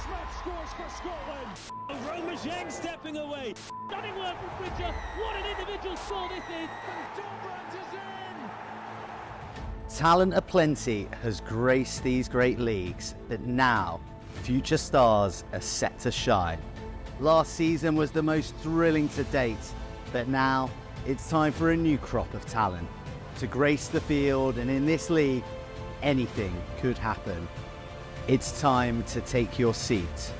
Smith scores for Scotland. Rugby stepping away. Stunning work from Bridger. What an individual score this is. Dombrand is in. Talent aplenty has graced these great leagues, but now future stars are set to shine. Last season was the most thrilling to date, but now it's time for a new crop of talent to grace the field, and in this league, anything could happen. It's time to take your seat.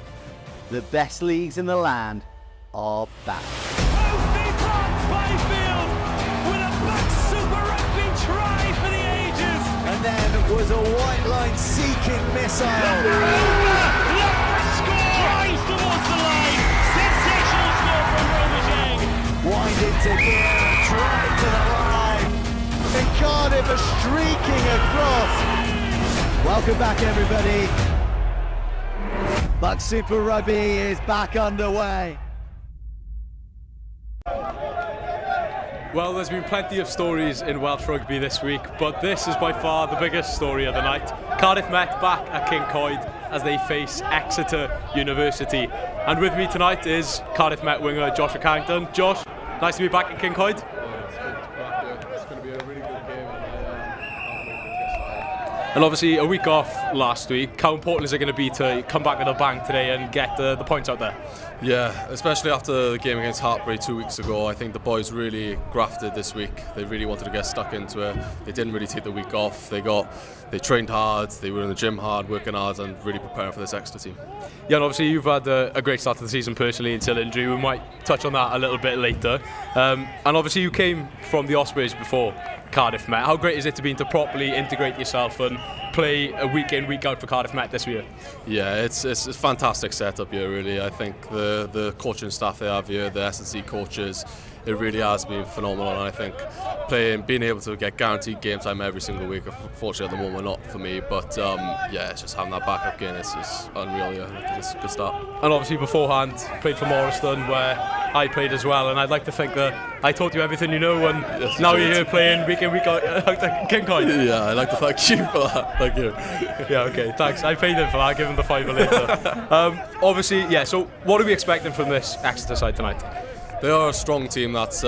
The best leagues in the land are back. Byfield with a BUCS Super Rugby try for the ages. And then was a white line seeking missile. Drives towards the line. Sensational score from Rugby. Winding to gear, drive to the line. And Cardiff are streaking across. Welcome back, everybody. BUCS Super Rugby is back underway. Well, there's been plenty of stories in Welsh rugby this week, but this is by far the biggest story of the night. Cardiff Met back at King Coed as they face Exeter University. And with me tonight is Cardiff Met winger Josh Carrington. Josh, nice to be back at King Coed. It's going to be a really good game, and can't wait for it to get started. And obviously a week off last week. How important is it going to be to come back at the bank today and get the points out there? Yeah, especially after the game against Hartpury 2 weeks ago. I think the boys really grafted this week. They really wanted to get stuck into it. They didn't really take the week off. They trained hard, they were in the gym hard, working hard, and really preparing for this Exeter team. Yeah, and obviously you've had a great start to the season personally until injury. We might touch on that a little bit later. And obviously you came from the Ospreys before Cardiff Met. How great is it to be able to properly integrate yourself and play a week in, week out for Cardiff Met this year? Yeah, it's a fantastic setup here, really. I think the coaching staff they have here, the S&C coaches, it really has been phenomenal. And I think being able to get guaranteed game time every single week, unfortunately at the moment not for me, but yeah, it's just having that backup game, it's unreal. Yeah, I think it's a good start. And obviously beforehand played for Morriston, where I played as well, and I'd like to think that I taught you everything you know, and yes, now you're here playing week in, week out at King Coed. Yeah, I'd like to thank you for that. Thank you. Yeah, okay, thanks. I paid him for that. I'll give him the $5 later. Obviously, yeah, so what are we expecting from this Exeter side tonight? They are a strong team that's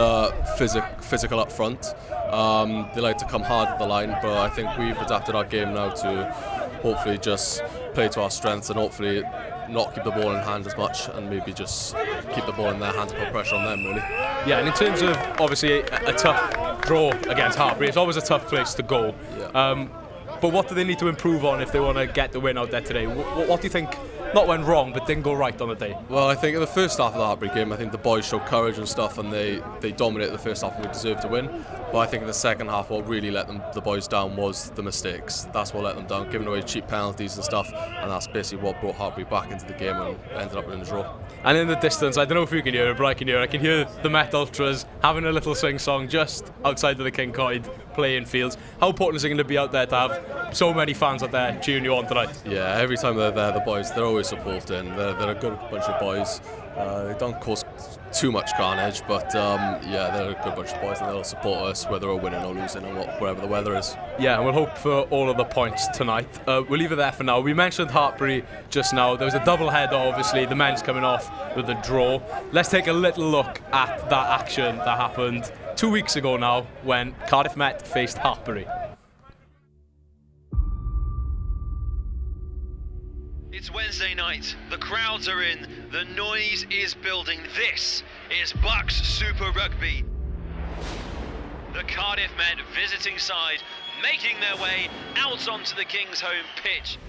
physical up front. They like to come hard at the line, but I think we've adapted our game now to hopefully just play to our strengths and hopefully not keep the ball in hand as much, and maybe just keep the ball in their hands and put pressure on them, really. Yeah, and in terms of obviously a tough draw against Hartpury, it's always a tough place to go. Yeah. But what do they need to improve on if they want to get the win out there today? What do you think not went wrong but didn't go right on the day? Well, I think in the first half of the Hartpury game, I think the boys showed courage and stuff, and they dominated the first half and we deserved to win. But I think in the second half, what really let the boys down was the mistakes. That's what let them down, giving away cheap penalties and stuff, and that's basically what brought Hartpury back into the game and ended up in the draw. And in the distance, I don't know if you can hear it, but I can hear the Met Ultras having a little sing-song just outside of the King Coed playing fields. How important is it going to be out there to have so many fans out there cheering you on tonight? Yeah, every time they're there, the boys, they're always supporting. They're a good bunch of boys. They don't cause too much carnage, but yeah, they're a good bunch of boys, and they'll support us whether we're winning or losing and wherever the weather is. Yeah, and we'll hope for all of the points tonight. We'll leave it there for now. We mentioned Hartpury just now. There was a double header, obviously, the men's coming off with a draw. Let's take a little look at that action that happened 2 weeks ago now when Cardiff Met faced Hartpury. It's Wednesday night, the crowds are in, the noise is building. This is BUCS Super Rugby. The Cardiff Met visiting side making their way out onto the King's home pitch.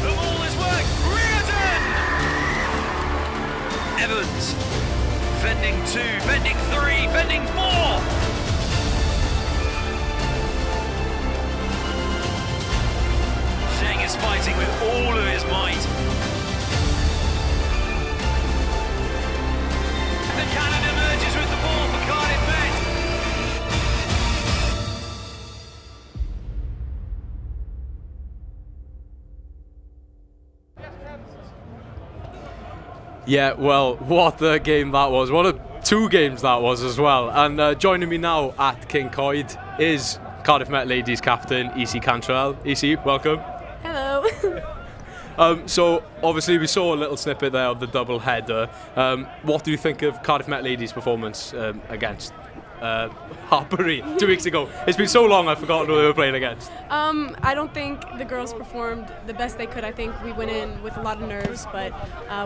The ball is worked, Reardon! Evans. Bending 2, bending 3, bending 4! Sheng is fighting with all of his might. The cannon emerges with the ball for Cardiff Met. Yeah, well, what a game that was. What a 2 games that was as well. And joining me now at King Coed is Cardiff Met ladies captain EC Cantrell. EC, welcome. Hello. So obviously we saw a little snippet there of the double header. What do you think of Cardiff Met ladies' performance against Harbury 2 weeks ago? It's been so long I've forgotten who they were playing against. I don't think the girls performed the best they could. I think we went in with a lot of nerves, but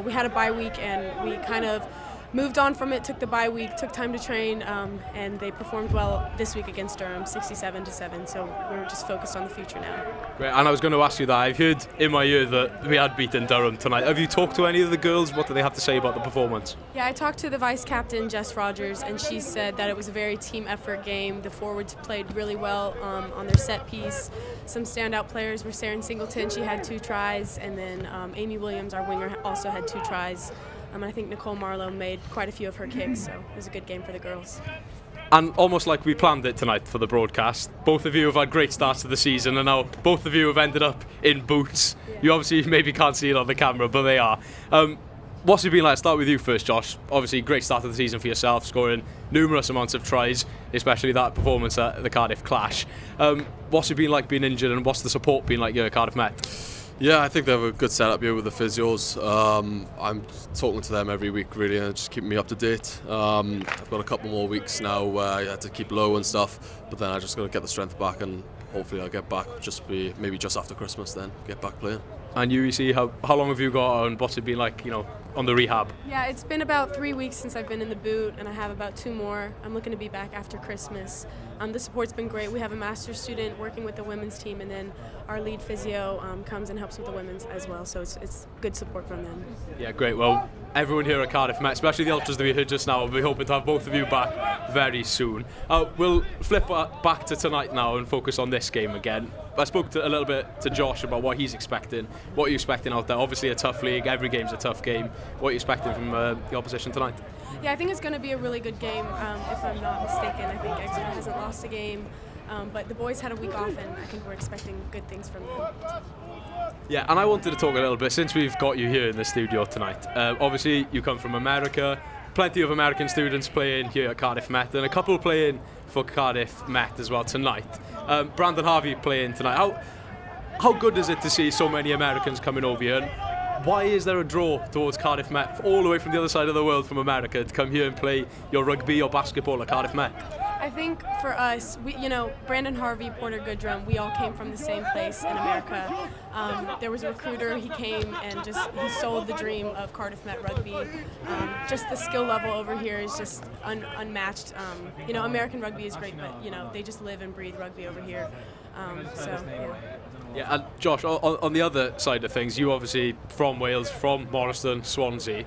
we had a bye week and we kind of moved on from it, took the bye week, took time to train, and they performed well this week against Durham, 67-7, so we're just focused on the future now. Great, and I was going to ask you that. I've heard in my ear that we had beaten Durham tonight. Have you talked to any of the girls? What do they have to say about the performance? Yeah, I talked to the vice captain, Jess Rogers, and she said that it was a very team effort game. The forwards played really well on their set piece. Some standout players were Saren Singleton, she had 2 tries, and then Amy Williams, our winger, also had 2 tries. I think Nicole Marlowe made quite a few of her kicks, so it was a good game for the girls. And almost like we planned it tonight for the broadcast, both of you have had great starts to the season, and now both of you have ended up in boots. Yeah. You obviously maybe can't see it on the camera, but they are. What's it been like? Start with you first, Josh. Obviously, great start to the season for yourself, scoring numerous amounts of tries, especially that performance at the Cardiff Clash. What's it been like being injured, and what's the support been like here at Cardiff Met? Yeah, I think they have a good setup here with the physios. I'm talking to them every week really, and just keeping me up to date. I've got a couple more weeks now where I had to keep low and stuff, but then I just got to get the strength back, and hopefully I'll get back maybe just after Christmas, then get back playing. And you see, how long have you got, and what's it been like, on the rehab? Yeah, it's been about 3 weeks since I've been in the boot, and I have about 2 more. I'm looking to be back after Christmas. The support's been great. We have a master's student working with the women's team, and then our lead physio comes and helps with the women's as well, so it's good support from them. Yeah, great. Well, everyone here at Cardiff Met, especially the ultras that we heard just now, we'll be hoping to have both of you back very soon. We'll flip back to tonight now and focus on this game again. I spoke a little bit to Josh about what he's expecting. What are you expecting out there? Obviously a tough league, every game's a tough game. What are you expecting from the opposition tonight? Yeah, I think it's going to be a really good game, if I'm not mistaken. I think Exeter hasn't lost a game, but the boys had a week off, and I think we're expecting good things from them. Yeah, and I wanted to talk a little bit, since we've got you here in the studio tonight. Obviously, you come from America, plenty of American students playing here at Cardiff Met, and a couple playing for Cardiff Met as well tonight. Brandon Harvey playing tonight. How good is it to see so many Americans coming over here? And why is there a draw towards Cardiff Met, all the way from the other side of the world from America, to come here and play your rugby or basketball at Cardiff Met? I think for us, Brandon Harvey, Porter Goodrum, we all came from the same place in America. There was a recruiter, he came and he sold the dream of Cardiff Met Rugby. Just the skill level over here is just unmatched. American rugby is great, but they just live and breathe rugby over here. Yeah. Yeah, and Josh, on the other side of things, you obviously from Wales, from Morriston, Swansea.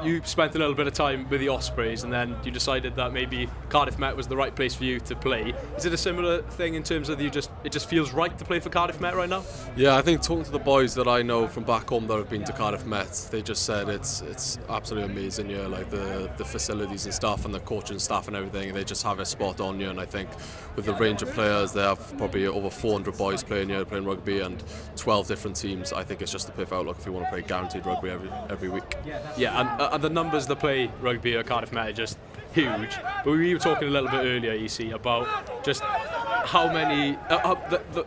You spent a little bit of time with the Ospreys, and then you decided that maybe Cardiff Met was the right place for you to play. Is it a similar thing in terms of it just feels right to play for Cardiff Met right now? Yeah, I think talking to the boys that I know from back home that have been to Cardiff Met, they just said it's absolutely amazing here, like the facilities and stuff and the coaching staff and everything. They just have it spot on here, and I think with the range of players, they have probably over 400 boys playing here, playing rugby, and 12 different teams. I think it's just the perfect outlook if you want to play guaranteed rugby every week. Yeah, and the numbers that play rugby at Cardiff Met are just huge. But we were talking a little bit earlier, EC, about just how many,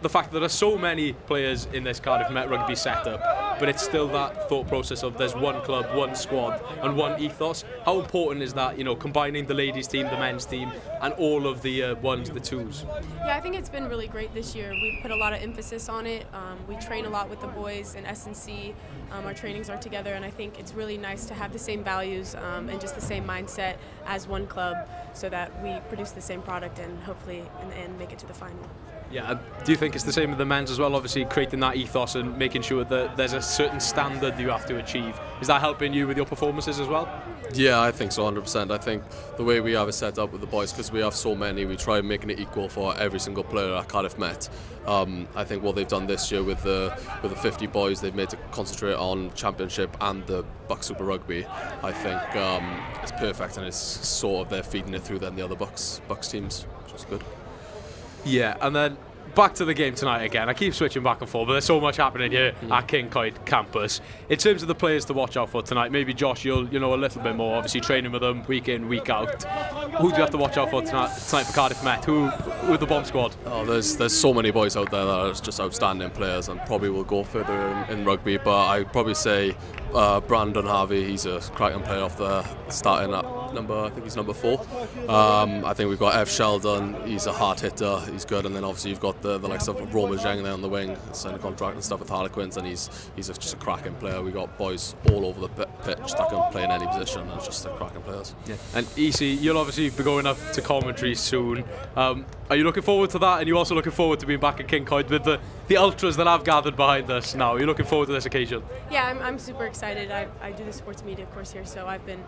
the fact that there are so many players in this Cardiff Met rugby setup, but it's still that thought process of there's one club, one squad, and one ethos. How important is that, combining the ladies team, the men's team, and all of the ones, the twos? Yeah, I think it's been really great this year. We've put a lot of emphasis on it. We train a lot with the boys in S&C. Our trainings are together, and I think it's really nice to have the same values and just the same mindset as one club, so that we produce the same product and hopefully in the end make it to the final. Yeah, do you think it's the same with the men's as well? Obviously creating that ethos and making sure that there's a certain standard you have to achieve. Is that helping you with your performances as well? Yeah, I think so, 100%. I think the way we have it set up with the boys, because we have so many, we try making it equal for every single player at Cardiff Met. I think what they've done this year with the 50 boys, they've made to concentrate on Championship and the BUCS Super Rugby. I think it's perfect, and it's sort of they're feeding it through then the other BUCS teams, which is good. Yeah, and then back to the game tonight again. I keep switching back and forth, but there's so much happening here at Kincoid campus. In terms of the players to watch out for tonight, maybe Josh, you'll know a little bit more, obviously training with them week in, week out. Who do you have to watch out for tonight for Cardiff Met? Who with the bomb squad? Oh, there's so many boys out there that are just outstanding players and probably will go further in rugby, but I'd probably say Brandon Harvey, he's a cracking player off the starting at I think he's number 4. I think we've got F. Sheldon, he's a hard hitter, he's good, and then obviously you've got the likes of Roma Zheng there on the wing, signed a contract and stuff with Harlequins, and he's just a cracking player. We've got boys all over the pitch that can play in any position, and just cracking players. Yeah. And EC, you'll obviously be going up to commentary soon. Are you looking forward to that? And you also looking forward to being back at Kincoid with the ultras that have gathered behind us now? Are you looking forward to this occasion? Yeah, I'm super excited. I do the sports media course here, so I've been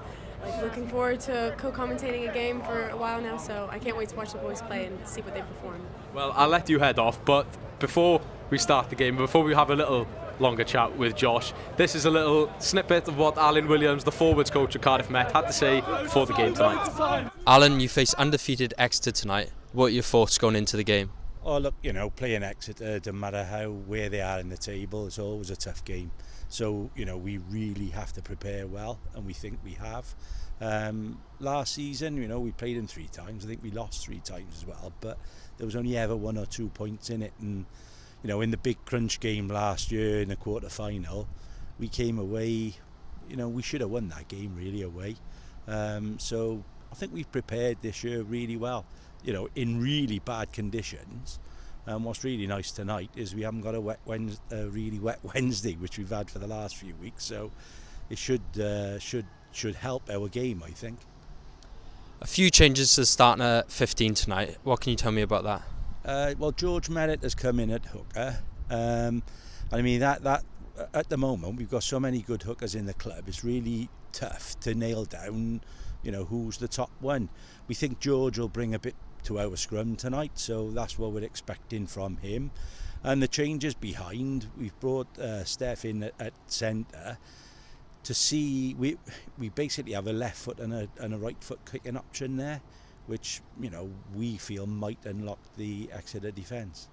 looking forward to co-commentating a game for a while now, so I can't wait to watch the boys play and see what they perform. Well, I'll let you head off, but before we start the game, before we have a little longer chat with Josh, this is a little snippet of what Alan Williams, the forwards coach of Cardiff Met, had to say before the game tonight. Alan, you face undefeated Exeter tonight. What are your thoughts going into the game? Oh look, playing Exeter, doesn't matter where they are in the table, it's always a tough game. So, we really have to prepare well, and we think we have. Last season, we played them 3 times. I think we lost 3 times as well, but there was only ever 1 or 2 points in it. And, in the big crunch game last year in the quarter-final, we came away, we should have won that game really away. So I think we've prepared this year really well, in really bad conditions. What's really nice tonight is we haven't got a really wet Wednesday, which we've had for the last few weeks. So it should help our game, I think. A few changes to starting at 15 tonight. What can you tell me about that? Well, George Merritt has come in at hooker. I mean that at the moment we've got so many good hookers in the club. It's really tough to nail down, who's the top one. We think George will bring a bit to our scrum tonight, so that's what we're expecting from him. And the changes behind, we've brought Steph in at centre to see we basically have a left foot and a right foot kicking option there, which we feel might unlock the Exeter defence.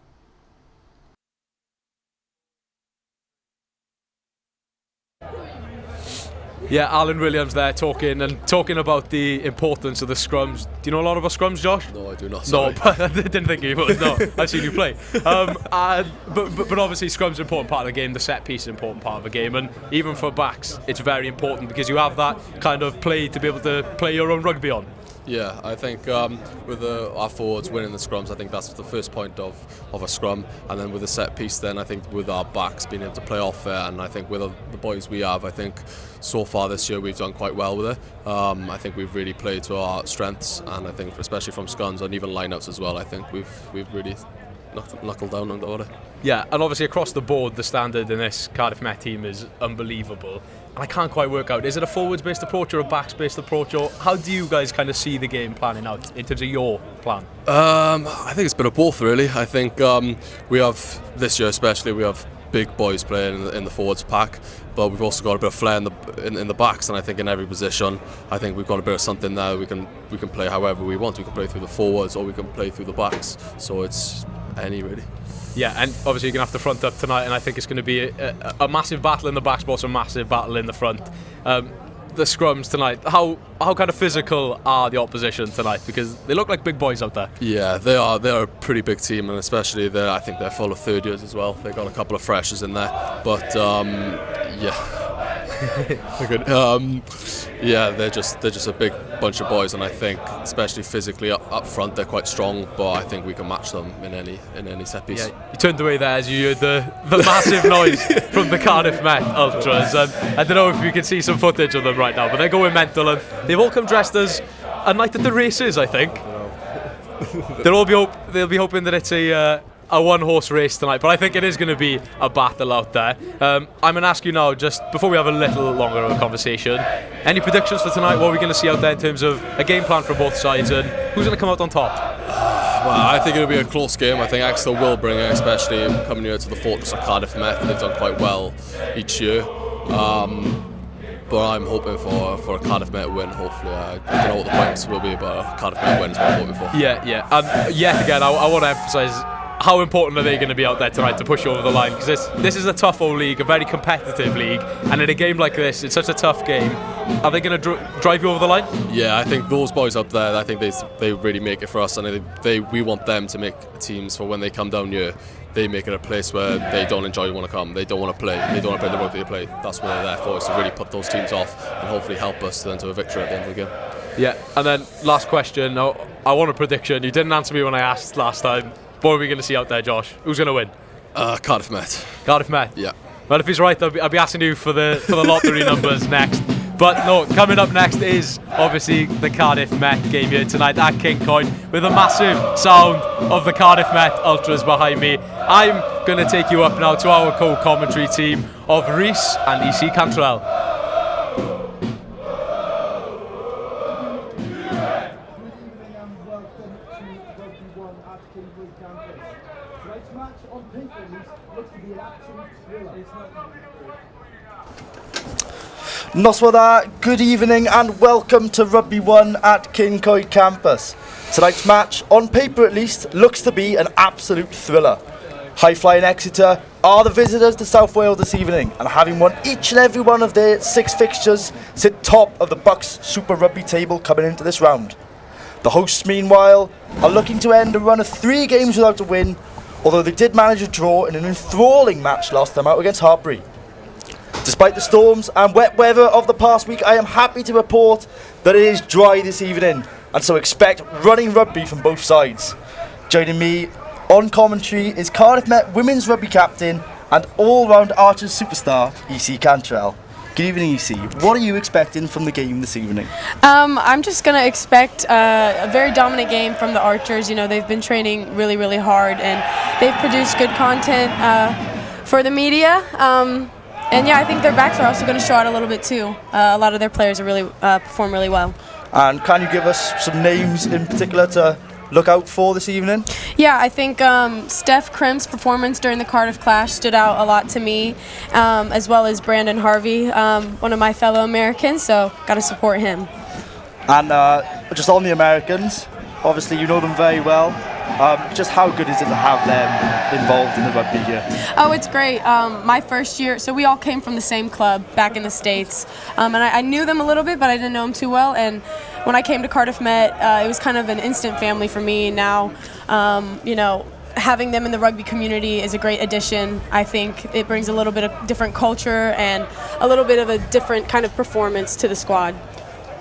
Yeah, Alan Williams there talking about the importance of the scrums. Do you know a lot about scrums, Josh? No, I do not. Sorry. No, but I didn't think you would. No, I've seen you play. But obviously scrums are an important part of the game. The set piece is an important part of the game, and even for backs, it's very important because you have that kind of play to be able to play your own rugby on. Yeah, I think with our forwards winning the scrums, I think that's the first point of a scrum, and then with the set piece, then I think with our backs being able to play off there, and I think with the boys we have, I think so far this year we've done quite well with it. I think we've really played to our strengths, and I think especially from scrums and even lineouts as well, I think we've really knuckled down on it. Yeah, and obviously across the board, the standard in this Cardiff Met team is unbelievable. And I can't quite work out, is it a forwards-based approach or a backs-based approach, or how do you guys kind of see the game planning out in terms of your plan? I think it's been a both really. I think we have, this year especially, we have big boys playing in the forwards pack, but we've also got a bit of flair in the backs, and I think in every position, I think we've got a bit of something there. We can play however we want. We can play through the forwards or we can play through the backs, so it's any really. Yeah, and obviously you're going to have to front up tonight, and I think it's going to be a massive battle in the backs, but also a massive battle in the front. The scrums tonight, how kind of physical are the opposition tonight? Because they look like big boys out there. Yeah, they are. They're a pretty big team, and especially I think they're full of third years as well. They've got a couple of freshers in there, but yeah. Yeah, they're just a big bunch of boys, and I think especially physically up front they're quite strong, but I think we can match them in any set piece. Yeah, you turned away there as you heard the massive noise from the Cardiff Met ultras, and I don't know if you can see some footage of them right now, but they're going mental, and they've all come dressed as a night at the races, I think. They'll be hoping that it's a one-horse race tonight, but I think it is going to be a battle out there. I'm going to ask you now, just before we have a little longer of a conversation, any predictions for tonight? What are we going to see out there in terms of a game plan from both sides, and who's going to come out on top? Well, I think it'll be a close game. I think Exeter will bring it, especially coming here to the fortress of Cardiff Met. They've done quite well each year. But I'm hoping for a Cardiff Met win, hopefully. I don't know what the points will be, but a Cardiff Met win is what I'm hoping for. Yeah. And yet again, I want to emphasise, how important are they going to be out there tonight to push you over the line? Because this is a tough old league, a very competitive league, and in a game like this, it's such a tough game. Are they going to drive you over the line? Yeah, I think those boys up there, I think they really make it for us, and we want them to make teams for when they come down here. They make it a place where they don't enjoy want to come. They don't want to play. They don't want to play the rugby they play. That's what they're there for, is to really put those teams off and hopefully help us then to a victory at the end of the game. Yeah, and then last question. Now, I want a prediction. You didn't answer me when I asked last time. What are we going to see out there, Josh? Who's going to win? Cardiff Met. Cardiff Met? Yeah. Well, if he's right, I'll be asking you for the lottery numbers next. But no, coming up next is obviously the Cardiff Met game here tonight at Kincoid, with a massive sound of the Cardiff Met Ultras behind me. I'm going to take you up now to our co-commentary team of Rhys and EC Cantrell. Noswada, good evening and welcome to Rugby 1 at Kincoid campus. Tonight's match, on paper at least, looks to be an absolute thriller. High-flying Exeter are the visitors to South Wales this evening, and having won each and every one of their 6 fixtures, sit top of the BUCS Super Rugby table coming into this round. The hosts, meanwhile, are looking to end a run of 3 games without a win, although they did manage a draw in an enthralling match last time out against Hartpury. Despite the storms and wet weather of the past week, I am happy to report that it is dry this evening, and so expect running rugby from both sides. Joining me on commentary is Cardiff Met women's rugby captain and all-round Archers superstar, EC Cantrell. Good evening, EC. What are you expecting from the game this evening? I'm just going to expect a very dominant game from the Archers. You know, they've been training really, really hard, and they've produced good content for the media. And yeah, I think their backs are also going to show out a little bit too. A lot of their players are really perform really well. And can you give us some names in particular to look out for this evening? Yeah, I think Steph Crimp's performance during the Cardiff clash stood out a lot to me, as well as Brandon Harvey, one of my fellow Americans, so got to support him. And just on the Americans, obviously you know them very well. Just how good is it to have them involved in the rugby here? Oh, it's great. My first year, so we all came from the same club back in the States, and I knew them a little bit, but I didn't know them too well. And when I came to Cardiff Met, it was kind of an instant family for me. Now, you know, having them in the rugby community is a great addition. I think it brings a little bit of different culture and a little bit of a different kind of performance to the squad.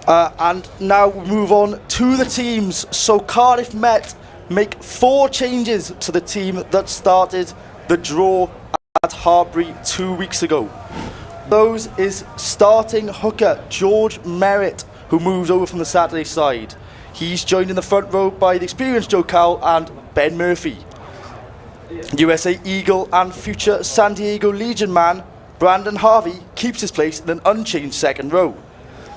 And now we move on to the teams. So Cardiff Met make 4 changes to the team that started the draw at Hartpury 2 weeks ago. Those is starting hooker George Merritt, who moves over from the Saturday side. He's joined in the front row by the experienced Joe Cowell and Ben Murphy. USA Eagle and future San Diego Legion man Brandon Harvey keeps his place in an unchanged second row.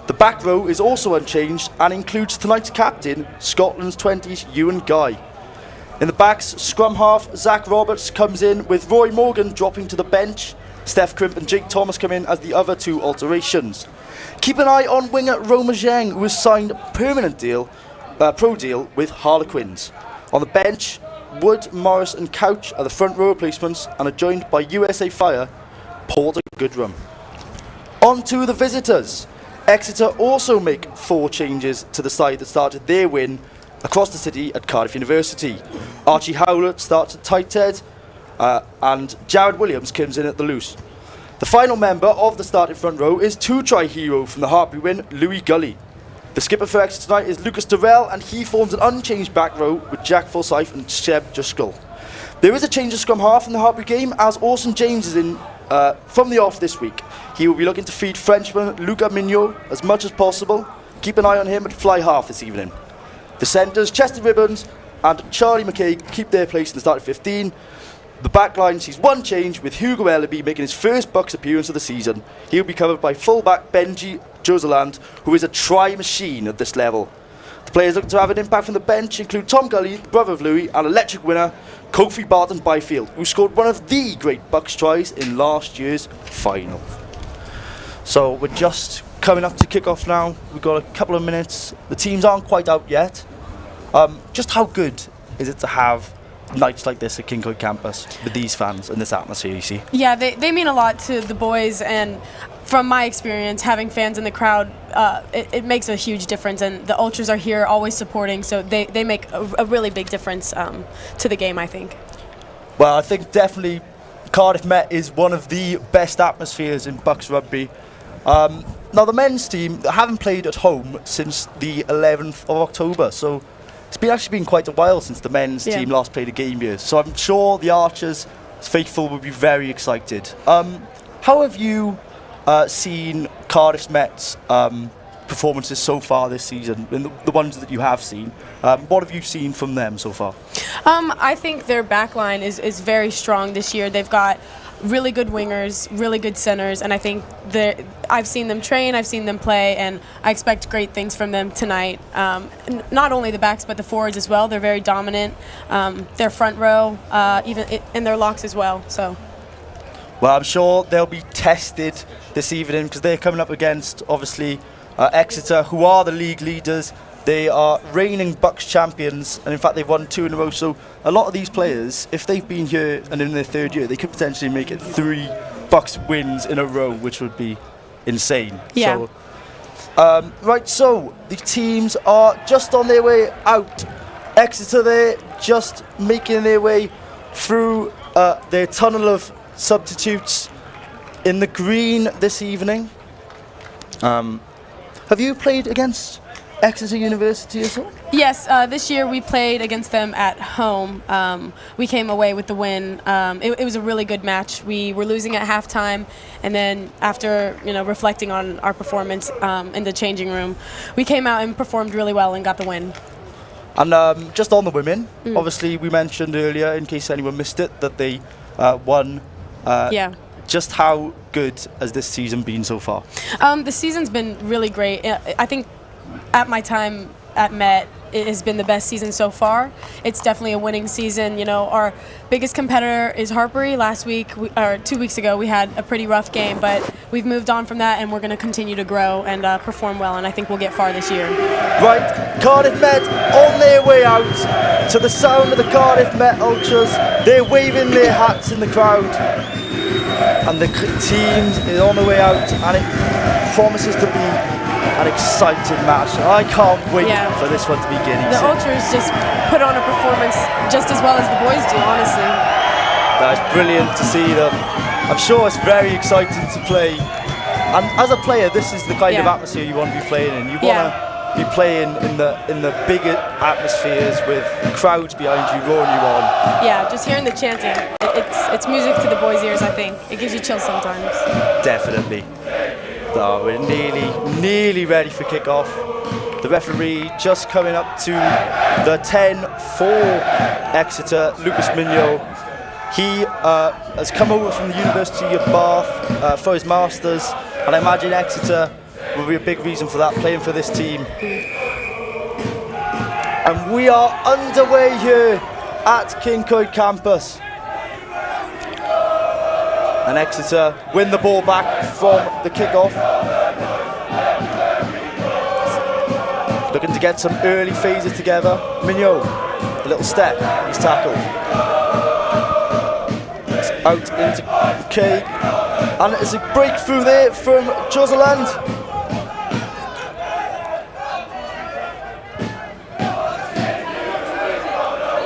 The back row is also unchanged and includes tonight's captain, Scotland's 20s Ewan Guy. In the backs, scrum half Zach Roberts comes in with Roy Morgan dropping to the bench. Steph Crimp and Jake Thomas come in as the other 2 alterations. Keep an eye on winger Roma Zheng, who has signed a permanent pro deal with Harlequins. On the bench, Wood, Morris and Couch are the front row replacements and are joined by USA Fire, Porter Goodrum. On to the visitors. Exeter also make 4 changes to the side that started their win across the city at Cardiff University. Archie Howlett starts at tight head and Jared Williams comes in at the loose. The final member of the starting front row is 2-try hero from the Hartpury win, Louis Gully. The skipper for Exeter tonight is Lucas Durrell, and he forms an unchanged back row with Jack Forsyth and Seb Driscoll. There is a change of scrum half in the Hartpury game as Orson James is in from the off this week. He will be looking to feed Frenchman Luca Mignot as much as possible. Keep an eye on him at fly half this evening. The centres, Chester Ribbons and Charlie McKay, keep their place in the starting 15. The back line sees 1 change, with Hugo Ellaby making his first BUCS appearance of the season. He will be covered by fullback Benji Joseland, who is a try machine at this level. The players looking to have an impact from the bench include Tom Gully, the brother of Louis, and electric winner Kofi Barton Byfield, who scored one of the great BUCS tries in last year's final. So we're just coming up to kick-off now. We've got a couple of minutes. The teams aren't quite out yet. Just how good is it to have nights like this at Kincoid campus with these fans and this atmosphere, you see? Yeah, they mean a lot to the boys, and from my experience, having fans in the crowd, it makes a huge difference, and the ultras are here always supporting, so they make a really big difference to the game, I think. Well, I think definitely Cardiff Met is one of the best atmospheres in BUCS rugby. Now, the men's team haven't played at home since the 11th of October, so it's actually been quite a while since the men's team last played a game here. So I'm sure the Archers faithful will be very excited. How have you seen Cardiff Met's performances so far this season, and the ones that you have seen? What have you seen from them so far? I think their backline is very strong this year. They've got really good wingers, really good centers, and I think I've seen them train, I've seen them play, and I expect great things from them tonight. Not only the backs, but the forwards as well. They're very dominant. Their front row, even in their locks as well. So. Well, I'm sure they'll be tested this evening because they're coming up against, obviously, Exeter, who are the league leaders. They are reigning BUCS champions, and in fact they've won 2 in a row. So a lot of these players, if they've been here and in their 3rd year, they could potentially make it 3 BUCS wins in a row, which would be insane. Yeah. So, right, so the teams are just on their way out. Exeter there, just making their way through their tunnel of substitutes in the green this evening. Have you played against Exeter University as well? Yes, this year we played against them at home. We came away with the win. It was a really good match. We were losing at halftime, and then after reflecting on our performance in the changing room, we came out and performed really well and got the win. And just on the women, obviously we mentioned earlier, in case anyone missed it, that they won. Just how good has this season been so far? The season's been really great. I think at my time at Met, it has been the best season so far. It's definitely a winning season. Our biggest competitor is Harbury. Last week, or 2 weeks ago, we had a pretty rough game, but we've moved on from that, and we're going to continue to grow and perform well, and I think we'll get far this year. Right, Cardiff Met on their way out to the sound of the Cardiff Met Ultras. They're waving their hats in the crowd, and the team is on the way out, and it promises to be an exciting match. I can't wait for this one to begin. The Ultras just put on a performance just as well as the boys do, honestly. That's brilliant to see them. I'm sure it's very exciting to play. And as a player, this is the kind of atmosphere you want to be playing in. You want to be playing in the bigger atmospheres with crowds behind you, roaring you on. Yeah, just hearing the chanting. It's music to the boys' ears, I think. It gives you chills sometimes. Definitely. So we're nearly ready for kick-off. The referee just coming up to the 10 for Exeter, Lucas Mignot. He has come over from the University of Bath for his Masters, and I imagine Exeter will be a big reason for that, playing for this team. And we are underway here at Kincoid campus. And Exeter win the ball back from the kick-off. Looking to get some early phases together. Mignot, a little step, he's tackled. It's out into Craig. And it's a breakthrough there from Joseland.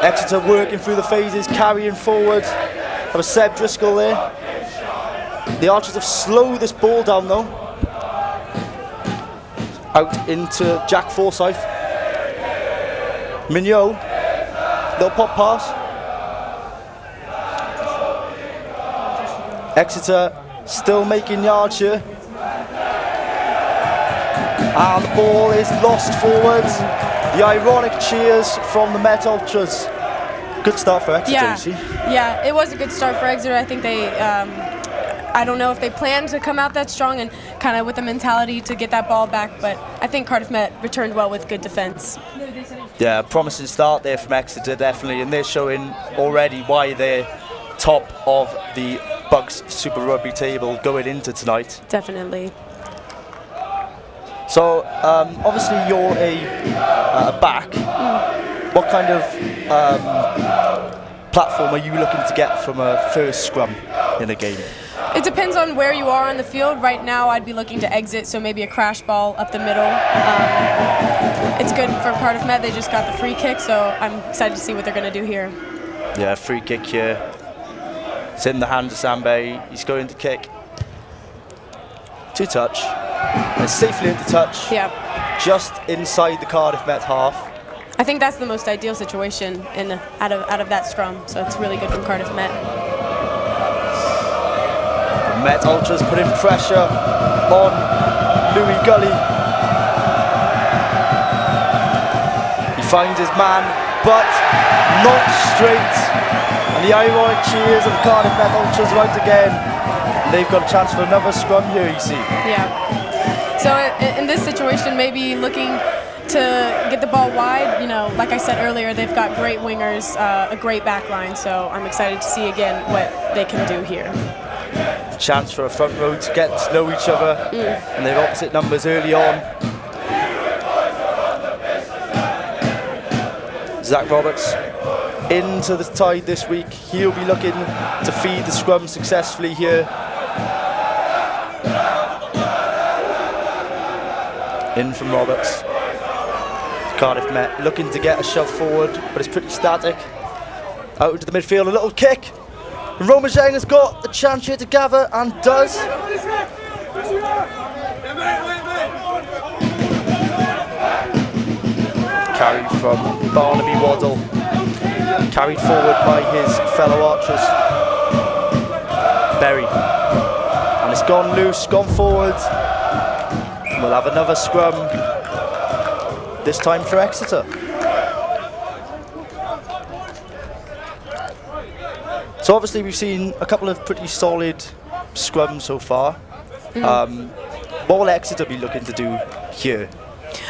Exeter working through the phases, carrying forward. That was Seb Driscoll there. The Archers have slowed this ball down though. Out into Jack Forsyth. Mignot, little pop pass. Exeter still making yards here. And the ball is lost forwards. The ironic cheers from the Met Ultras. Good start for Exeter, you see. Yeah, it was a good start for Exeter. I think they, I don't know if they planned to come out that strong and kind of with the mentality to get that ball back, but I think Cardiff Met returned well with good defence. Yeah, promising start there from Exeter, definitely, and they're showing already why they're top of the BUCS Super Rugby table going into tonight. Definitely. So, obviously you're a back. What kind of platform are you looking to get from a first scrum in a game? It depends on where you are on the field. Right now, I'd be looking to exit, so maybe a crash ball up the middle. It's good for Cardiff Met. They just got the free kick, so I'm excited to see what they're going to do here. Yeah, free kick here. It's in the hands of Sambe. He's going to kick. To touch. And safely into touch. Yeah. Just inside the Cardiff Met half. I think that's the most ideal situation out of that scrum, so it's really good from Cardiff Met. Met Ultras putting pressure on Louis Gully. He finds his man, but not straight. And the ironic cheers of Cardiff Met Ultras right again. And they've got a chance for another scrum here, you see. Yeah. So in this situation, maybe looking to get the ball wide. You know, like I said earlier, they've got great wingers, a great back line, so I'm excited to see again what they can do here. Chance for a front row to get to know each other, and they're opposite numbers early on. Zach Roberts into the tide this week. He'll be looking to feed the scrum successfully here. In from Roberts. Cardiff Met looking to get a shove forward, but it's pretty static. Out into the midfield, a little kick. And Roman Zhang has got the chance here to gather, and does. Carried from Barnaby Waddle. Carried forward by his fellow archers. Berry. And it's gone loose, gone forward. And we'll have another scrum, this time for Exeter. So obviously we've seen a couple of pretty solid scrums so far. What will Exeter be looking to do here?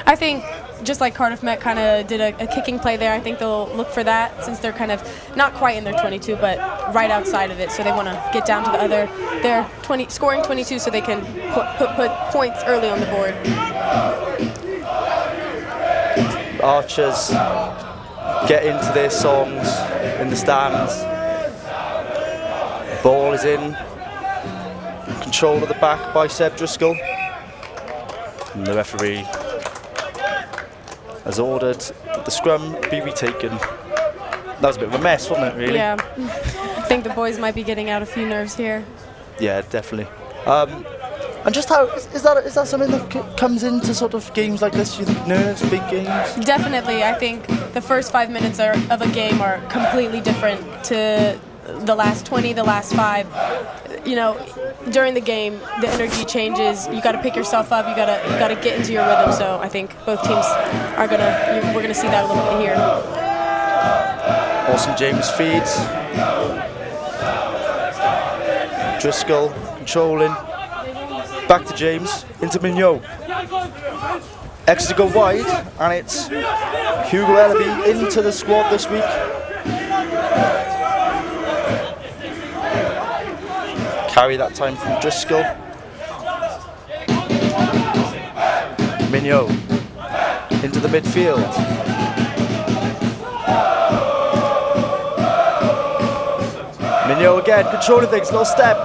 I think just like Cardiff Met kind of did a kicking play there, I think they'll look for that since they're kind of not quite in their 22, but right outside of it. So they want to get down to the other. They're scoring 22 so they can put points early on the board. Archers get into their songs in the stands. Ball is in. Control of the back by Seb Driscoll. And the referee has ordered that the scrum be retaken. That was a bit of a mess, wasn't it, really? Yeah. I think the boys might be getting out a few nerves here. Yeah, definitely. And just how is that something that comes into sort of games like this? You think nerves, big games? Definitely. I think the first 5 minutes of a game are completely different to the last 20, the last 5. You know, during the game, the energy changes. You got to pick yourself up. You got to get into your rhythm. So I think both teams are we're gonna see that a little bit here. Austin James feeds. Driscoll controlling. Back to James, into Mignot. Exeter go wide, and it's Hugo Ellaby into the squad this week. Carry that time from Driscoll. Mignot into the midfield. Mignot again, controlling things, little step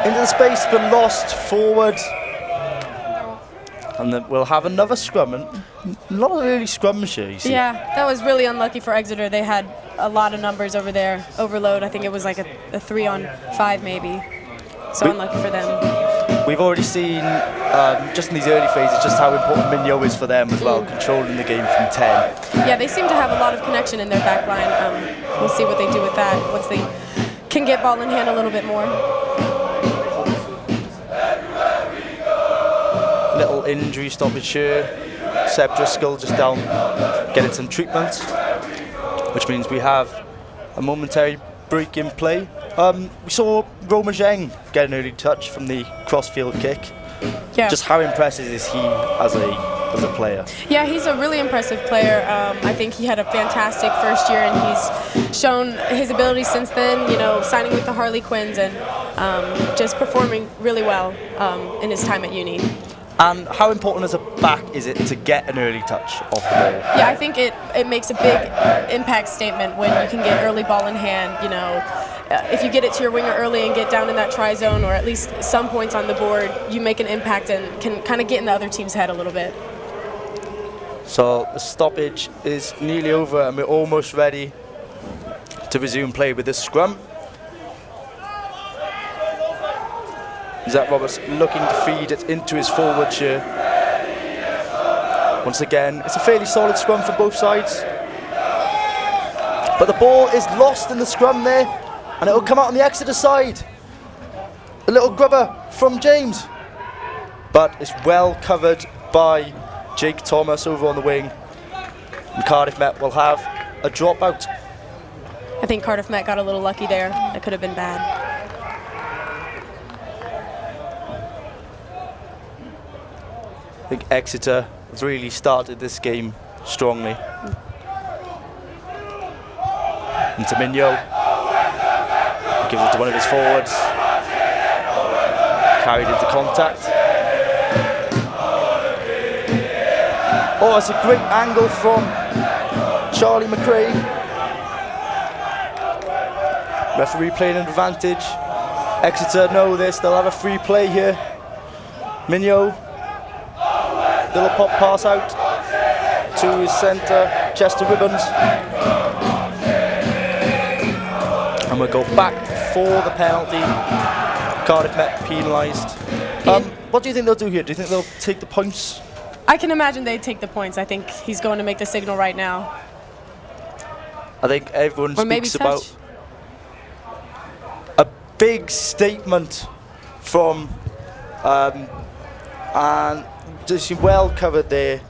into the space, but lost forward. And then we'll have another scrum, and not really scrums here, you see. Yeah, that was really unlucky for Exeter. They had a lot of numbers over there, overload. I think it was like a 3-on-5 maybe. So unlucky for them. We've already seen, just in these early phases, just how important Mignot is for them as well, controlling the game from 10. Yeah, they seem to have a lot of connection in their back line. We'll see what they do with that once they can get ball in hand a little bit more. Little injury stoppage here. Seb Driscoll just down, getting some treatment, which means we have a momentary break in play. We saw Roman Zhang get an early touch from the cross-field kick. Yeah. Just how impressive is he as a player? Yeah, he's a really impressive player. I think he had a fantastic first year, and he's shown his ability since then, you know, signing with the Harlequins and just performing really well in his time at uni. And how important as a back is it to get an early touch off the ball? Yeah, I think it makes a big impact statement when you can get early ball in hand. You know, if you get it to your winger early and get down in that try zone, or at least some points on the board, you make an impact and can kind of get in the other team's head a little bit. So the stoppage is nearly over and we're almost ready to resume play with this scrum. Zach Roberts looking to feed it into his forward share. Once again, it's a fairly solid scrum for both sides. But the ball is lost in the scrum there, and it will come out on the Exeter side. A little grubber from James. But it's well covered by Jake Thomas over on the wing. And Cardiff Met will have a dropout. I think Cardiff Met got a little lucky there. It could have been bad. I think Exeter really started this game strongly. Into Mignot. Gives it to one of his forwards. Carried into contact. Oh, it's a great angle from Charlie McRae. Referee playing an advantage. Exeter know this, they'll have a free play here. Mignot. Little pop pass out to his centre, Chester Ribbons. And we'll go back for the penalty. Cardiff Met penalised. What do you think they'll do here? Do you think they'll take the points? I can imagine they'd take the points. I think he's going to make the signal right now. I think everyone or speaks about a big statement from and just well covered there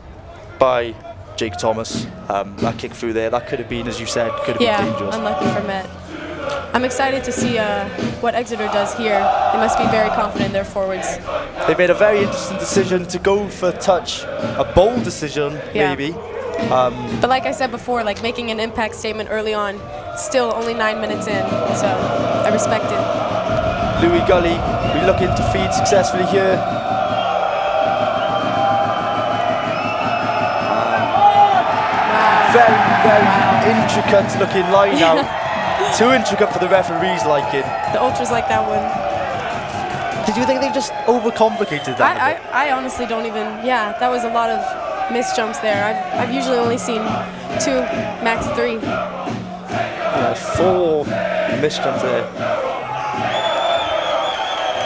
by Jake Thomas. That kick through there, that could have been, as you said, could have been dangerous. Unlucky for Met. I'm excited to see what Exeter does here. They must be very confident in their forwards. They made a very interesting decision to go for touch, a bold decision, maybe. But like I said before, like making an impact statement early on, still only 9 minutes in, so I respect it. Louis Gully, we looking to feed successfully here. Very, very intricate looking line out. Too intricate for the referee's liking. The ultras like that one. Did you think they just overcomplicated that? I honestly don't even, that was a lot of missed jumps there. I've usually only seen 2, max 3. Yeah, 4 missed jumps there.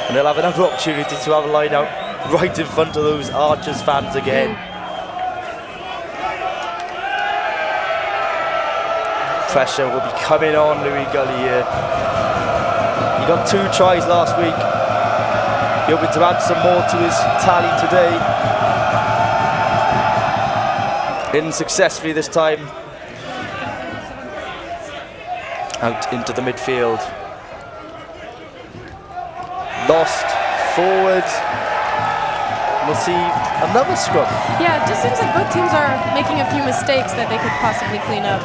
And they'll have another opportunity to have a line out right in front of those Archers fans again. Pressure will be coming on Louis Gully here. He got 2 tries last week. He'll be to add some more to his tally today. In successfully this time. Out into the midfield. Lost forward. We'll see another scrum. Yeah, it just seems like both teams are making a few mistakes that they could possibly clean up.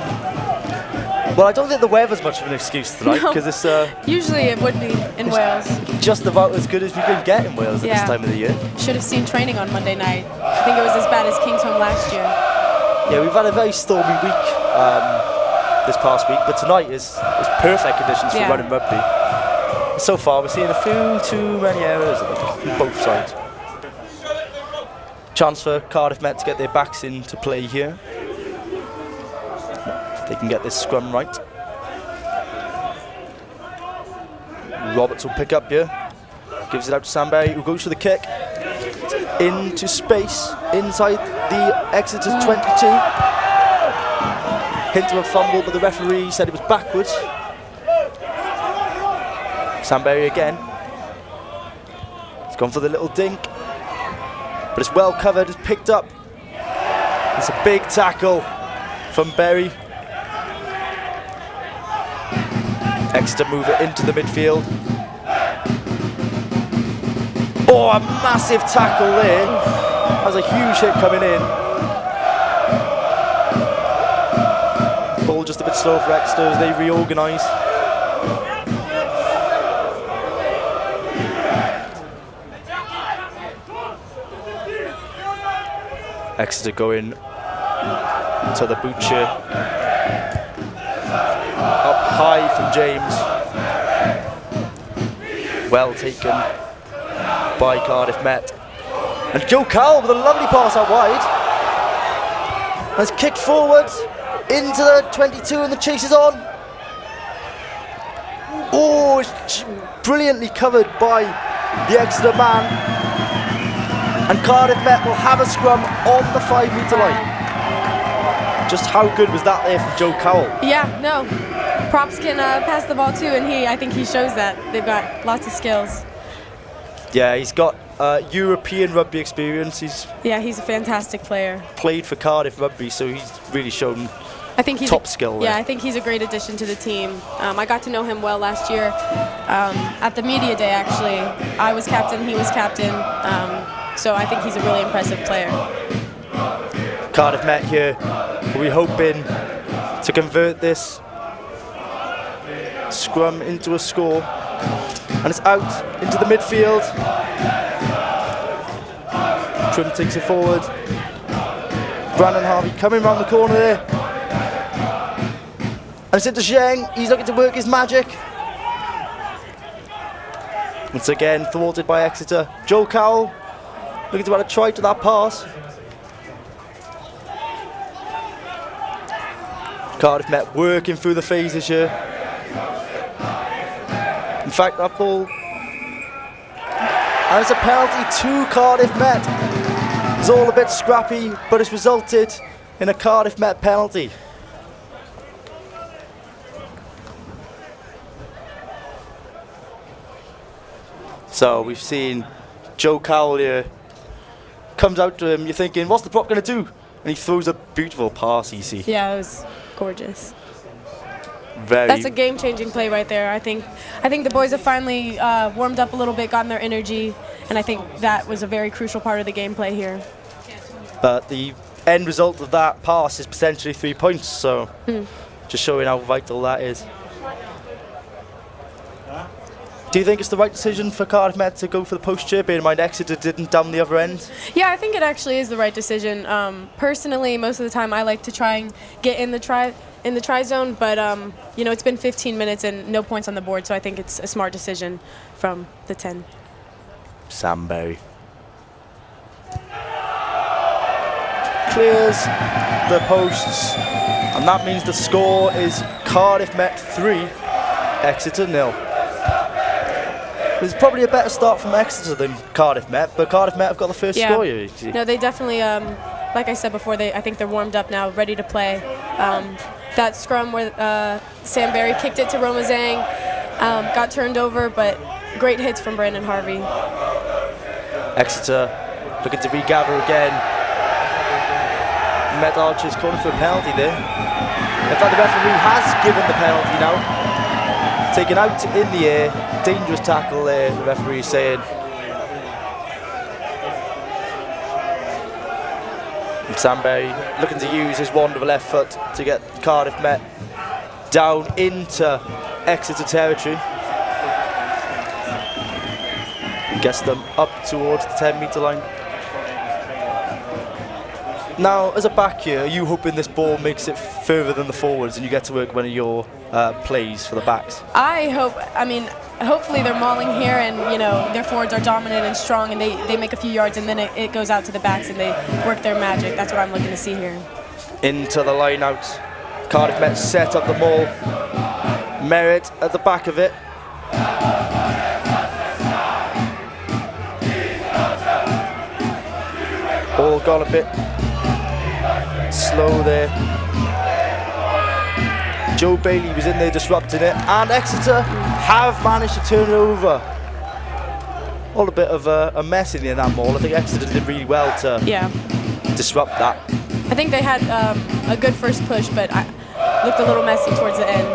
Well, I don't think the weather's much of an excuse tonight, because it's usually it would be in Wales. Just about as good as we can get in Wales at this time of the year. Should have seen training on Monday night. I think it was as bad as Kingsholm last year. Yeah, we've had a very stormy week this past week, but tonight is perfect conditions for running rugby. So far, we're seeing a few too many errors on both sides. Chance for Cardiff Met to get their backs into play here. They can get this scrum right. Roberts will pick up here. Gives it out to Samberry, who goes for the kick. Into space, inside the Exeter 22. Hint of a fumble, but the referee said it was backwards. Samberry again. He's gone for the little dink. But it's well covered, it's picked up. It's a big tackle from Berry. Exeter move it into the midfield. Oh, a massive tackle there. That was a huge hit coming in. Ball just a bit slow for Exeter as they reorganise. Exeter going to the butcher. Up high from James. Well taken by Cardiff Met. And Joe Cowell with a lovely pass out wide. Has kicked forward into the 22 and the chase is on. Oh, it's brilliantly covered by the Exeter man. And Cardiff Met will have a scrum on the 5 metre line. Just how good was that there from Joe Cowell? Yeah, no. Props can pass the ball too, and I think he shows that. They've got lots of skills. Yeah, he's got European rugby experience. He's a fantastic player. Played for Cardiff Rugby, so he's really shown I think he's top skill there. Yeah, I think he's a great addition to the team. I got to know him well last year at the media day, actually. I was captain, he was captain, so I think he's a really impressive player. Cardiff Met here. We're hoping to convert this scrum into a score. And it's out into the midfield. Trim takes it forward. Brandon Harvey coming round the corner there. And it's into Zheng. He's looking to work his magic. Once again, thwarted by Exeter. Joe Cowell looking to add a try to that pass. Cardiff Met working through the phases here. In fact, that ball, and it's a penalty to Cardiff Met. It's all a bit scrappy, but it's resulted in a Cardiff Met penalty. So we've seen Joe Cowell here, comes out to him, you're thinking, what's the prop going to do? And he throws a beautiful pass, you see. Yeah, it was gorgeous. That's a game-changing play right there. I think the boys have finally warmed up a little bit, gotten their energy, and I think that was a very crucial part of the gameplay here. But the end result of that pass is potentially 3 points, so just showing how vital that is. Do you think it's the right decision for Cardiff Met to go for the post chair, bearing in mind Exeter didn't down the other end? Yeah, I think it actually is the right decision. Personally, most of the time I like to try and get in the try zone, but you know, it's been 15 minutes and no points on the board, so I think it's a smart decision from the 10. Sam Berry clears the posts, and that means the score is Cardiff Met 3, Exeter 0. There's probably a better start from Exeter than Cardiff Met, but Cardiff Met have got the first score here. No, they definitely, like I said before, I think they're warmed up now, ready to play. That scrum where Sam Berry kicked it to Roma Zhang, got turned over, but great hits from Brandon Harvey. Exeter looking to regather again. Met Archer's calling for a penalty there. In fact, the referee has given the penalty now. Taken out in the air, dangerous tackle there, the referee is saying. And Sam Berry looking to use his wand of a left foot to get Cardiff Met down into Exeter territory. Gets them up towards the 10-metre line. Now, as a back here, are you hoping this ball makes it further than the forwards and you get to work one of your plays for the backs? I hope, hopefully they're mauling here and, you know, their forwards are dominant and strong and they make a few yards and then it goes out to the backs and they work their magic. That's what I'm looking to see here. Into the line out. Cardiff Met set up the maul. Merritt at the back of it. All gone a bit slow there. Joe Bailey was in there disrupting it, and Exeter have managed to turn it over. All a bit of a mess in that maul. I think Exeter did really well to disrupt that. I think they had a good first push, but I looked a little messy towards the end.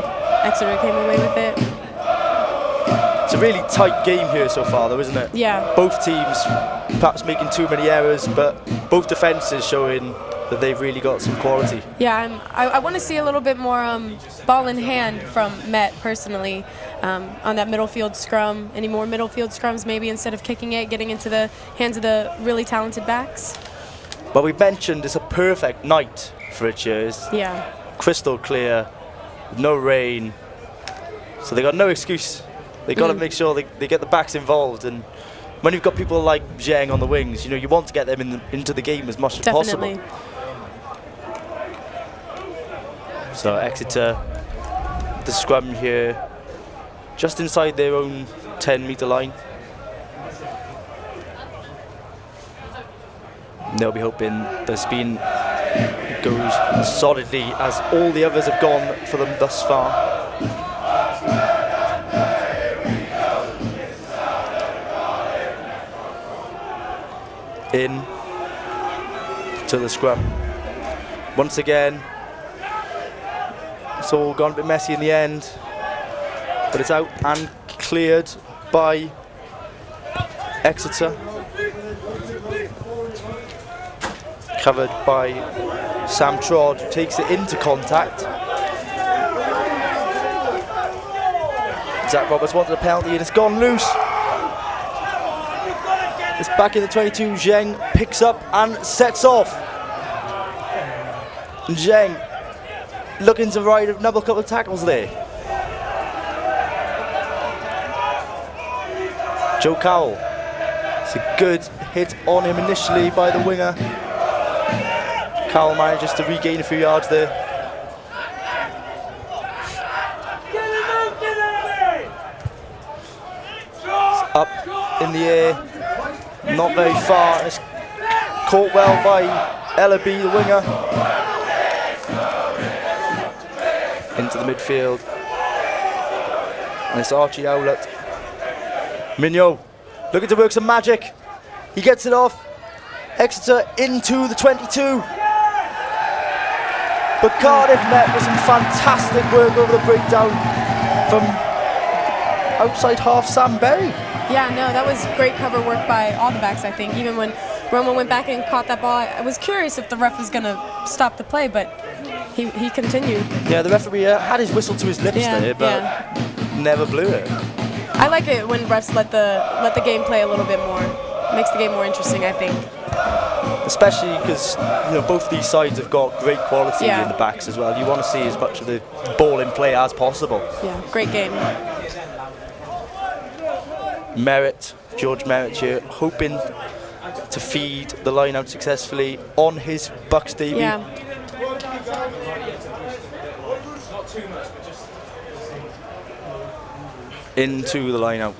Exeter came away with it. It's a really tight game here so far, though, isn't it? Yeah. Both teams perhaps making too many errors, but both defences showing that they've really got some quality. Yeah, I want to see a little bit more ball in hand from Met personally on that middle field scrum. Any more middle field scrums maybe instead of kicking it, getting into the hands of the really talented backs? But we mentioned it's a perfect night for it here. It's crystal clear, no rain, so they got no excuse. They got to make sure they get the backs involved, and when you've got people like Zheng on the wings, you know, you want to get them into the game as much as possible. So Exeter, the scrum here, just inside their own 10-metre line. They'll be hoping the spin goes solidly as all the others have gone for them thus far. In to the scrum. Once again, it's all gone a bit messy in the end, but it's out and cleared by Exeter. Covered by Sam Trod, who takes it into contact. Zach Roberts wanted a penalty and it's gone loose. It's back in the 22, Zheng picks up and sets off. Zheng looking to ride another couple of tackles there. Joe Cowell, it's a good hit on him initially by the winger. Cowell manages to regain a few yards there. It's up in the air. Not very far. It's caught well by Ellaby, the winger. Into the midfield. And it's Archie Owlett. Mignot looking to work some magic. He gets it off. Exeter into the 22. But Cardiff met with some fantastic work over the breakdown from outside half Sam Berry. Yeah, no, that was great cover work by all the backs, I think. Even when Roman went back and caught that ball, I was curious if the ref was going to stop the play, but he continued. Yeah, the referee had his whistle to his lips there, but never blew it. I like it when refs let the game play a little bit more. Makes the game more interesting, I think. Especially because both these sides have got great quality in the backs as well. You want to see as much of the ball in play as possible. Yeah, great game. Merritt, George Merritt here, hoping to feed the line out successfully on his BUCS debut. Yeah. Into the line out.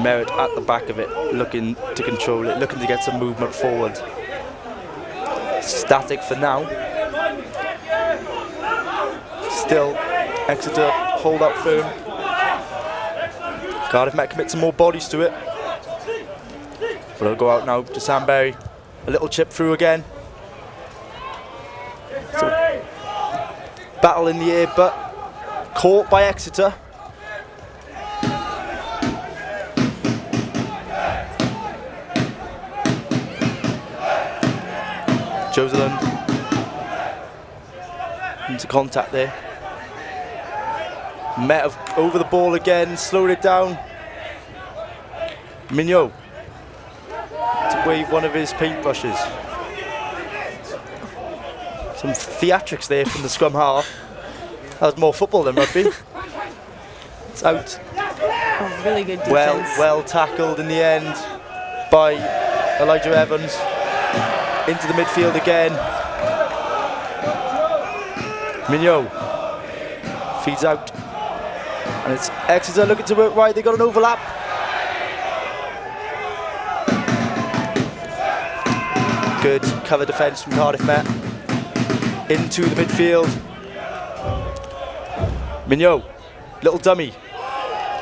Merritt at the back of it, looking to control it, looking to get some movement forward. Static for now. Still, Exeter hold out firm. Cardiff might commit some more bodies to it. But it'll go out now to Sam Berry. A little chip through again. So, battle in the air, but caught by Exeter. Joseland into contact there. Met over the ball again, slowed it down. Mignot to wave one of his paintbrushes. Some theatrics there from the scrum half. That was more football than rugby. It's out. Oh, really good defense. Well tackled in the end by Elijah Evans. Into the midfield again. Mignot feeds out. And it's Exeter looking to work right. They got an overlap. Good cover defence from Cardiff Met. Into the midfield. Mignot, little dummy,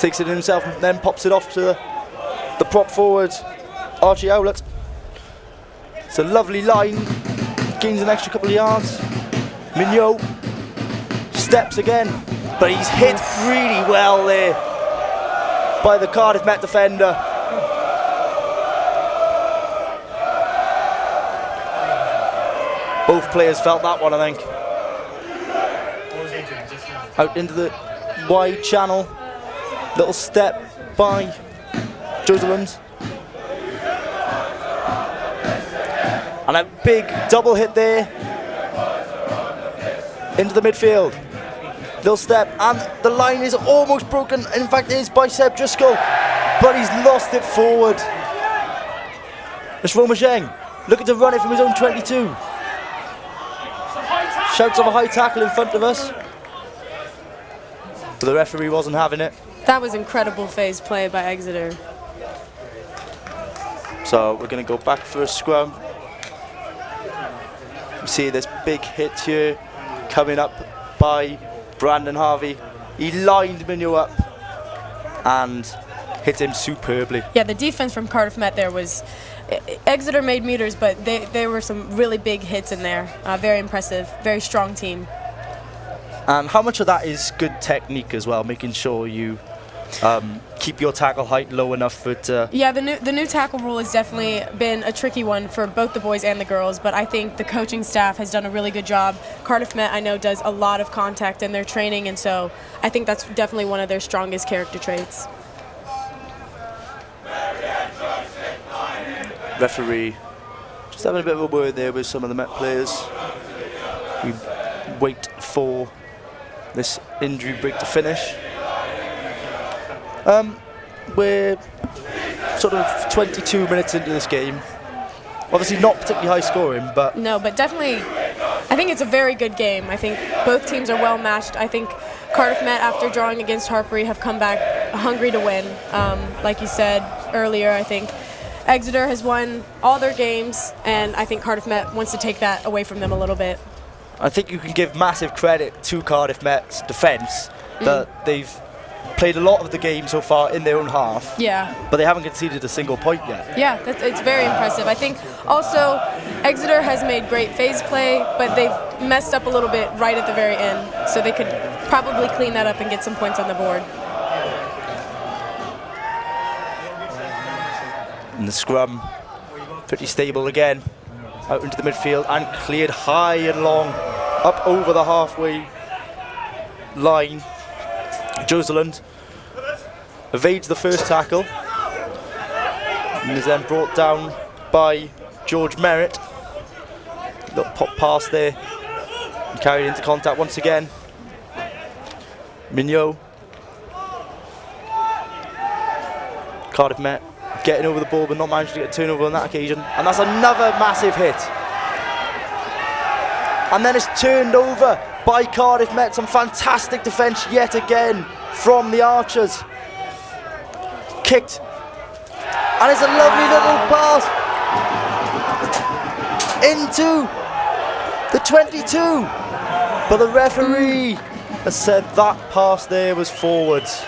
takes it in himself and then pops it off to the prop forward, Archie Owlett. It's a lovely line, gains an extra couple of yards. Mignot steps again, but he's hit really well there by the Cardiff Met defender. Both players felt that one, I think. Out into the wide channel, little step by Joseland. And a big double hit there into the midfield. Little step, and the line is almost broken. In fact, it is by Seb Driscoll, but he's lost it forward. It's Roma Zheng looking to run it from his own 22. Shouts of a high tackle in front of us, but the referee wasn't having it. That was incredible phase play by Exeter. So we're going to go back for a scrum. You see this big hit here coming up by Brandon Harvey. He lined Mignot up and hit him superbly. Yeah, the defense from Cardiff Met there was... Exeter made meters, but there were some really big hits in there. Very impressive, very strong team. And how much of that is good technique as well, making sure you keep your tackle height low enough for it to... Yeah, the new tackle rule has definitely been a tricky one for both the boys and the girls, but I think the coaching staff has done a really good job. Cardiff Met, I know, does a lot of contact in their training, and so I think that's definitely one of their strongest character traits. Referee just having a bit of a word there with some of the Met players. We wait for this injury break to finish. We're sort of 22 minutes into this game. Obviously not particularly high scoring, but... No, but definitely, I think it's a very good game. I think both teams are well matched. I think Cardiff Met, after drawing against Hartpury, have come back hungry to win. Like you said earlier, I think Exeter has won all their games, and I think Cardiff Met wants to take that away from them a little bit. I think you can give massive credit to Cardiff Met's defence that they've played a lot of the game so far in their own half. Yeah. But they haven't conceded a single point yet. Yeah, it's very impressive. I think also Exeter has made great phase play, but they've messed up a little bit right at the very end, so they could probably clean that up and get some points on the board. And the scrum, pretty stable again, out into the midfield and cleared high and long, up over the halfway line. Joseland evades the first tackle and is then brought down by George Merritt. Little pop pass there and carried into contact once again. Mignot. Cardiff Met getting over the ball but not managing to get a turnover on that occasion, and that's another massive hit. And then it's turned over by Cardiff Met. Some fantastic defence yet again from the Archers. Kicked, and it's a lovely little pass into the 22, but the referee has said that pass there was forwards.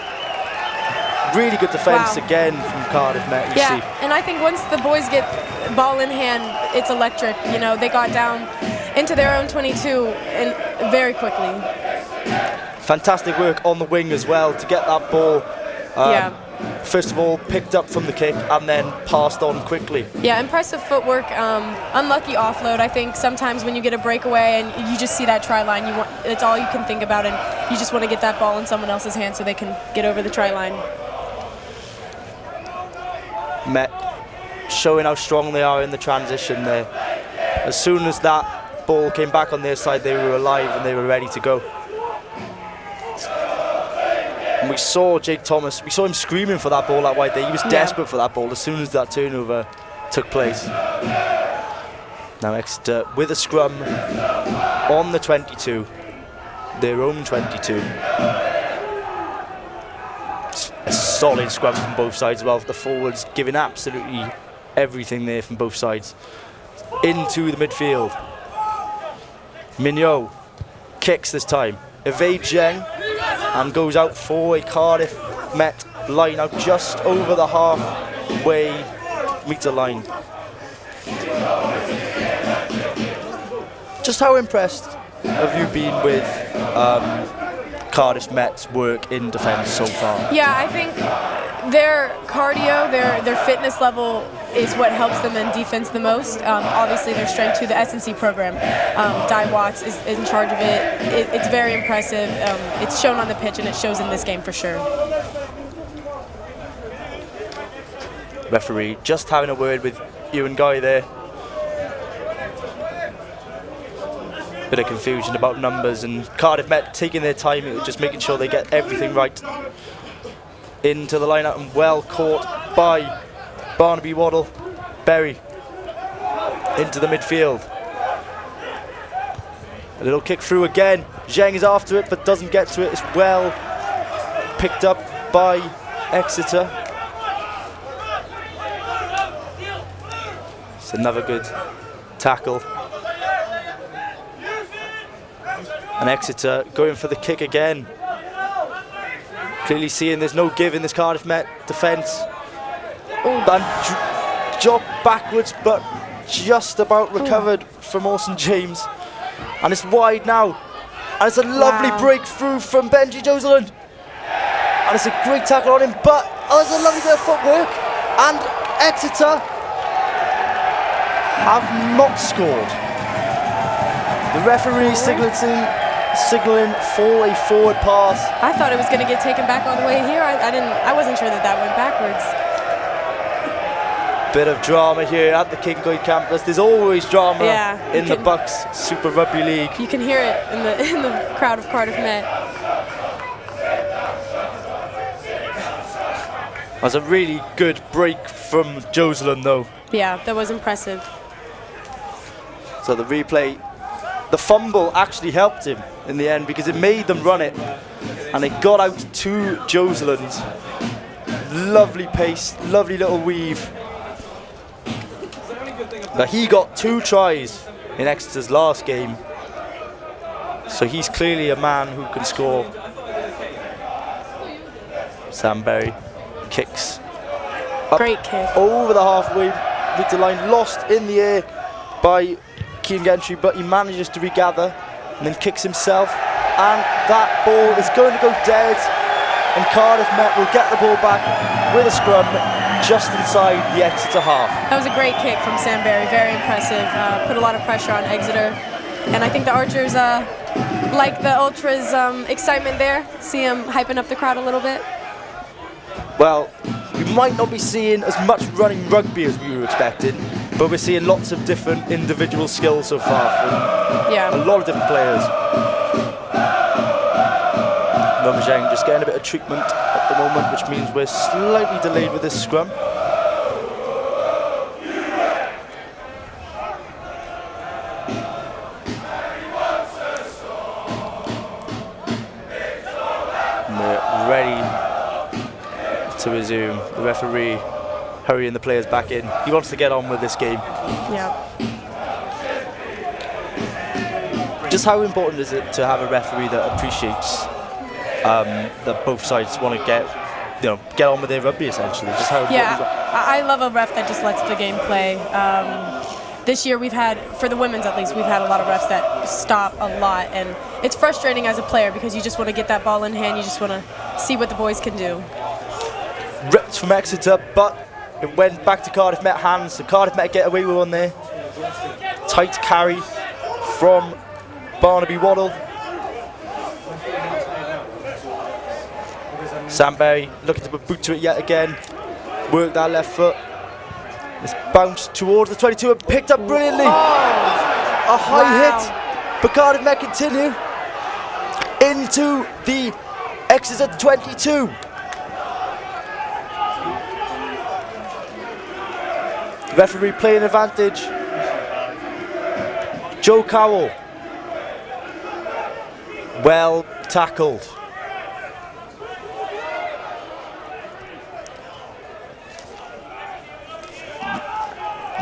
Really good defence again from Cardiff Met, you see. And I think once the boys get ball in hand, it's electric. You know, they got down into their own 22 and very quickly. Fantastic work on the wing as well to get that ball. First of all, picked up from the kick and then passed on quickly. Yeah, impressive footwork. Unlucky offload. I think sometimes when you get a breakaway and you just see that try line, it's all you can think about, and you just want to get that ball in someone else's hand so they can get over the try line. Met showing how strong they are in the transition there. As soon as that ball came back on their side, they were alive and they were ready to go. And we saw Jake Thomas, we saw him screaming for that ball out wide there. He was desperate for that ball as soon as that turnover took place. Now Exeter with a scrum on the 22, their own 22. A solid scrum from both sides as well. The forwards giving absolutely everything there from both sides. Into the midfield. Mignot kicks this time. Evades Zheng and goes out for a Cardiff Met line out just over the halfway metre line. Just how impressed have you been with Cardiff Met's work in defence so far? Yeah, I think their cardio, their fitness level is what helps them in defence the most. Obviously their strength to the S&C program. Di Watts is in charge of it. It's very impressive. It's shown on the pitch and it shows in this game for sure. Referee just having a word with Ewan Guy there. bit of confusion about numbers, and Cardiff Met taking their time, just making sure they get everything right. Into the line-out and well caught by Barnaby Waddle. Berry into the midfield. A little kick through again. Zheng is after it but doesn't get to it. It's well picked up by Exeter. It's another good tackle. And Exeter going for the kick again. Clearly seeing there's no give in this Cardiff Met defence. And dropped backwards, but just about recovered from Orson James. And it's wide now. And it's a lovely breakthrough from Benji Joseland. And it's a great tackle on him, but it's a lovely bit of footwork. And Exeter have not scored. The referee signalling for a forward pass. I thought it was going to get taken back all the way here. I wasn't sure that went backwards. Bit of drama here at the Kincoid campus. There's always drama in the BUCS Super Rugby League. You can hear it in the crowd of Cardiff Met. That was a really good break from Joseland though. Yeah, that was impressive. So the replay, the fumble actually helped him in the end because it made them run it. And it got out to Joseland. Lovely pace, lovely little weave. But he got 2 tries in Exeter's last game. So he's clearly a man who can score. Sam Berry kicks. Great kick. Over the halfway meter line, lost in the air by Cian Gentry, but he manages to regather and then kicks himself. And that ball is going to go dead. And Cardiff Met will get the ball back with a scrum just inside the Exeter half. That was a great kick from Sam Berry, very impressive. Put a lot of pressure on Exeter. And I think the Archers like the Ultras' excitement there. See them hyping up the crowd a little bit. Well, we might not be seeing as much running rugby as we were expecting, but we're seeing lots of different individual skills so far from a lot of different players. Zheng just getting a bit of treatment at the moment, which means we're slightly delayed with this scrum. And we're ready to resume. The referee hurrying the players back in. He wants to get on with this game. Yeah. Just how important is it to have a referee that appreciates that both sides want to get on with their rugby, essentially? Just how I love a ref that just lets the game play. This year we've had, for the women's at least, we've had a lot of refs that stop a lot, and it's frustrating as a player because you just want to get that ball in hand, you just want to see what the boys can do. Ripped from Exeter, but it went back to Cardiff Met hands, so Cardiff Met get away with one there. Tight carry from Barnaby Waddle. Sam Berry looking to put boot to it yet again. Work that left foot. It's bounced towards the 22 and picked up brilliantly. A high hit, but Cardiff Met continue into the Exeter 22. Referee playing advantage. Joe Cowell. Well tackled.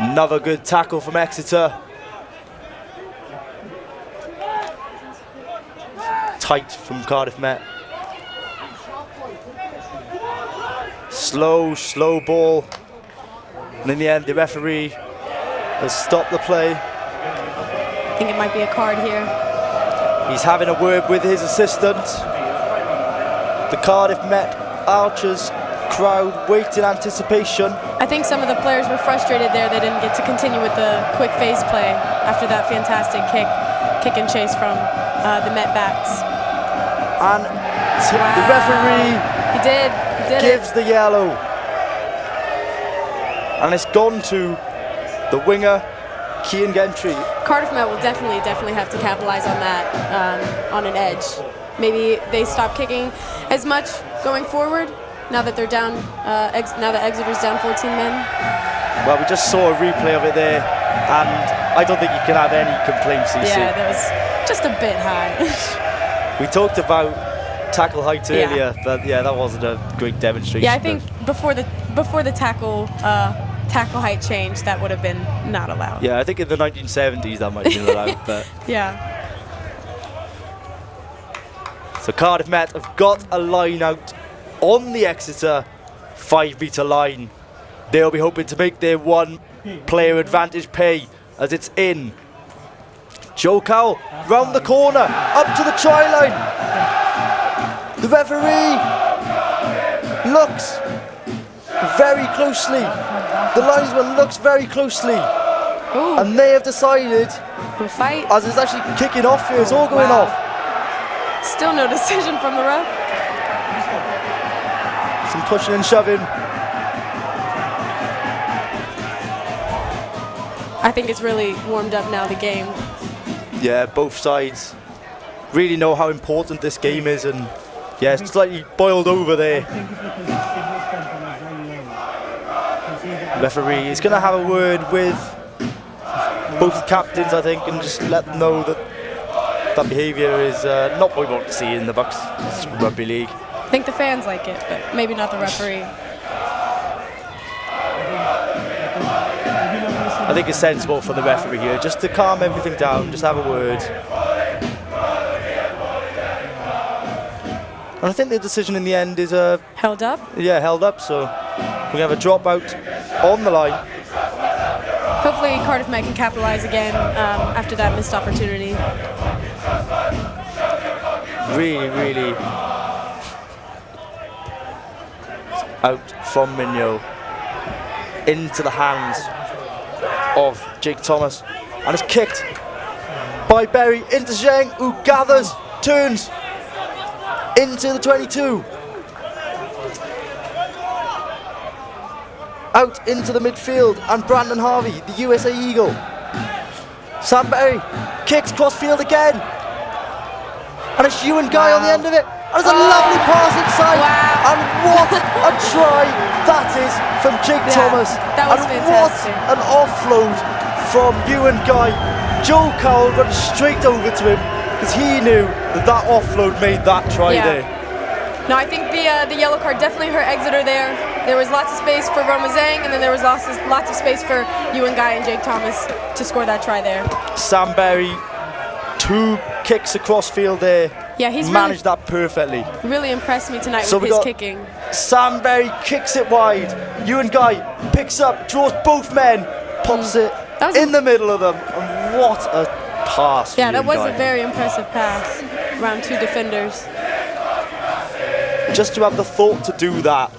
Another good tackle from Exeter. Tight from Cardiff Met. Slow ball. And in the end, the referee has stopped the play. I think it might be a card here. He's having a word with his assistant. The Cardiff Met Archers crowd wait in anticipation. I think some of the players were frustrated there. They didn't get to continue with the quick phase play after that fantastic kick and chase from the Met backs. And the referee he gives the yellow. And it's gone to the winger, Cian Gentry. Cardiff Met will definitely have to capitalize on that, on an edge. Maybe they stop kicking as much going forward now that they're down. Now that Exeter's down 14 men. Well, we just saw a replay of it there, and I don't think you can have any complaints. Yeah, that was just a bit high. We talked about tackle height earlier, but yeah, that wasn't a great demonstration. Yeah, I think before the tackle height change, that would have been not allowed. Yeah, I think in the 1970s that might have been allowed, but yeah. So Cardiff Met have got a line out on the Exeter 5-metre line. They'll be hoping to make their one player advantage pay as it's in. Joe Cowell round the corner, up to the try line. The referee looks very closely. The linesman looks very closely. Ooh. And they have decided, fight. as it's actually kicking off here, it's all going off. Still no decision from the ref. Some pushing and shoving. I think it's really warmed up now, the game. Yeah, both sides really know how important this game is, and yeah, it's slightly boiled over there. Referee is going to have a word with both captains, I think, and just let them know that that behaviour is not what we want to see in the BUCS Rugby League. I think the fans like it, but maybe not the referee. I think it's sensible for the referee here just to calm everything down, just have a word. And I think the decision in the end is held up? Yeah, held up, so we have a dropout on the line. Hopefully Cardiff Met can capitalise again after that missed opportunity. Really out from Mignot into the hands of Jake Thomas, and it's kicked by Berry into Zheng, who gathers, turns into the 22. Out into the midfield, and Brandon Harvey, the USA Eagle. Sam Berry kicks crossfield again, and it's Ewan Guy on the end of it. And it's a lovely pass inside, and what a try that is from Jake Thomas. That was fantastic. What an offload from Ewan Guy. Joe Cowell runs straight over to him because he knew that that offload made that try there. No, I think the yellow card definitely hurt Exeter there. There was lots of space for Roma Zhang, and then there was lots of space for Ewan Guy and Jake Thomas to score that try there. Sam Berry, 2 kicks across field there. Yeah, he's managed that perfectly. Really impressed me tonight with his kicking. Sam Berry kicks it wide. Ewan Guy picks up, draws both men, pops it in the middle of them. And what a pass. Yeah, that was a very impressive pass around 2 defenders. Just to have the thought to do that,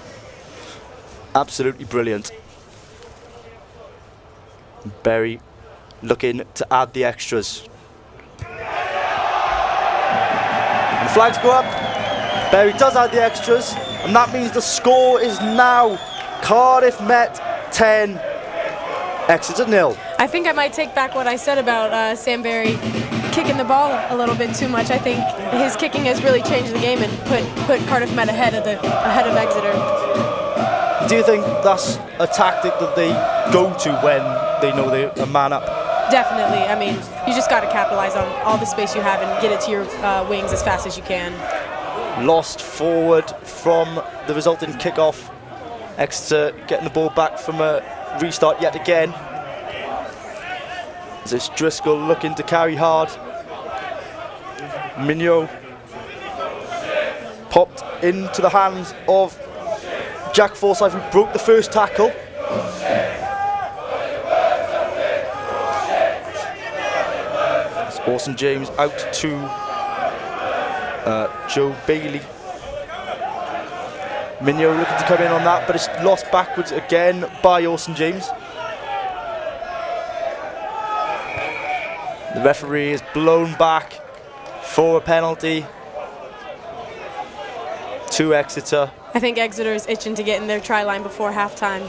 absolutely brilliant. Berry looking to add the extras. And the flags go up. Berry does add the extras, and that means the score is now Cardiff Met 10, Exeter 0. I think I might take back what I said about Sam Berry kicking the ball a little bit too much. I think his kicking has really changed the game and put Cardiff Met ahead of Exeter. Do you think that's a tactic that they go to when they know they're a man up? Definitely. I mean, you just got to capitalize on all the space you have and get it to your wings as fast as you can. Lost forward from the resulting kick-off. Exeter getting the ball back from a restart yet again. This Driscoll looking to carry hard. Mignot popped into the hands of Jack Forsyth, who broke the first tackle. It's Orson James out to Joe Bailey. Mignot looking to come in on that, but it's lost backwards again by Orson James. The referee is blown back for a penalty to Exeter. I think Exeter is itching to get in their try line before halftime.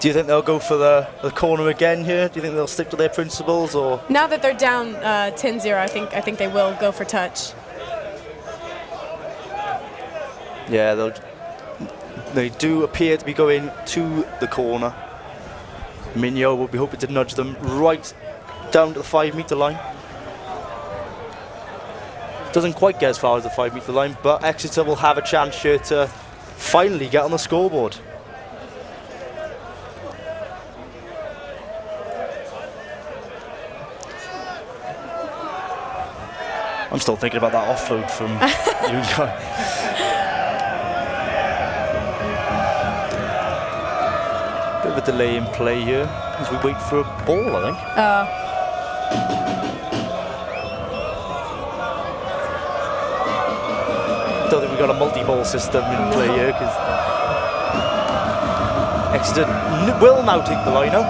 Do you think they'll go for the corner again here? Do you think they'll stick to their principles, or? Now that they're down 10-0, I think they will go for touch. Yeah, they do appear to be going to the corner. Mignot will be hoping to nudge them right down to the 5-metre line. Doesn't quite get as far as the 5-metre line, but Exeter will have a chance here to finally get on the scoreboard. I'm still thinking about that offload from you. Bit of a delay in play here as we wait for a ball, I think. Don't think we've got a multi-ball system in play here, because Exeter will now take the line out.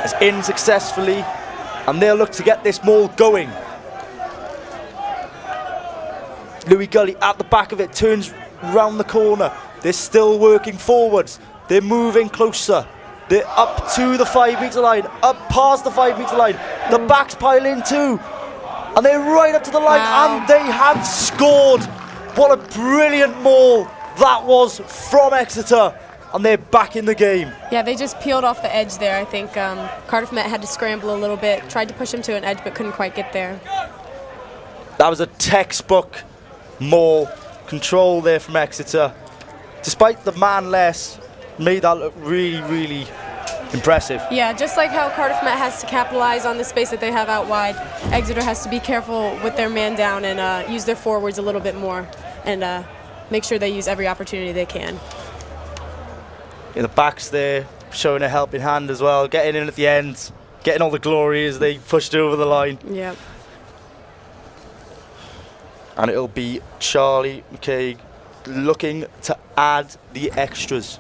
It's in successfully, and they'll look to get this maul going. Louis Gully at the back of it, turns round the corner. They're still working forwards. They're moving closer. They're up to the 5-metre line, up past the 5-metre line. The backs pile in too. And they're right up to the line, and they have scored. What a brilliant maul that was from Exeter. And they're back in the game. Yeah, they just peeled off the edge there. I think Cardiff Met had to scramble a little bit, tried to push him to an edge, but couldn't quite get there. That was a textbook maul control there from Exeter. Despite the man less, made that look really, really impressive. Yeah, just like how Cardiff Met has to capitalize on the space that they have out wide, Exeter has to be careful with their man down and use their forwards a little bit more and make sure they use every opportunity they can. In the backs there, showing a helping hand as well, getting in at the end, getting all the glory as they pushed it over the line. Yep. And it'll be Charlie McCaig looking to add the extras.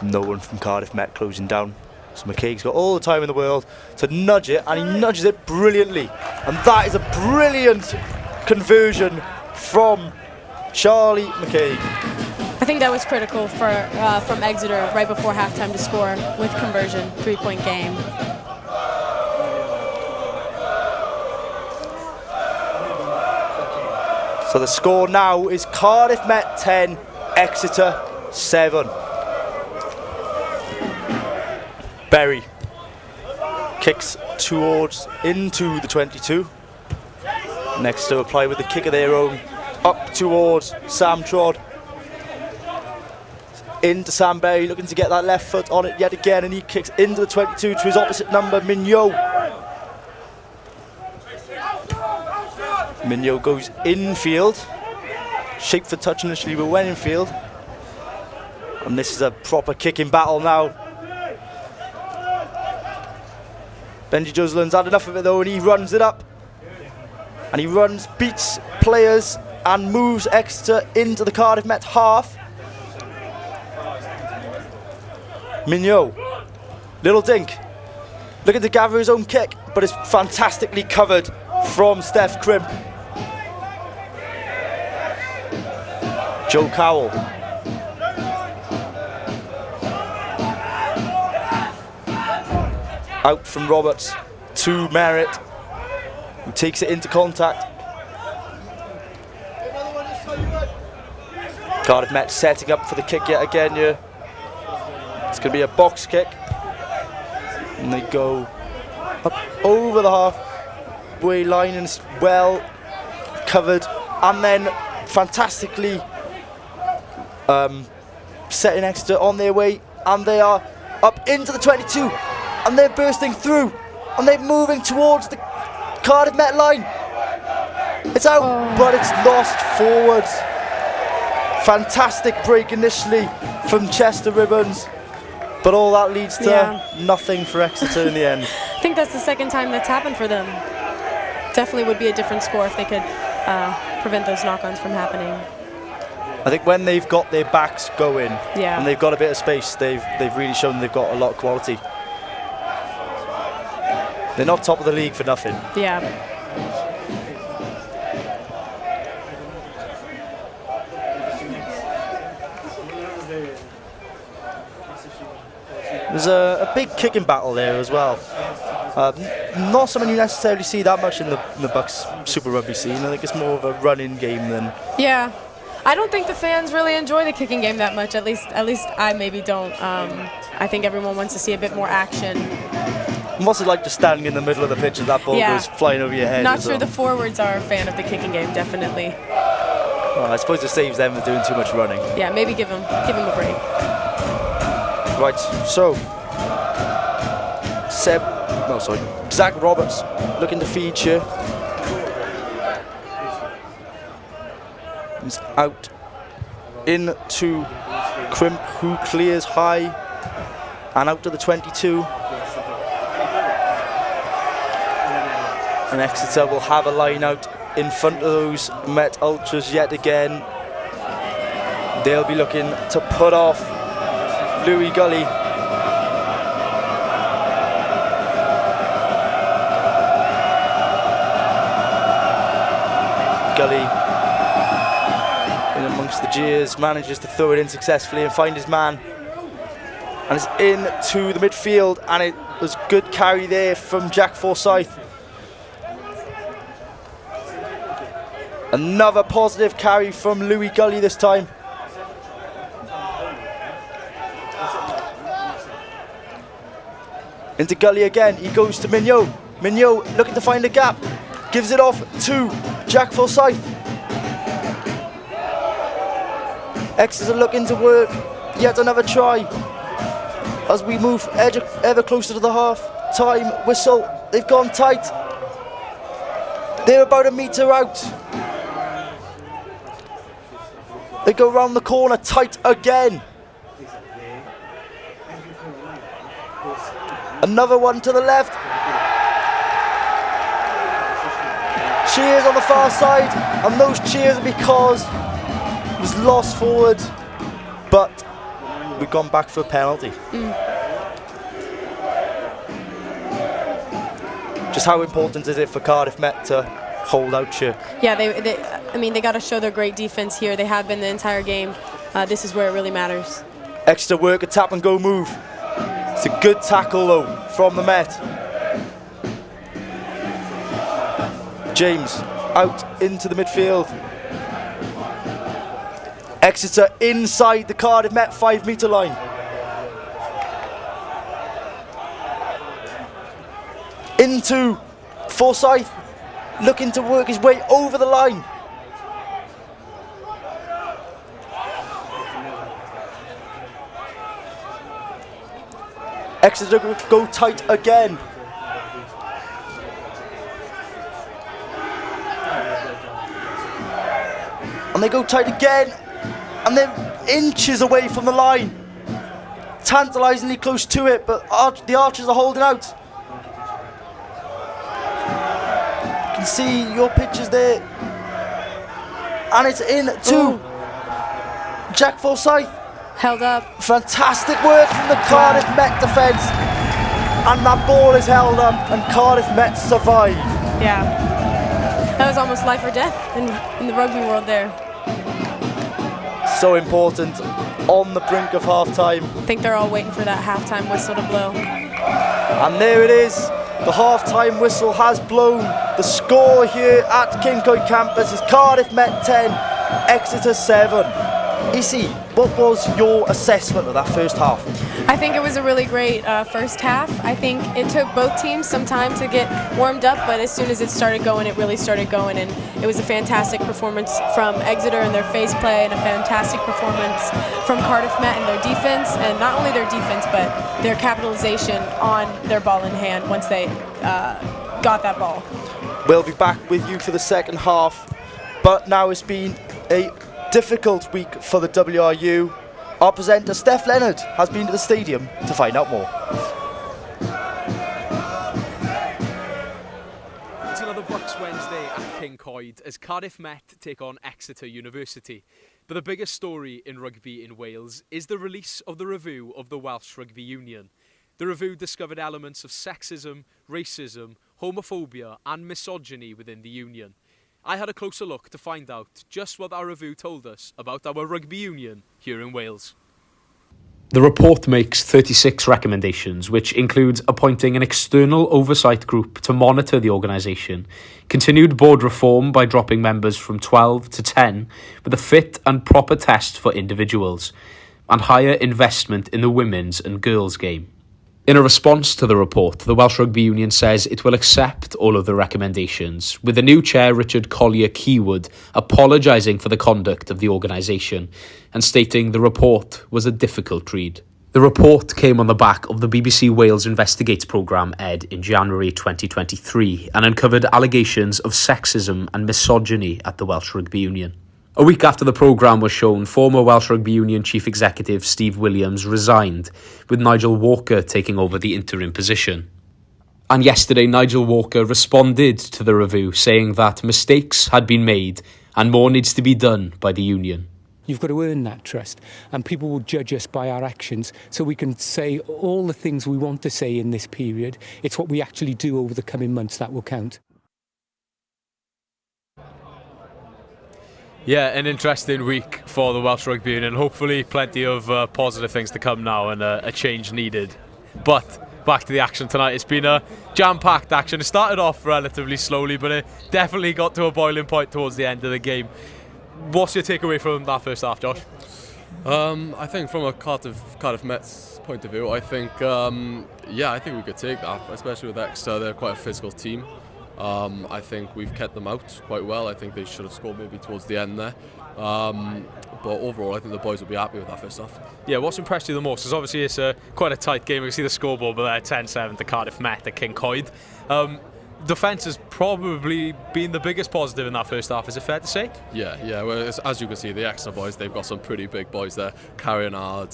No one from Cardiff Met closing down. So McCaig's got all the time in the world to nudge it, and he nudges it brilliantly. And that is a brilliant conversion from Charlie McCaig. I think that was critical for from Exeter right before halftime to score with conversion, 3-point game. So the score now is Cardiff Met 10, Exeter 7. Berry kicks towards into the 22. Next to apply with the kick of their own, up towards Sam Trod. Into Sam Berry, looking to get that left foot on it yet again, and he kicks into the 22 to his opposite number, Mignot. Mignot goes infield. Shaped for touch initially, but went infield. And this is a proper kicking battle now. Benji Juslin's had enough of it though, and he runs it up. And he runs, beats players, and moves Exeter into the Cardiff Met half. Mignot, little dink, looking to gather his own kick, but it's fantastically covered from Steph Crimp. Joe Cowell. Out from Roberts to Merritt, who takes it into contact. Cardiff Met setting up for the kick yet again here. It's going to be a box kick. And they go up over the halfway line, and it's well covered. And then fantastically setting Exeter on their way. And they are up into the 22. And they're bursting through, and they're moving towards the Cardiff Met line. It's out, but it's lost forwards. Fantastic break initially from Chester Ribbons, but all that leads to nothing for Exeter in the end. I think that's the second time that's happened for them. Definitely would be a different score if they could prevent those knock-ons from happening. I think when they've got their backs going and they've got a bit of space, they've really shown they've got a lot of quality. They're not top of the league for nothing. Yeah. There's a big kicking battle there as well. Not something you necessarily see that much in the BUCS Super Rugby scene. I think it's more of a running game than... Yeah. I don't think the fans really enjoy the kicking game that much. At least I maybe don't. I think everyone wants to see a bit more action. What's it like just standing in the middle of the pitch as that ball goes flying over your head? Not sure the forwards are a fan of the kicking game, definitely. Well, I suppose it saves them from doing too much running. Yeah, maybe give them a break. Right, so Zach Roberts looking to feature. He's out into Crimp, who clears high and out to the 22. And Exeter will have a line out in front of those Met Ultras yet again. They'll be looking to put off Louis Gully. Gully, in amongst the jeers, manages to throw it in successfully and find his man. And it's into the midfield, and it was good carry there from Jack Forsyth. Another positive carry from Louis Gully this time. Into Gully again, he goes to Mignot. Mignot looking to find a gap, gives it off to Jack Forsyth. Exeter looking to work yet another try as we move ever closer to the half-time whistle. They've gone tight. They're about a metre out. They go round the corner, tight again. Another one to the left. Cheers on the far side, and those cheers are because it was lost forward, but we've gone back for a penalty. Just how important is it for Cardiff Met to hold out here? Yeah, they got to show their great defense here. They have been the entire game. This is where it really matters. Extra work, a tap and go move. It's a good tackle though from the Met. James out into the midfield. Exeter inside the Cardiff Met 5 metre line. Into Forsyth, looking to work his way over the line. Exeter go tight again. And they go tight again, and they're inches away from the line. Tantalisingly close to it, but the Archers are holding out. You can see your pictures there. And it's in to Jack Forsyth. Held up. Fantastic work from the Cardiff Met defence. And that ball is held up, and Cardiff Met survive. Yeah. That was almost life or death in the rugby world there. So important on the brink of half-time. I think they're all waiting for that half-time whistle to blow. And there it is. The half-time whistle has blown. The score here at Kincoid campus is Cardiff Met 10, Exeter 7. Issy, what was your assessment of that first half? I think it was a really great first half. I think it took both teams some time to get warmed up, but as soon as it started going, it really started going, and it was a fantastic performance from Exeter and their face play, and a fantastic performance from Cardiff Met and their defense, and not only their defense, but their capitalization on their ball in hand once they got that ball. We'll be back with you for the second half, but now it's been a difficult week for the WRU. Our presenter Steph Leonard has been to the stadium to find out more. It's another BUCS Wednesday at Kincoid as Cardiff Met take on Exeter University. But the biggest story in rugby in Wales is the release of the review of the Welsh Rugby Union. The review discovered elements of sexism, racism, homophobia and misogyny within the union. I had a closer look to find out just what our review told us about our rugby union here in Wales. The report makes 36 recommendations, which includes appointing an external oversight group to monitor the organisation, continued board reform by dropping members from 12 to 10 with a fit and proper test for individuals, and higher investment in the women's and girls' game. In a response to the report, the Welsh Rugby Union says it will accept all of the recommendations, with the new chair Richard Collier-Keywood apologising for the conduct of the organisation and stating the report was a difficult read. The report came on the back of the BBC Wales Investigates programme aired in January 2023 and uncovered allegations of sexism and misogyny at the Welsh Rugby Union. A week after the programme was shown, former Welsh Rugby Union Chief Executive Steve Williams resigned, with Nigel Walker taking over the interim position. And yesterday, Nigel Walker responded to the review, saying that mistakes had been made and more needs to be done by the union. You've got to earn that trust, and people will judge us by our actions, so we can say all the things we want to say in this period. It's what we actually do over the coming months that will count. Yeah, an interesting week for the Welsh Rugby Union. Hopefully plenty of positive things to come now and a change needed. But back to the action tonight. It's been a jam-packed action. It started off relatively slowly, but it definitely got to a boiling point towards the end of the game. What's your takeaway from that first half, Josh? I think from a Cardiff Mets point of view, I think we could take that, especially with Exeter. They're quite a physical team. I think we've kept them out quite well. I think they should have scored maybe towards the end there. But overall, I think the boys will be happy with that first half. Yeah, what's impressed you the most? Because obviously it's quite a tight game. We can see the scoreboard, but they're 10-7 to Cardiff Met at King Coed. Defence has probably been the biggest positive in that first half, is it fair to say? Yeah, well, as you can see, the Exeter boys, they've got some pretty big boys there, carrying hard.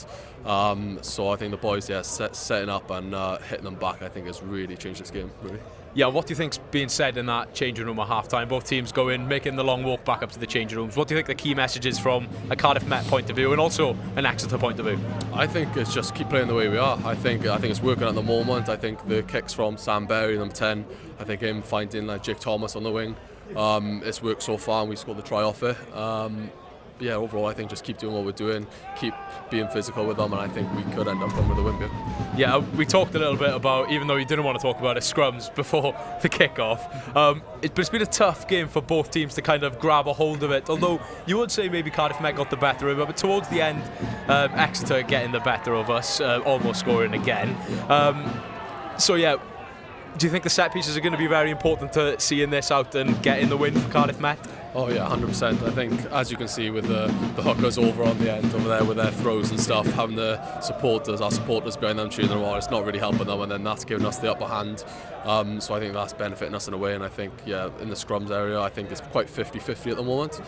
So I think the boys, setting up and hitting them back, I think has really changed this game, really. Yeah, what do you think's being said in that changing room at half-time? Both teams go in, making the long walk back up to the changing rooms. What do you think the key message is from a Cardiff Met point of view and also an Exeter point of view? I think it's just keep playing the way we are. I think it's working at the moment. I think the kicks from Sam Berry, number 10, I think him finding Jake Thomas on the wing, it's worked so far and we scored the try off it. Overall, I think just keep doing what we're doing, keep being physical with them, and I think we could end up going with a win here. Yeah, we talked a little bit about, even though you didn't want to talk about it, scrums before the kick-off. It's been a tough game for both teams to kind of grab a hold of it, although you would say maybe Cardiff Met got the better of it, but towards the end, Exeter getting the better of us, almost scoring again. Do you think the set pieces are going to be very important to seeing this out and getting the win for Cardiff Met? Oh yeah, 100%. I think, as you can see with the hookers over on the end over there with their throws and stuff, having our supporters behind them cheering them on, it's not really helping them, and then that's giving us the upper hand. So I think that's benefiting us in a way, and I think, in the scrums area, I think it's quite 50-50 at the moment.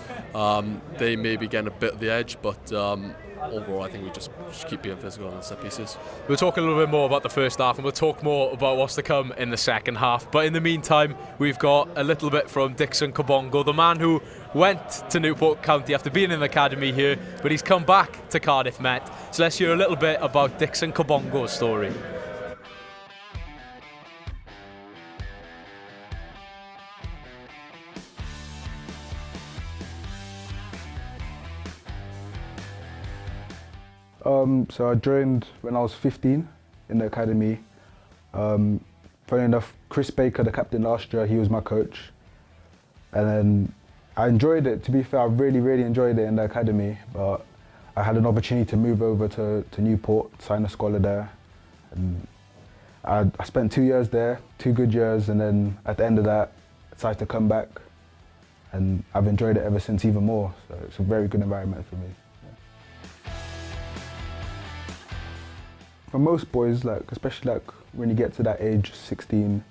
They may be getting a bit of the edge, but overall, I think we just keep being physical on the set pieces. We'll talk a little bit more about the first half and we'll talk more about what's to come in the second half. But in the meantime, we've got a little bit from Dixon Kabongo, the man who went to Newport County after being in the academy here, but he's come back to Cardiff Met. So let's hear a little bit about Dixon Kabongo's story. So I joined when I was 15 in the academy. Funny enough, Chris Baker, the captain last year, he was my coach. And then I enjoyed it. To be fair, I really enjoyed it in the academy. But I had an opportunity to move over to Newport, sign a scholar there. And I spent 2 years there, 2 good years. And then at the end of that, I decided to come back. And I've enjoyed it ever since even more. So it's a very good environment for me. For most boys, especially when you get to that age, 16,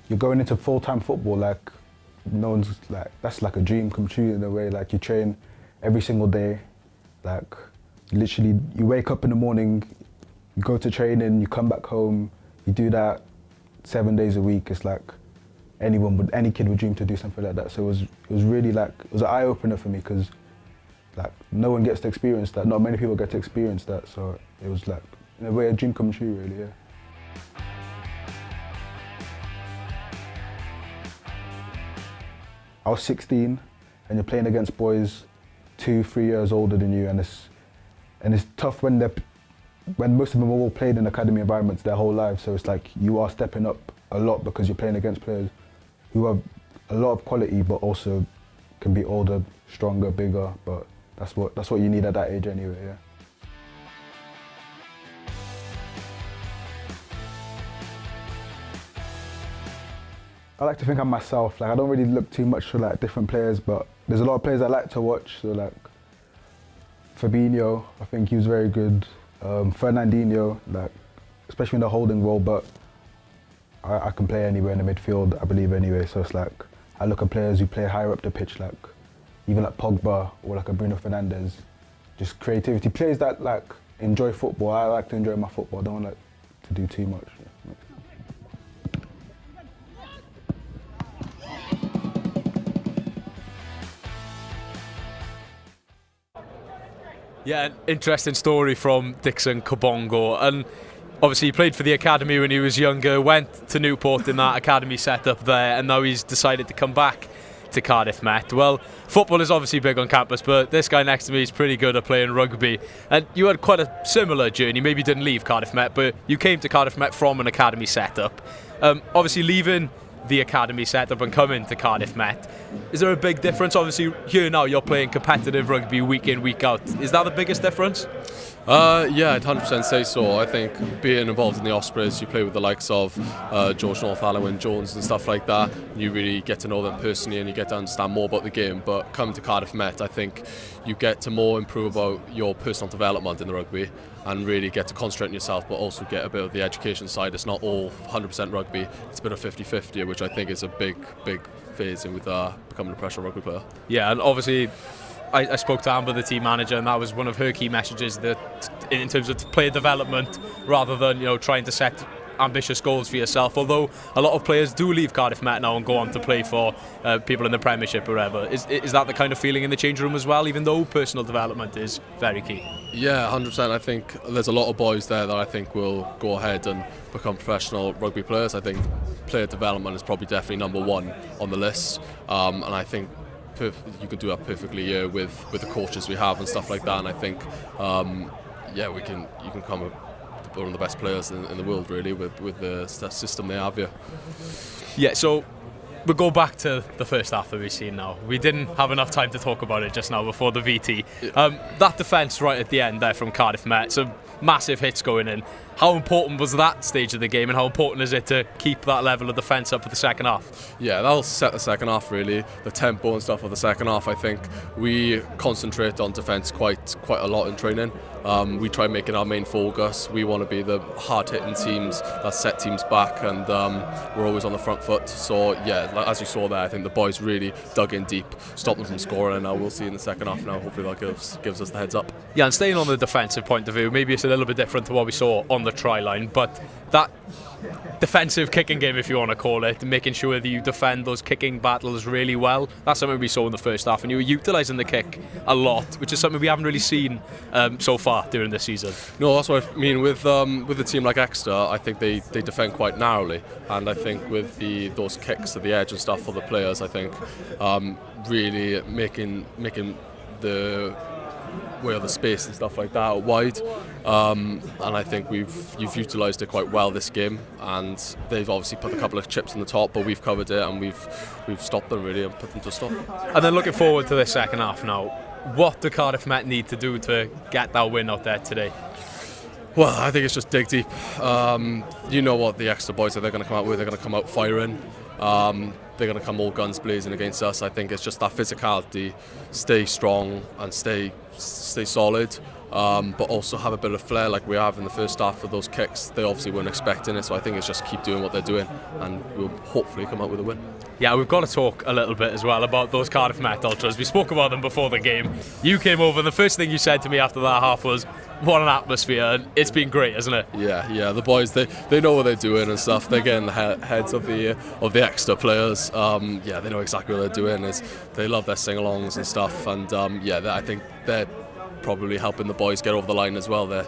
you're going into full-time football. No one's that's like a dream come true in a way. You train every single day. Literally, you wake up in the morning, you go to training, you come back home, you do that 7 days a week. It's any kid would dream to do something like that. So it was really it was an eye-opener for me because like no one gets to experience that. Not many people get to experience that. So it was like in a way a dream come true, really. Yeah. I was 16, and you're playing against boys 2-3 years older than you, and it's tough when most of them have all played in academy environments their whole lives. So it's like you are stepping up a lot because you're playing against players who have a lot of quality, but also can be older, stronger, bigger. But that's what you need at that age anyway. Yeah. I like to think I'm myself. Like I don't really look too much for like different players, but there's a lot of players I like to watch. So like Fabinho, I think he was very good. Fernandinho, like especially in the holding role, but I can play anywhere in the midfield, I believe anyway. So it's like I look at players who play higher up the pitch, like even like Pogba or like a Bruno Fernandes. Just creativity, players that like enjoy football. I like to enjoy my football. I don't like to do too much. Yeah, an interesting story from Dixon Kabongo, and obviously he played for the academy when he was younger, went to Newport in that academy setup there, and now he's decided to come back to Cardiff Met. Well, football is obviously big on campus, but this guy next to me is pretty good at playing rugby, and you had quite a similar journey. Maybe you didn't leave Cardiff Met, but you came to Cardiff Met from an academy setup. Obviously leaving the academy setup and coming to Cardiff Met, is there a big difference? Obviously here now you're playing competitive rugby week in, week out. Is that the biggest difference? Yeah, I'd 100% say so. I think being involved in the Ospreys, you play with the likes of George North, Alan Jones and stuff like that. You really get to know them personally and you get to understand more about the game. But coming to Cardiff Met, I think you get to more improve about your personal development in the rugby and really get to concentrate on yourself, but also get a bit of the education side. It's not all 100% rugby, it's a bit of 50-50, which I think is a big phase in with becoming a professional rugby player. Yeah, and obviously I spoke to Amber, the team manager, and that was one of her key messages, that in terms of player development, rather than trying to set ambitious goals for yourself. Although a lot of players do leave Cardiff Met now and go on to play for people in the Premiership or whatever. Is that the kind of feeling in the change room as well, even though personal development is very key? Yeah, 100%. I think there's a lot of boys there that I think will go ahead and become professional rugby players. I think player development is probably definitely number one on the list, and I think you can do that perfectly here with the coaches we have and stuff like that. And I think you can come one of the best players in the world, really, with the system they have here. Yeah, so we'll go back to the first half that we've seen now. We didn't have enough time to talk about it just now before the VT. That defence right at the end there from Cardiff Met, some massive hits going in. How important was that stage of the game, and how important is it to keep that level of defence up for the second half? Yeah, that'll set the second half, really. The tempo and stuff of the second half, I think we concentrate on defence quite a lot in training. We try making our main focus. We want to be the hard-hitting teams that set teams back, and we're always on the front foot. So yeah, as you saw there, I think the boys really dug in deep, stopped them from scoring, and now we'll see in the second half now. Hopefully that gives us the heads up. Yeah, and staying on the defensive point of view, maybe it's a little bit different to what we saw on the try line, but that defensive kicking game, if you want to call it, making sure that you defend those kicking battles really well, that's something we saw in the first half, and you were utilising the kick a lot, which is something we haven't really seen so far during this season. No, that's what I mean. With a team like Exeter, I think they defend quite narrowly, and I think with those kicks to the edge and stuff for the players, I think really making the way of the space and stuff like that wide, and I think you've utilised it quite well this game, and they've obviously put a couple of chips in the top, but we've covered it and we've stopped them really and put them to stop. And then looking forward to the second half now, what do Cardiff Met need to do to get that win out there today? Well, I think it's just dig deep. You know what the Exeter boys are going to come out with. They're going to come out firing. They're going to come all guns blazing against us. I think it's just that physicality, stay strong and stay solid. but also have a bit of flair like we have in the first half for those kicks. They obviously weren't expecting it, so I think it's just keep doing what they're doing and we'll hopefully come out with a win. Yeah, we've got to talk a little bit as well about those Cardiff Met Ultras. We spoke about them before the game. You came over and the first thing you said to me after that half was, what an atmosphere, and it's been great, isn't it? Yeah, the boys, they know what they're doing and stuff. They're getting the heads of the Exeter players. They know exactly what they're doing. They love their sing-alongs and stuff, and I think they're probably helping the boys get over the line as well. They're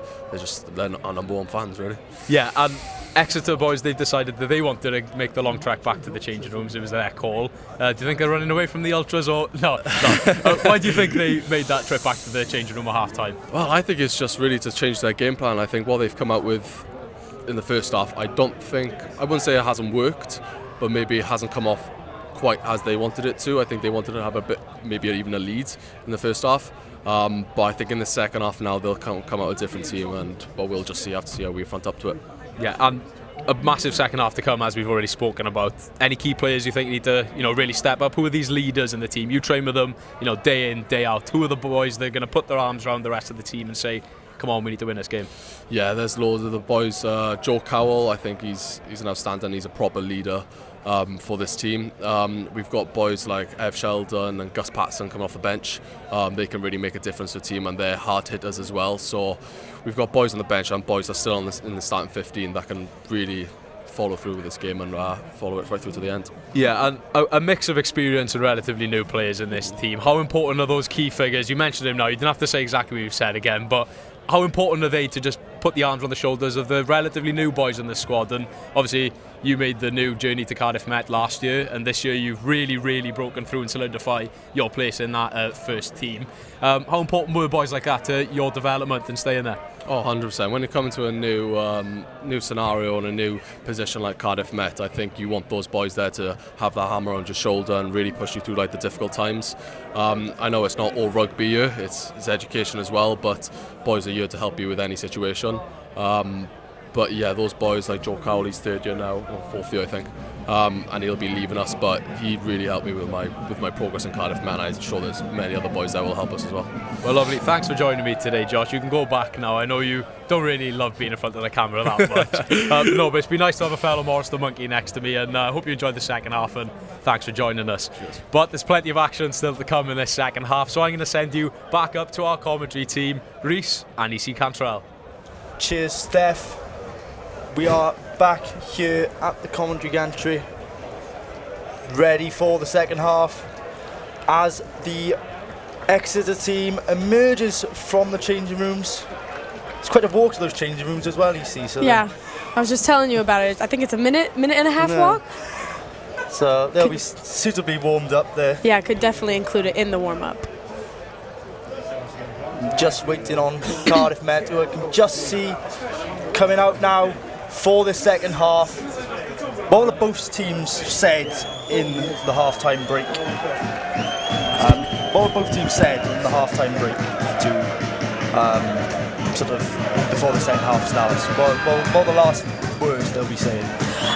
our number one fans, really. Yeah, and Exeter boys, they've decided that they wanted to make the long trek back to the changing rooms. It was their call. Do you think they're running away from the Ultras, or no? Why do you think they made that trip back to the changing room at half time? Well, I think it's just really to change their game plan. I think what they've come out with in the first half, I wouldn't say it hasn't worked, but maybe it hasn't come off quite as they wanted it to. I think they wanted to have a bit, maybe even a lead in the first half. But I think in the second half now they'll come out a different team, but we'll just have to see how we front up to it. Yeah, and a massive second half to come, as we've already spoken about. Any key players you think need to, really step up? Who are these leaders in the team? You train with them, day in, day out. Who are the boys that are going to put their arms around the rest of the team and say, come on, we need to win this game? Yeah, there's loads of the boys. Joe Cowell, I think he's an outstanding. He's a proper leader for this team. We've got boys like Ev Sheldon and Gus Patson coming off the bench. They can really make a difference to the team, and they're hard hitters as well. So we've got boys on the bench and boys that are still in the starting 15 that can really follow through with this game and follow it right through to the end. Yeah, and a mix of experience and relatively new players in this team. How important are those key figures? You mentioned him now, you didn't have to say exactly what you've said again, but how important are they to just put the arms on the shoulders of the relatively new boys in the squad? And obviously you made the new journey to Cardiff Met last year, and this year you've really broken through and solidified your place in that first team. How important were boys like that to your development and staying there? Oh, 100%. When you come into a new scenario and a new position like Cardiff Met, I think you want those boys there to have that hammer on your shoulder and really push you through the difficult times. I know it's not all rugby year, it's education as well, but boys are here to help you with any situation. But yeah, those boys like Joe Cowell, he's third year now, or fourth year I think, and he'll be leaving us, but he really helped me with my progress in Cardiff Met. I'm sure there's many other boys that will help us as well. Well, lovely. Thanks for joining me today, Josh. You can go back now. I know you don't really love being in front of the camera that much. No, but it's been nice to have a fellow Morris the Monkey next to me, and I hope you enjoyed the second half, and thanks for joining us. Cheers. But there's plenty of action still to come in this second half, so I'm going to send you back up to our commentary team, Rhys and EC Cantrell. Cheers, Steph. We are back here at the commentary gantry, ready for the second half as the Exeter team emerges from the changing rooms. It's quite a walk to those changing rooms as well, you see. So yeah, I was just telling you about it. I think it's a minute and a half walk. So they'll be suitably warmed up there. Yeah, could definitely include it in the warm-up. Just waiting on Cardiff Met, who I can just see coming out now for the second half. What have both teams said in the half-time break? What have both teams said in the half-time break to sort of before the second half starts? What are the last words they'll be saying?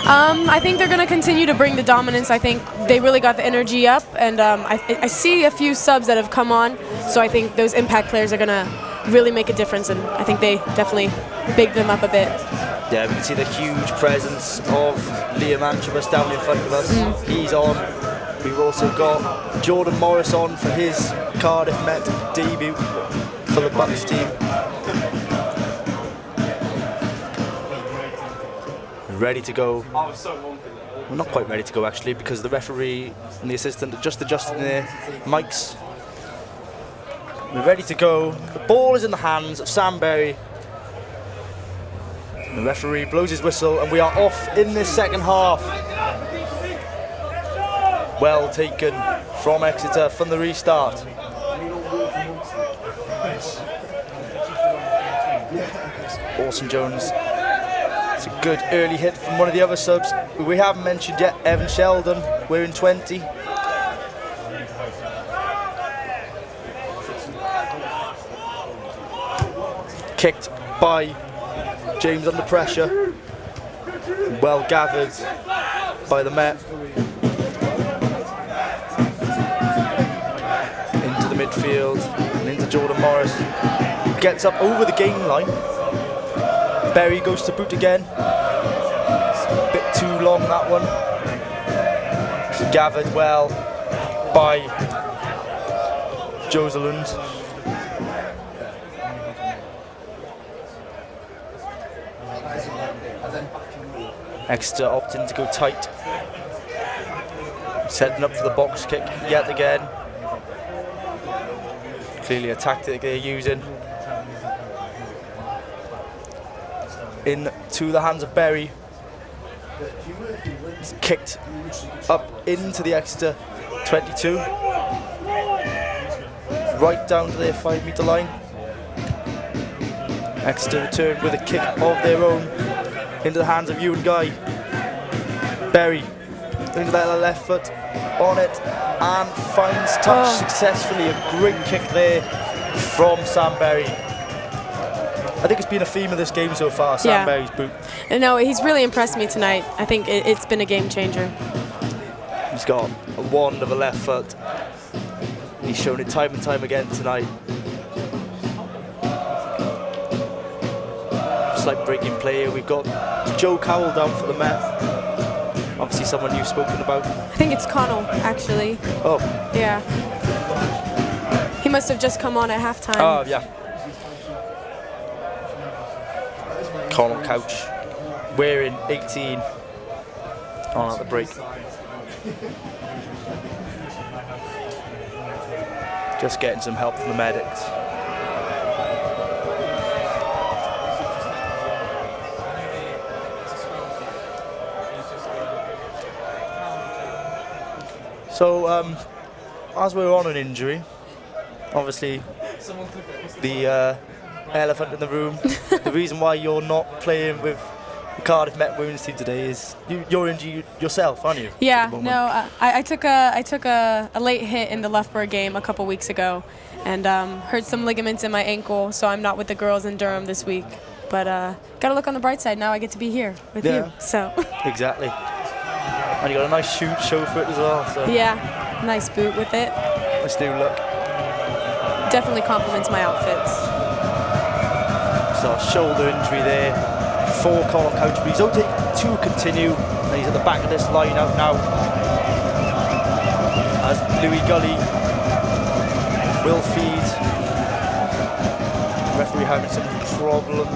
I think they're going to continue to bring the dominance. I think they really got the energy up, and I see a few subs that have come on, so I think those impact players are going to really make a difference, and I think they definitely big them up a bit. Yeah, we can see the huge presence of Liam Antrobus down in front of us. He's on. We've also got Jordan Morris on for his Cardiff Met debut for the BUCS team. Ready to go. Well, not quite ready to go actually, because the referee and the assistant are just adjusting their mics. We're ready to go. The ball is in the hands of Sam Berry. The referee blows his whistle and we are off in this second half. Well taken from Exeter from the restart. Orson Jones. It's a good early hit from one of the other subs we haven't mentioned yet, Evan Sheldon, wearing 20. Kicked by James under pressure, well gathered by the Met. Into the midfield and into Jordan Morris. gets up over the gain line. Berry goes to boot again. It's a bit too long, that one. It's gathered well by Joselund. Exeter opting to go tight. Setting up for the box kick yet again. Clearly a tactic they're using. Into the hands of Berry. It's kicked up into the Exeter 22. Right down to their 5 metre line. Exeter return with a kick of their own into the hands of Ewan Guy. Berry into that left foot on it and finds touch successfully. A great kick there from Sam Berry. I think it's been a theme of this game so far, Sam Berry's boot. No, he's really impressed me tonight. I think it's been a game changer. He's got a wand of a left foot. He's shown it time and time again tonight. Slight breaking play here. We've got Joe Cowell down for the Met. Obviously someone you've spoken about. I think it's Connell, actually. Oh. Yeah. He must have just come on at halftime. Oh, yeah. Connell Couch wearing 18 on at the break. Just getting some help from the medics. So, as we're on an injury, obviously the elephant in the room, the reason why you're not playing with the Cardiff Met women's team today is you're injured yourself, aren't you? Yeah, no, I took a late hit in the Loughborough game a couple weeks ago and hurt some ligaments in my ankle, so I'm not with the girls in Durham this week. But gotta look on the bright side, now I get to be here with you. So exactly. And you got a nice show for it as well. So. Yeah, nice boot with it. Nice new look. Definitely compliments my outfits. So shoulder injury there for Connell Couch, but he's okay to continue. And he's at the back of this line-out now. As Louis Gully will feed. Referee having some problems.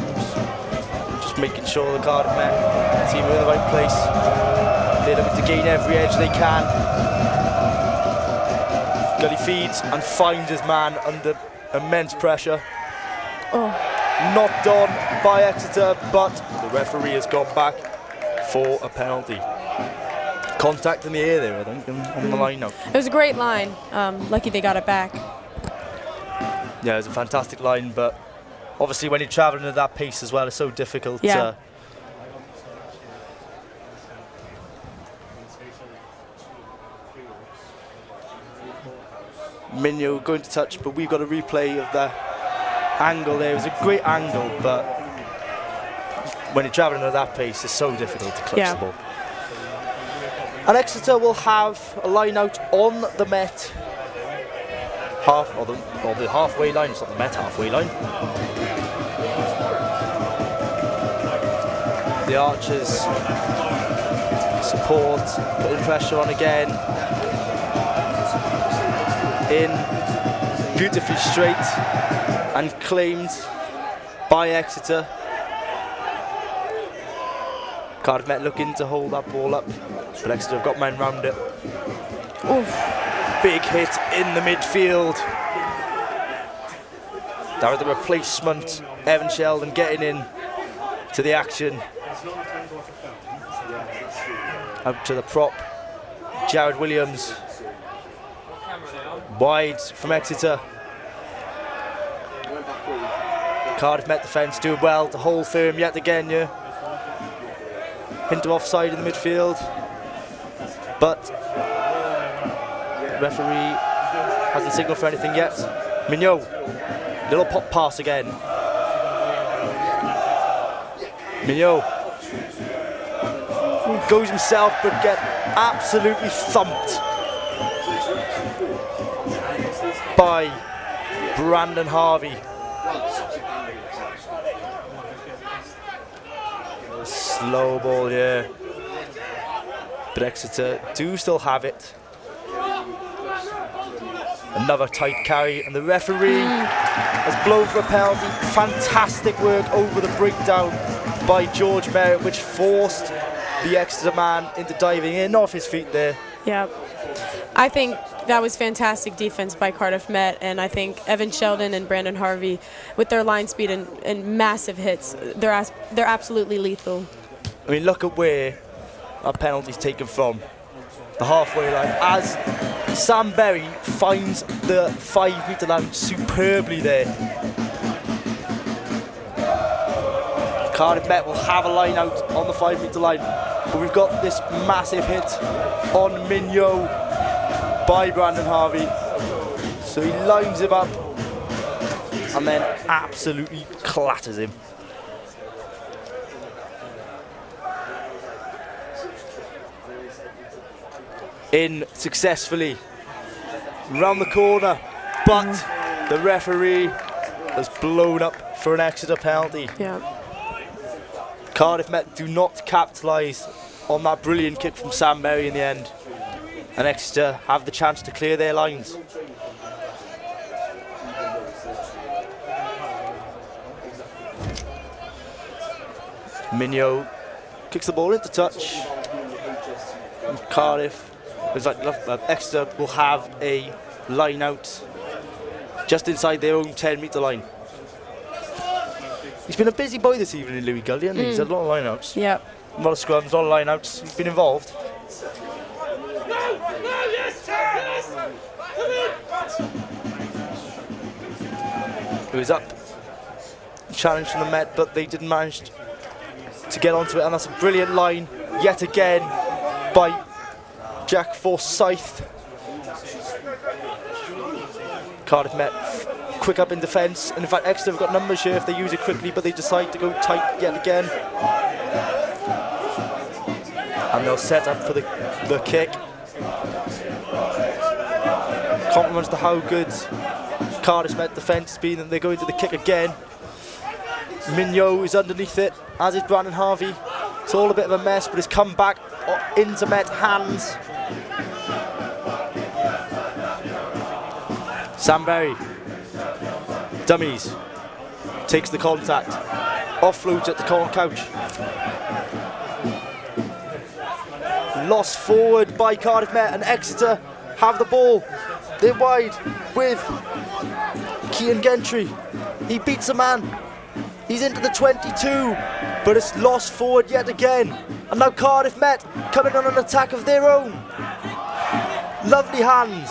Just making sure the Cardiff Met team are in the right place. They're looking to gain every edge they can. Gully feeds and finds his man under immense pressure. Knocked on by Exeter, but the referee has gone back for a penalty. Contact in the air there, I think, on the line now. It was a great line. Lucky they got it back. Yeah, it was a fantastic line, but obviously when you're travelling at that pace as well, it's so difficult. Yeah. Minyo going to touch, but we've got a replay of the angle there. It was a great angle, but when you're travelling at that pace, it's so difficult to clutch the ball. And Exeter will have a line out on the Met the halfway line. It's not the Met halfway line. The Archers support, putting pressure on again. In beautifully straight and claimed by Exeter. Cardiff Met looking to hold that ball up, but Exeter have got men round it. Big hit in the midfield. That was the replacement. Evan Sheldon getting in to the action. Out to the prop. Jared Williams. Wide from Exeter. Cardiff Met defence doing well to hold firm yet again, yeah. Hint of offside in the midfield, but the referee hasn't signalled for anything yet. Mignot, little pop pass again. Mignot goes himself but get absolutely thumped by Brandon Harvey. Slow ball here. But Exeter do still have it. Another tight carry, and the referee has blown for a penalty. Fantastic work over the breakdown by George Merritt, which forced the Exeter man into diving in off his feet there. Yeah, I think that was fantastic defense by Cardiff Met, and I think Evan Sheldon and Brandon Harvey, with their line speed and massive hits, they're absolutely lethal. I mean, look at where that penalty's taken from. The halfway line, as Sam Berry finds the 5 metre line superbly there. Cardiff Met will have a line out on the 5 metre line, but we've got this massive hit on Mignot by Brandon Harvey. So he lines him up and then absolutely clatters him. In successfully round the corner, but the referee has blown up for an Exeter penalty. Yeah. Cardiff Met do not capitalise on that brilliant kick from Sam Berry in the end, and Exeter have the chance to clear their lines. Mignot kicks the ball into touch. And Cardiff, Exeter will have a line out just inside their own 10 metre line. He's been a busy boy this evening, Louis Gully, hasn't he? He's had a lot of line outs. Yep. A lot of scrums, a lot of line outs. He's been involved. It was up. Challenge from the Met, but they didn't manage to get onto it, and that's a brilliant line yet again by Jack Forsyth. Cardiff Met quick up in defence, and in fact Exeter have got numbers here if they use it quickly, but they decide to go tight yet again. And they'll set up for the kick. Compliments to how good Cardiff Met defence has been, and they go into the kick again. Mignot is underneath it, as is Brandon Harvey. It's all a bit of a mess, but it's come back into Met hands. Sam Berry, dummies, takes the contact, offloads at the corner couch. Lost forward by Cardiff Met, and Exeter have the ball. They're wide with Cian Gentry. He beats a man. He's into the 22, but it's lost forward yet again. And now Cardiff Met coming on an attack of their own. Lovely hands.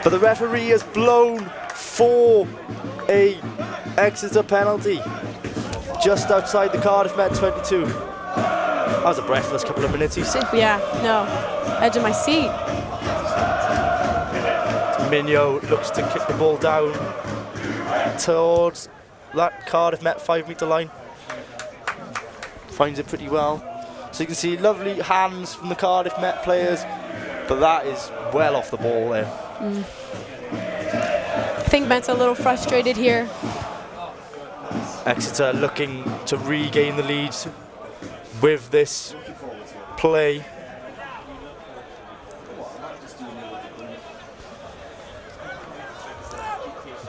But the referee has blown for a Exeter penalty just outside the Cardiff Met 22. That was a breathless couple of minutes, you see. Yeah, no, edge of my seat. Mignot looks to kick the ball down towards that Cardiff Met 5 metre line. Finds it pretty well. So you can see lovely hands from the Cardiff Met players, but that is well off the ball there. I think Met's a little frustrated here. Exeter looking to regain the lead with this play.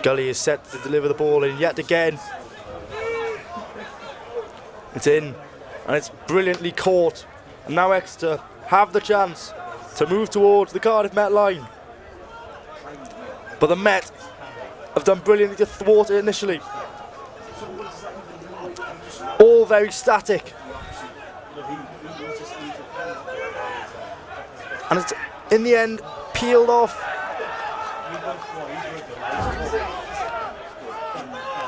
Gully is set to deliver the ball in yet again. It's in, and it's brilliantly caught. And now Exeter have the chance to move towards the Cardiff Met line. But the Met have done brilliantly to thwart it initially. All very static. And it's, in the end, peeled off.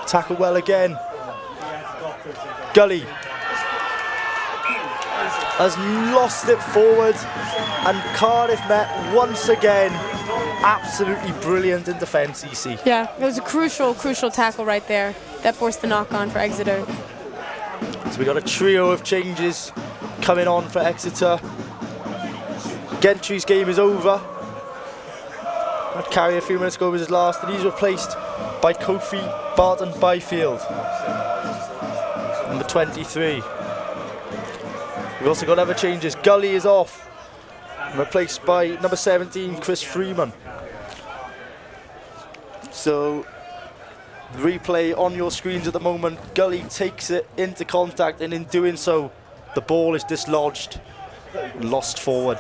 Tackle well again. Gully has lost it forward, and Cardiff Met once again absolutely brilliant in defence, EC. Yeah, it was a crucial tackle right there that forced the knock on for Exeter. So we got a trio of changes coming on for Exeter. Gentry's game is over. That carry a few minutes ago was his last, and he's replaced by Kofi Barton-Byfield, number 23. We've also got other changes. Gully is off, replaced by number 17, Chris Freeman. So, replay on your screens at the moment. Gully takes it into contact, and in doing so, the ball is dislodged and lost forward.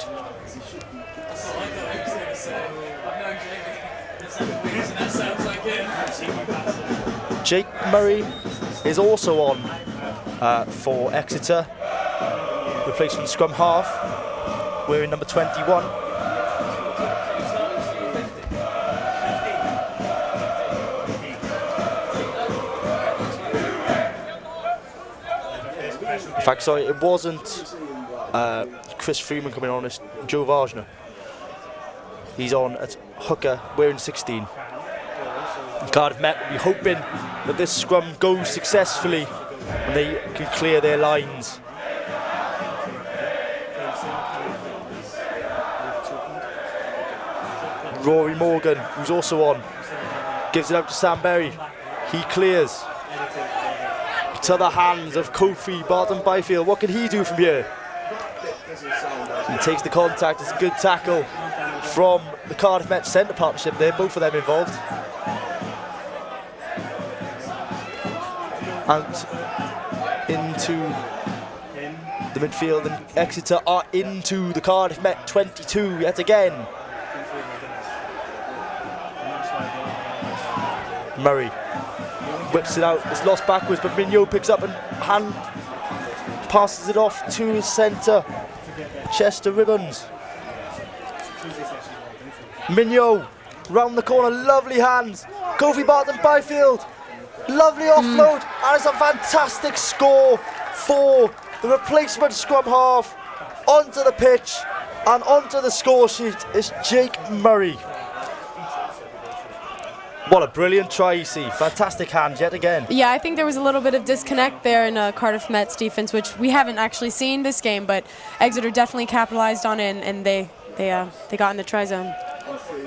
Jake Murray is also on for Exeter, replacement scrum half, wearing number 21. In fact, sorry, it wasn't Chris Freeman coming on, it's Joe Wagner. He's on at hooker, wearing 16. Cardiff Met will be hoping that this scrum goes successfully and they can clear their lines. Rory Morgan, who's also on, gives it out to Sam Berry. He clears. To the hands of Kofi Barton-Byfield. What can he do from here? He takes the contact. It's a good tackle from the Cardiff Met centre partnership there, both of them involved. And into the midfield, and Exeter are into the Cardiff Met 22 yet again. Murray whips it out, it's lost backwards, but Mignot picks up and passes it off to his centre, Chester Ribbons. Mignot, round the corner, lovely hands. Kofi Barton-Byfield, lovely offload, and it's a fantastic score for the replacement scrum half. Onto the pitch and onto the score sheet is Jake Murray. What a brilliant try, you see. Fantastic hands yet again. Yeah, I think there was a little bit of disconnect there in Cardiff Met's defense, which we haven't actually seen this game, but Exeter definitely capitalized on it, and they got in the try zone.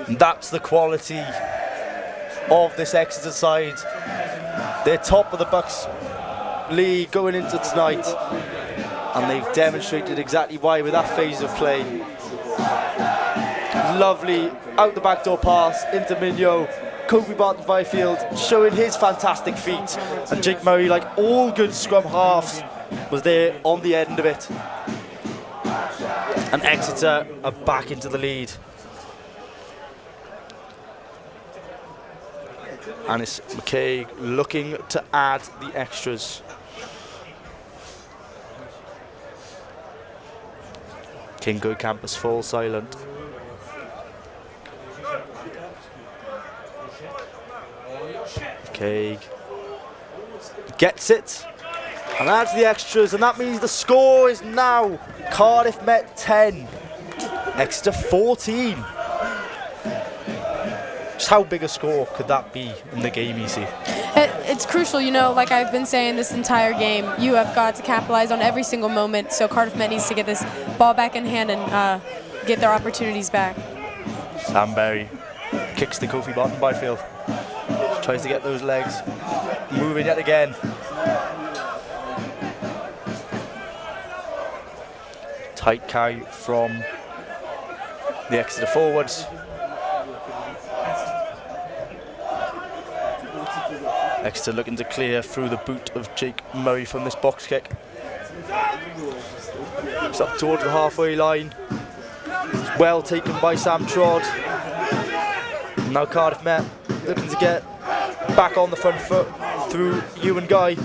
That's the quality of this Exeter side. They're top of the BUCS league going into tonight, and they've demonstrated exactly why with that phase of play. Lovely out the back door pass into Mignot. Kofi Barton-Byfield showing his fantastic feet, and Jake Murray, like all good scrum halves, was there on the end of it. And Exeter are back into the lead. And it's McKay looking to add the extras. Kingo Campus falls silent. McKay gets it and adds the extras, and that means the score is now Cardiff Met 10, Exeter 14. Just how big a score could that be in the game, you see? It's crucial, you know, like I've been saying this entire game, you have got to capitalize on every single moment, so Cardiff Met needs to get this ball back in hand and get their opportunities back. Sam Berry kicks to Kofi Barton-Byfield. Tries to get those legs moving yet again. Tight carry from the Exeter forwards. Exeter looking to clear through the boot of Jake Murray from this box kick. It's up towards the halfway line. It's well taken by Sam Trod. Now Cardiff Met looking to get back on the front foot through Ewan Guy.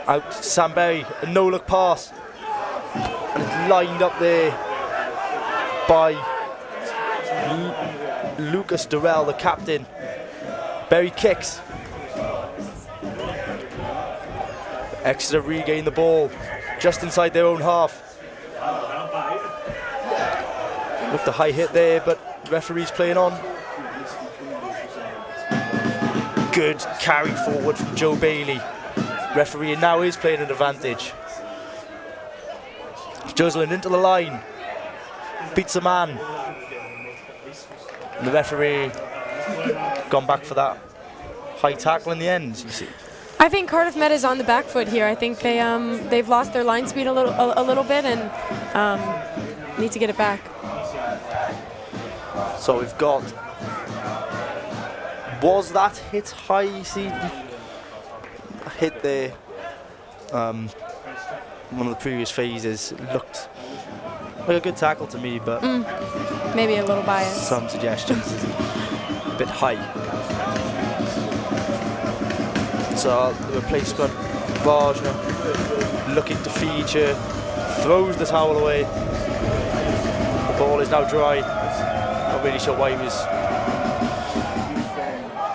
Out to Sam Berry, a no-look pass. And it's lined up there by Lucas Durrell, the captain. Berry kicks. Exeter regain the ball just inside their own half. Looked a high hit there, but referee's playing on. Good carry forward from Joe Bailey. Referee now is playing an advantage. Josselin into the line, beats a man. And the referee gone back for that high tackle in the end. You see. I think Cardiff Met is on the back foot here. I think they've lost their line speed a little bit and need to get it back. So we've got. Was that hit high? You see, hit there. One of the previous phases looked like a good tackle to me, but maybe a little biased. Some suggestions, a bit high. So the replacement, Wagner, looking to feature, throws the towel away. The ball is now dry. Not really sure why he was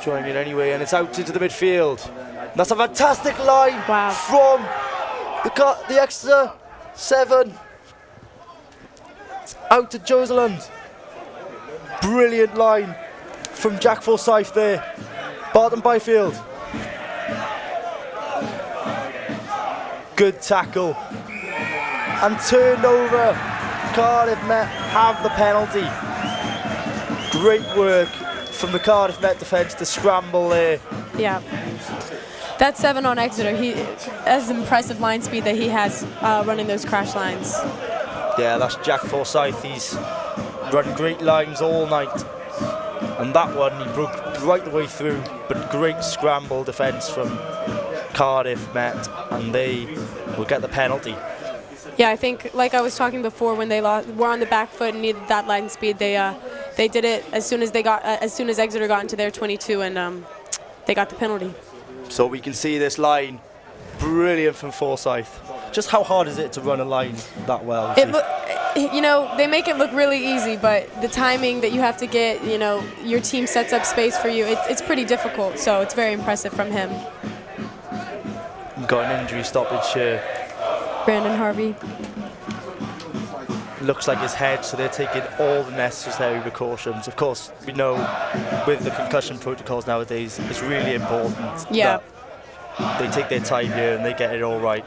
drawing it anyway, and it's out into the midfield. That's a fantastic line from the Exeter 7. It's out to Joseland. Brilliant line from Jack Forsyth there. Barton Byfield. Good tackle. And turned over. Cardiff Met have the penalty. Great work from the Cardiff Met defence to scramble there. Yeah. That 7 on Exeter, he has impressive line speed that he has running those crash lines. Yeah, that's Jack Forsyth. He's run great lines all night. And that one, he broke right the way through, but great scramble defence from Cardiff Met, and they will get the penalty. Yeah, I think, like I was talking before, when they were on the back foot and needed that line speed, they did it as soon as Exeter got into their 22, and they got the penalty. So we can see this line, brilliant from Forsyth. Just how hard is it to run a line that well? You know, they make it look really easy, but the timing that you have to get, you know, your team sets up space for you, it's pretty difficult, so it's very impressive from him. Got an injury stoppage here. Brandon Harvey. Looks like his head, so they're taking all the necessary precautions. Of course, we know with the concussion protocols nowadays, it's really important that they take their time here and they get it all right.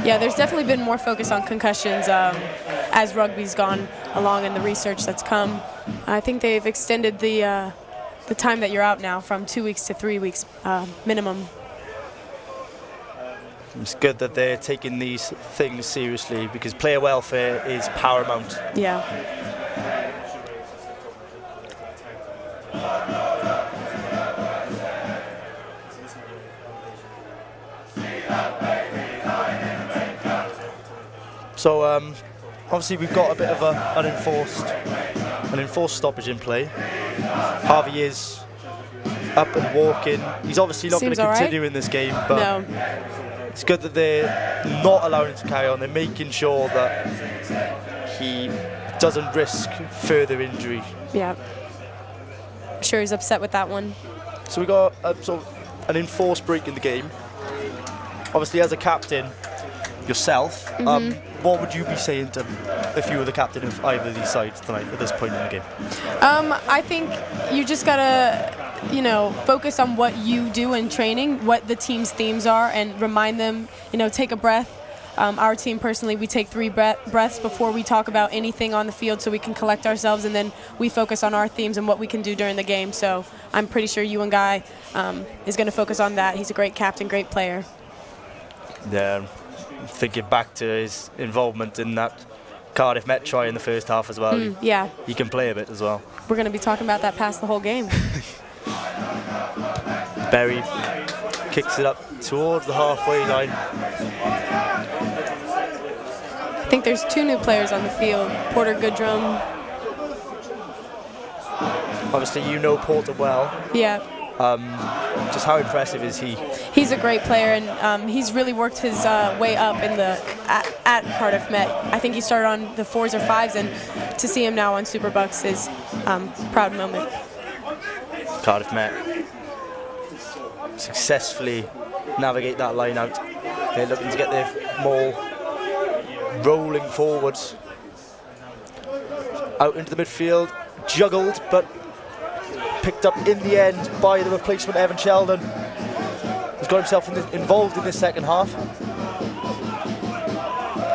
Yeah, there's definitely been more focus on concussions as rugby's gone along in the research that's come. I think they've extended the time that you're out now from 2 weeks to 3 weeks minimum. It's good that they're taking these things seriously because player welfare is paramount. Yeah. So obviously we've got a bit of an enforced stoppage in play. Harvey is up and walking. He's obviously not going to continue in this game, but it's good that they're not allowing him to carry on. They're making sure that he doesn't risk further injury. Yeah. I'm sure he's upset with that one. So we got sort of an enforced break in the game. Obviously, as a captain yourself, what would you be saying to if you were the captain of either of these sides tonight at this point in the game? I think you just gotta, you know, focus on what you do in training, what the team's themes are, and remind them, you know, take a breath. Our team personally, we take 3 breaths before we talk about anything on the field so we can collect ourselves, and then we focus on our themes and what we can do during the game. So I'm pretty sure Ewan Guy is going to focus on that. He's a great captain, great player. Yeah, thinking back to his involvement in that Cardiff Met try in the first half as well. Yeah. He can play a bit as well. We're going to be talking about that past the whole game. Berry kicks it up towards the halfway line. I think there's 2 new players on the field. Porter Goodrum. Obviously, you know Porter well. Yeah. Just how impressive is he? He's a great player, and he's really worked his way up in at Cardiff Met. I think he started on the 4s or 5s, and to see him now on Super BUCS is a proud moment. Cardiff Met successfully navigate that line out. They're looking to get their maul rolling forwards. Out into the midfield, juggled, but picked up in the end by the replacement Evan Sheldon. He's got himself involved in this second half.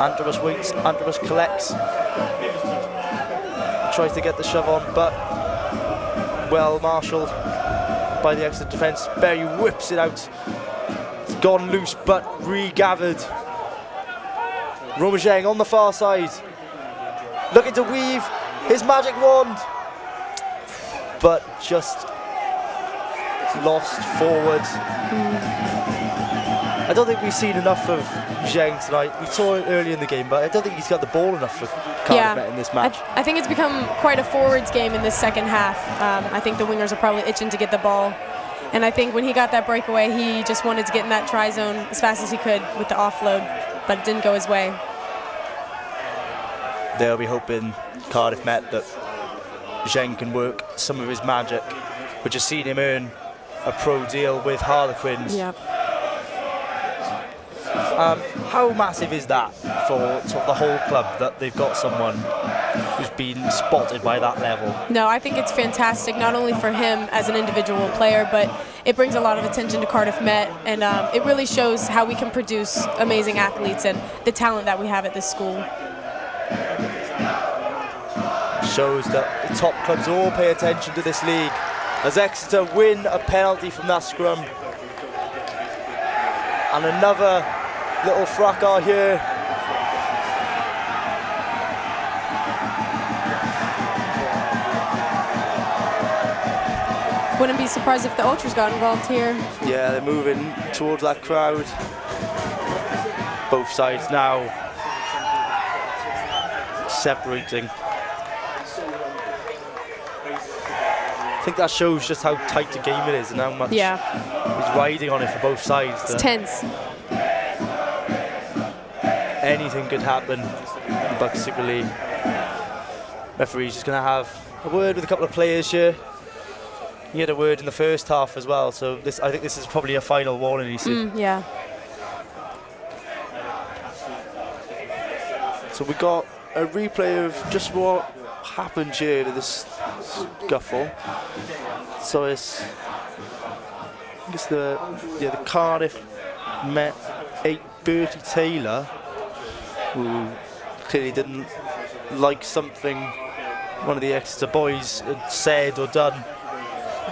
Andrews waits, Andrews collects. Tries to get the shove on, but well marshalled by the Exeter defence. Berry whips it out. It's gone loose, but regathered. Romajang on the far side, looking to weave his magic wand, but just lost forward. I don't think we've seen enough of Zheng tonight. We saw it early in the game, but I don't think he's got the ball enough for Cardiff Met in this match. I think it's become quite a forwards game in this second half. I think the wingers are probably itching to get the ball. And I think when he got that breakaway, he just wanted to get in that try zone as fast as he could with the offload, but it didn't go his way. They'll be hoping, Cardiff Met, that Zheng can work some of his magic, which has seen him earn a pro deal with Harlequins. Yep. How massive is that for sort of the whole club, that they've got someone who's been spotted by that level? No, I think it's fantastic, not only for him as an individual player, but it brings a lot of attention to Cardiff Met, and it really shows how we can produce amazing athletes and the talent that we have at this school. Shows that the top clubs all pay attention to this league, as Exeter win a penalty from that scrum. And another little fracas here. Wouldn't be surprised if the Ultras got involved here. Yeah, they're moving towards that crowd. Both sides now separating. I think that shows just how tight the game it is and how much he's riding on it for both sides. It's tense. Anything could happen in the BUCS Super League. Referee's just going to have a word with a couple of players here. He had a word in the first half as well, so I think this is probably a final warning, you see. Yeah. So we got a replay of just what happened here to this scuffle. So it's, I guess the Cardiff Met 8 Bertie Taylor, who clearly didn't like something one of the Exeter boys had said or done,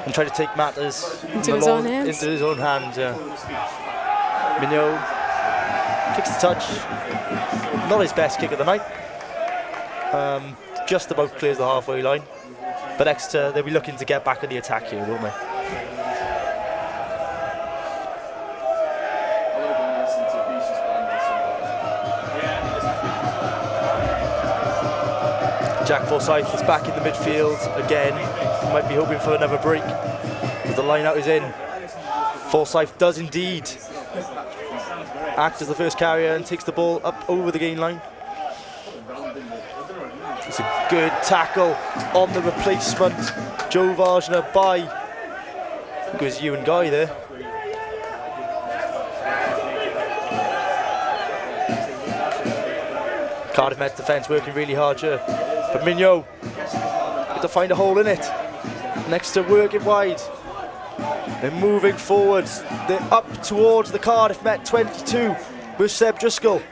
and tried to take matters into his own hands. Into his own hands, yeah. Mignot kicks the touch. Not his best kick of the night. Just about clears the halfway line. But Exeter, they'll be looking to get back on the attack here, won't they? Jack Forsyth is back in the midfield again. Might be hoping for another break as the line out is in. Forsyth does indeed act as the first carrier and takes the ball up over the gain line. It's a good tackle on the replacement. Joe Wagner by, I think it was Ewan Guy there. Cardiff Met defence working really hard here. But Mignot got to find a hole in it. Next to work it wide. They're moving forwards. They're up towards the Cardiff Met 22 with Seb Driscoll.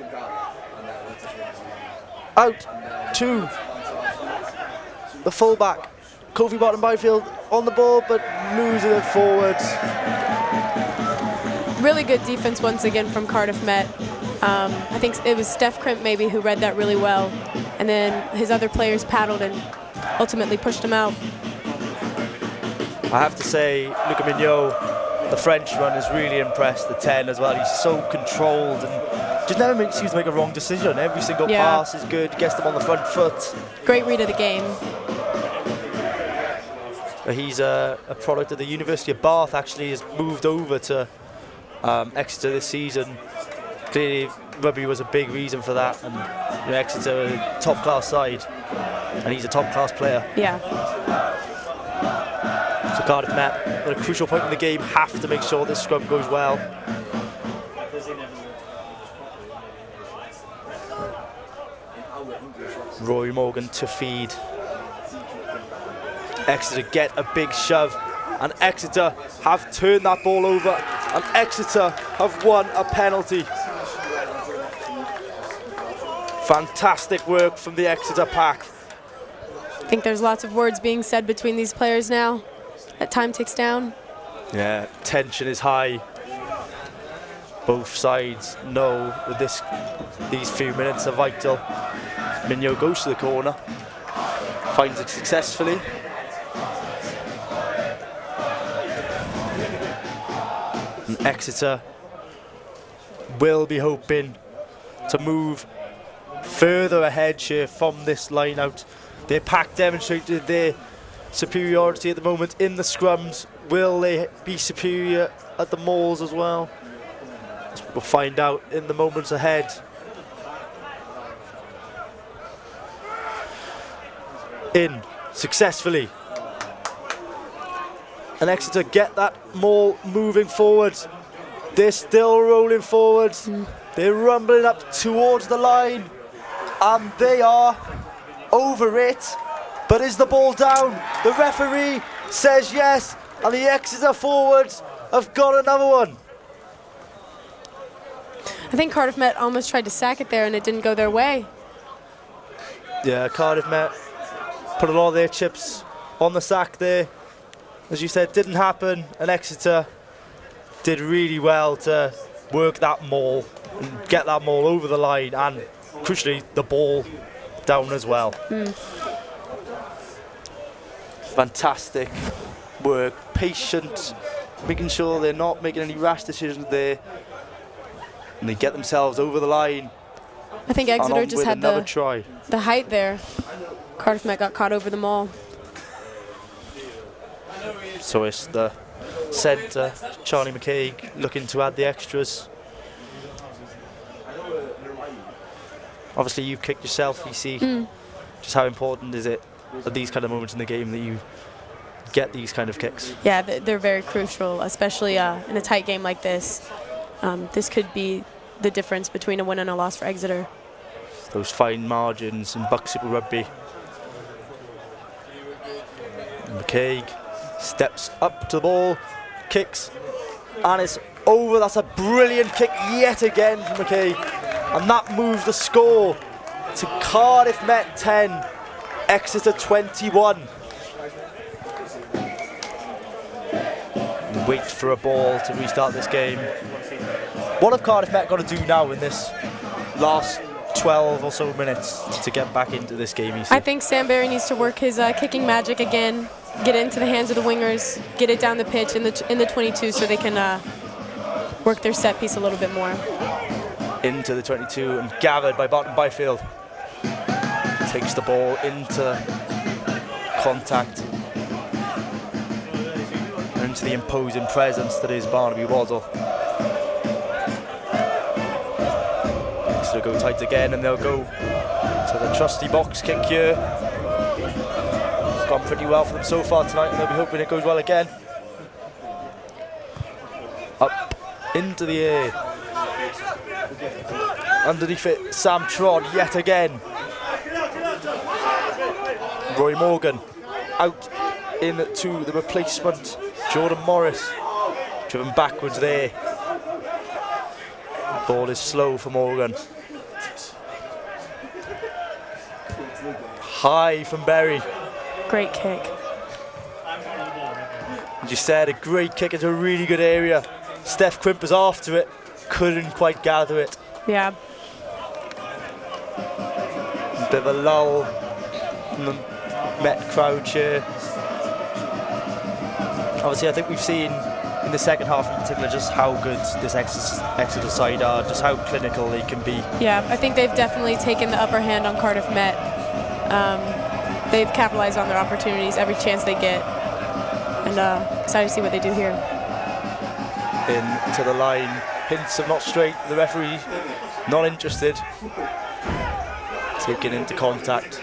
Out to the fullback. Kofi Barton Byfield on the ball, but losing it forwards. Really good defense once again from Cardiff Met. I think it was Steph Crimp maybe who read that really well, and then his other players paddled and ultimately pushed him out. I have to say, Luca Mignot, the Frenchman, has really impressed the 10 as well. He's so controlled and just never seems to make a wrong decision. Every single pass is good, gets them on the front foot. Great read of the game. He's a product of the University of Bath, actually has moved over to Exeter this season. Clearly, rugby was a big reason for that, and Exeter are a top-class side, and he's a top-class player. Yeah. So Cardiff Met, at a crucial point in the game, have to make sure this scrum goes well. Rory Morgan to feed. Exeter get a big shove, and Exeter have turned that ball over, and Exeter have won a penalty. Fantastic work from the Exeter pack. I think there's lots of words being said between these players now. That time ticks down. Yeah, tension is high. Both sides know that these few minutes are vital. Minyo goes to the corner, finds it successfully. And Exeter will be hoping to move further ahead here from this line out. Their pack demonstrated their superiority at the moment in the scrums. Will they be superior at the mauls as well? We'll find out in the moments ahead. In successfully. And Exeter get that maul moving forward. They're still rolling forward. They're rumbling up towards the line. And they are over it. But is the ball down? The referee says yes. And the Exeter forwards have got another one. I think Cardiff Met almost tried to sack it there and it didn't go their way. Yeah, Cardiff Met put a lot of their chips on the sack there. As you said, didn't happen, and Exeter did really well to work that maul and get that maul over the line, and crucially the ball down as well. Fantastic work, patient, making sure they're not making any rash decisions there, and they get themselves over the line. I think Exeter just had the height there. Cardiff Met got caught over the maul. So it's the centre, Charlie McCaig, looking to add the extras. Obviously you've kicked yourself, you see just how important is it at these kind of moments in the game that you get these kind of kicks. Yeah, they're very crucial, especially in a tight game like this. This could be the difference between a win and a loss for Exeter. Those fine margins in BUCS Super Rugby. McCaig steps up to the ball, kicks, and it's over. That's a brilliant kick yet again from McCaig. And that moves the score to Cardiff Met 10, Exeter 21. Wait for a ball to restart this game. What have Cardiff Met got to do now in this last 12 or so minutes to get back into this game? I think Sam Berry needs to work his kicking magic again, get it into the hands of the wingers, get it down the pitch in the 22 so they can work their set piece a little bit more. Into the 22 and gathered by Barton Byfield. Takes the ball into contact. And into the imposing presence that is Barnaby Waddle. Exeter go tight again and they'll go to the trusty box kick here. It's gone pretty well for them so far tonight and they'll be hoping it goes well again. Up into the air. Underneath it, Sam Trod yet again. Roy Morgan out into the replacement, Jordan Morris. Driven backwards there. Ball is slow for Morgan. High from Berry. Great kick. As you said, a great kick into a really good area. Steph Quimp was after it, couldn't quite gather it. Yeah. A bit of a lull from the Met crowd here. Obviously, I think we've seen in the second half in particular just how good this Exeter side are, just how clinical they can be. Yeah, I think they've definitely taken the upper hand on Cardiff Met. They've capitalized on their opportunities every chance they get. And excited to see what they do here. Into the line, hints of not straight, the referee not interested. Taken into contact.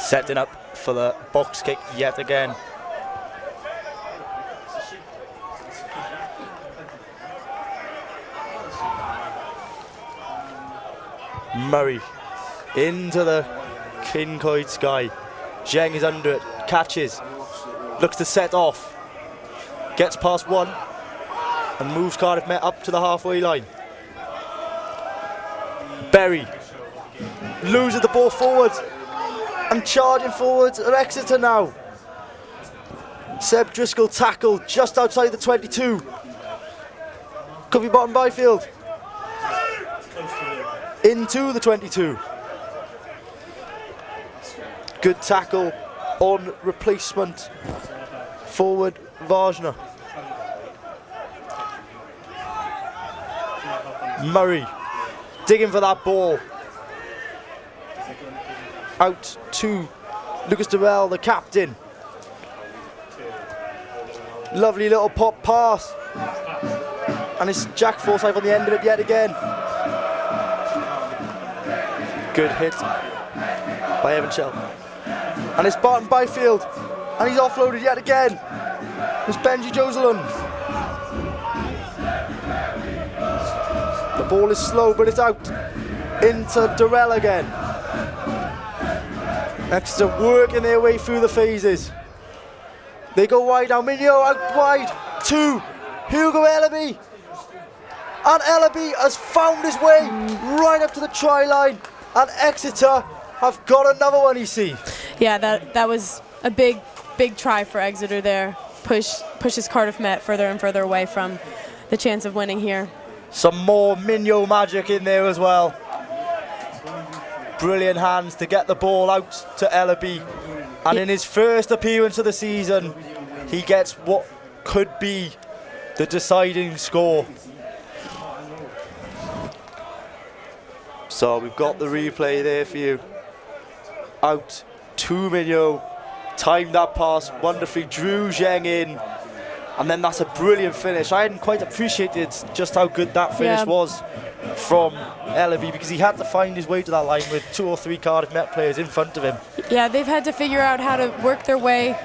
Setting up for the box kick yet again. Murray into the Kincoid sky. Zheng is under it, catches, looks to set off, gets past one and moves Cardiff Met up to the halfway line. Berry loses the ball forward and charging forwards at Exeter now. Seb Driscoll tackle just outside the 22. Could be Barton Byfield. Into the 22. Good tackle on replacement forward Vajna. Murray digging for that ball. Out to Lucas Durrell, the captain. Lovely little pop pass. And it's Jack Forsyth on the end of it yet again. Good hit by Evan Shell. And it's Barton Byfield. And he's offloaded yet again. It's Benji Joseland. The ball is slow, but it's out. Into Durrell again. Exeter working their way through the phases. They go wide now. Mignot out wide to Hugo Ellaby. And Ellaby has found his way right up to the try line. And Exeter have got another one, you see. Yeah, that was a big try for Exeter there. Pushes Cardiff Met further and further away from the chance of winning here. Some more Mignot magic in there as well. Brilliant hands to get the ball out to Ellaby. And in his first appearance of the season, he gets what could be the deciding score. So we've got the replay there for you. Out to Mignot. Timed that pass wonderfully, drew Zheng in. And then that's a brilliant finish. I hadn't quite appreciated just how good that finish was from Ellaby, because he had to find his way to that line with 2 or 3 Cardiff Met players in front of him. Yeah, they've had to figure out how to work their way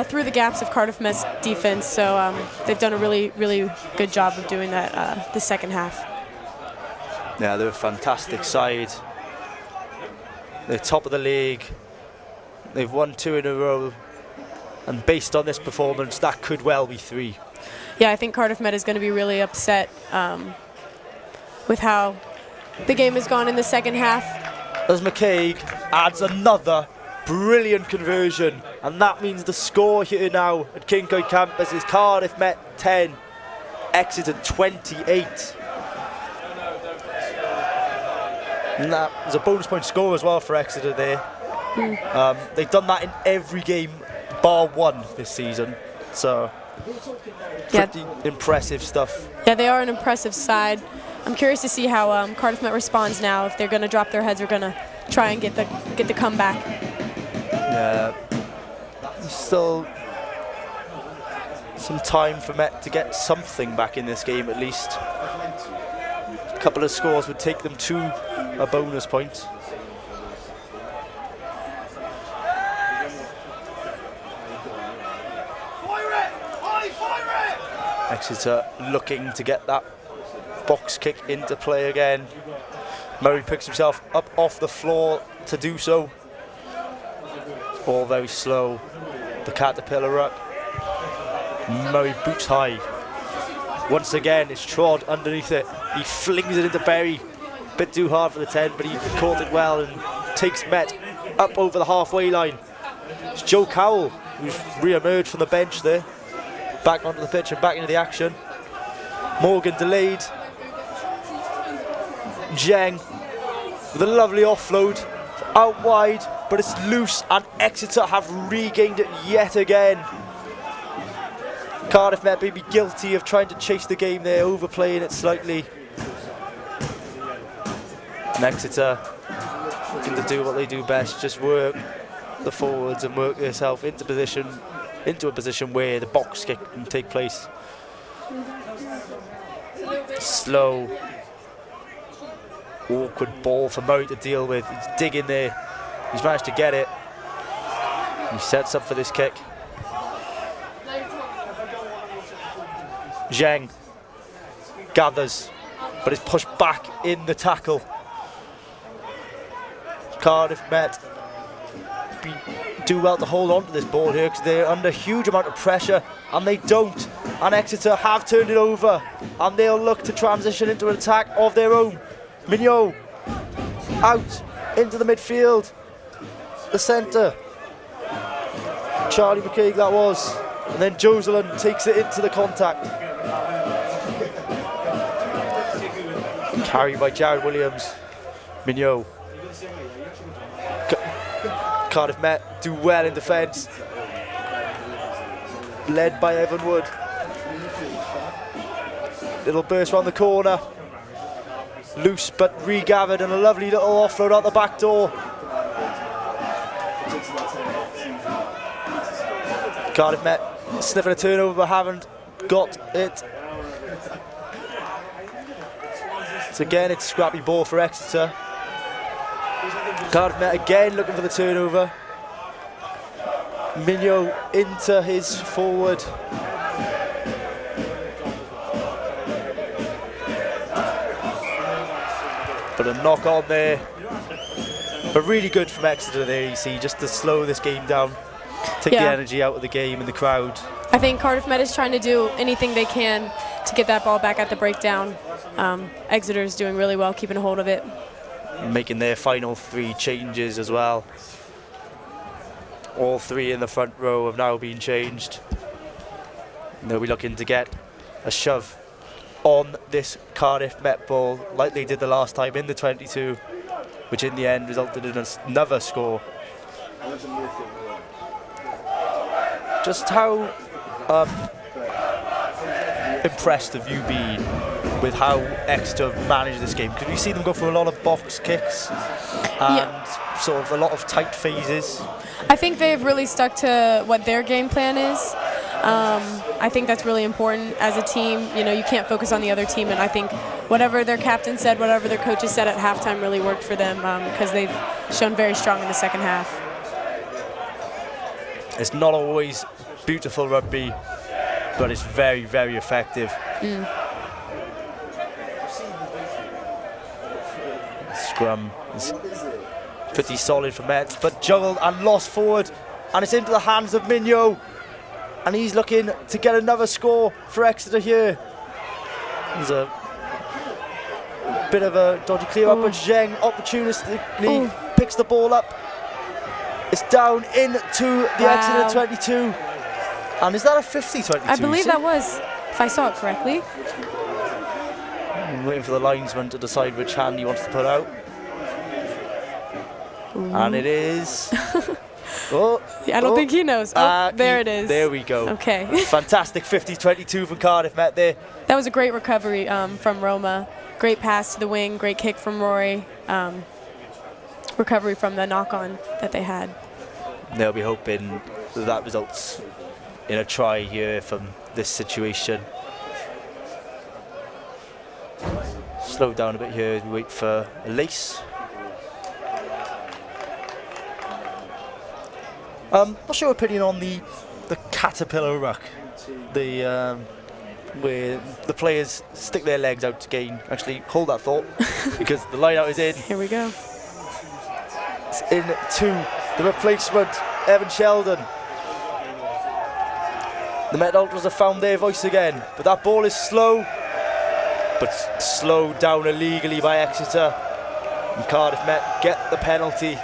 through the gaps of Cardiff Met's defense. So they've done a really, really good job of doing that the second half. Yeah, they're a fantastic side. They're top of the league. They've won 2 in a row. And based on this performance, that could well be 3. Yeah, I think Cardiff Met is going to be really upset with how the game has gone in the second half. As McCaig adds another brilliant conversion, and that means the score here now at Kincoid Campus is Cardiff Met 10, Exeter 28. And that was a bonus point score as well for Exeter there. They've done that in every game bar 1 this season, so pretty impressive stuff. Yeah, they are an impressive side. I'm curious to see how Cardiff Met responds now, if they're going to drop their heads or going to try and get the comeback. Yeah, still some time for Met to get something back in this game at least. A couple of scores would take them to a bonus point. Exeter looking to get that box kick into play again. Murray picks himself up off the floor to do so. All very slow. The caterpillar up. Murray boots high. Once again, it's trod underneath it. He flings it into Berry. Bit too hard for the 10, but he caught it well and takes Met up over the halfway line. It's Joe Cowell who's re-emerged from the bench there. Back onto the pitch and back into the action. Morgan delayed. Zheng with a lovely offload. Out wide, but it's loose, and Exeter have regained it yet again. Cardiff Met may be guilty of trying to chase the game there, overplaying it slightly. And Exeter looking to do what they do best, just work the forwards and work themselves into a position where the box kick can take place. Slow, awkward ball for Murray to deal with. He's digging there. He's managed to get it. He sets up for this kick. Zheng gathers, but is pushed back in the tackle. Cardiff Met do well to hold on to this ball here because they're under a huge amount of pressure, and they don't. And Exeter have turned it over, and they'll look to transition into an attack of their own. Mignot out into the midfield, the centre. Charlie McCaig that was, and then Joselin takes it into the contact. Carried by Jared Williams. Mignot. Cardiff Met do well in defence. Led by Evan Wood. Little burst round the corner. Loose but regathered, and a lovely little offload out the back door. Cardiff Met sniffing a turnover but haven't got it. So again, it's a scrappy ball for Exeter. Cardiff Met again looking for the turnover. Mignot into his forward. But a knock on there. But really good from Exeter there, you see, just to slow this game down. Take the energy out of the game and the crowd. I think Cardiff Met is trying to do anything they can to get that ball back at the breakdown. Exeter is doing really well, keeping a hold of it. Making their final 3 changes as well. All 3 in the front row have now been changed. And they'll be looking to get a shove on this Cardiff Met ball, like they did the last time in the 22, which in the end resulted in another score. Just how impressed have you been with how Exeter managed this game? Because we see them go for a lot of box kicks and sort of a lot of tight phases. I think they've really stuck to what their game plan is. I think that's really important as a team. You know, you can't focus on the other team, and I think whatever their captain said, whatever their coaches said at halftime really worked for them because they've shown very strong in the second half. It's not always beautiful rugby, but it's very, very effective. Scrum is pretty solid for Mets, but juggled and lost forward, and it's into the hands of Mignot, and he's looking to get another score for Exeter here. There's a bit of a dodgy clear up, but Zheng opportunistically picks the ball up. It's down into the Exeter 22. And is that a 50-22? I believe that was, if I saw it correctly. I'm waiting for the linesman to decide which hand he wants to put out. And it is... I don't think he knows. There it is. There we go. Okay. Fantastic 50-22 from Cardiff Met there. That was a great recovery from Roma. Great pass to the wing, great kick from Rory. Recovery from the knock-on that they had. They'll be hoping that results in a try here from this situation. Slow down a bit here as we wait for a lace. What's your opinion on the caterpillar ruck? Where the players stick their legs out to gain. Actually, hold that thought, because the line out is in. Here we go. It's into the replacement, Evan Sheldon. The Met Ultras have found their voice again, but that ball is slow, but slowed down illegally by Exeter. And Cardiff Met get the penalty.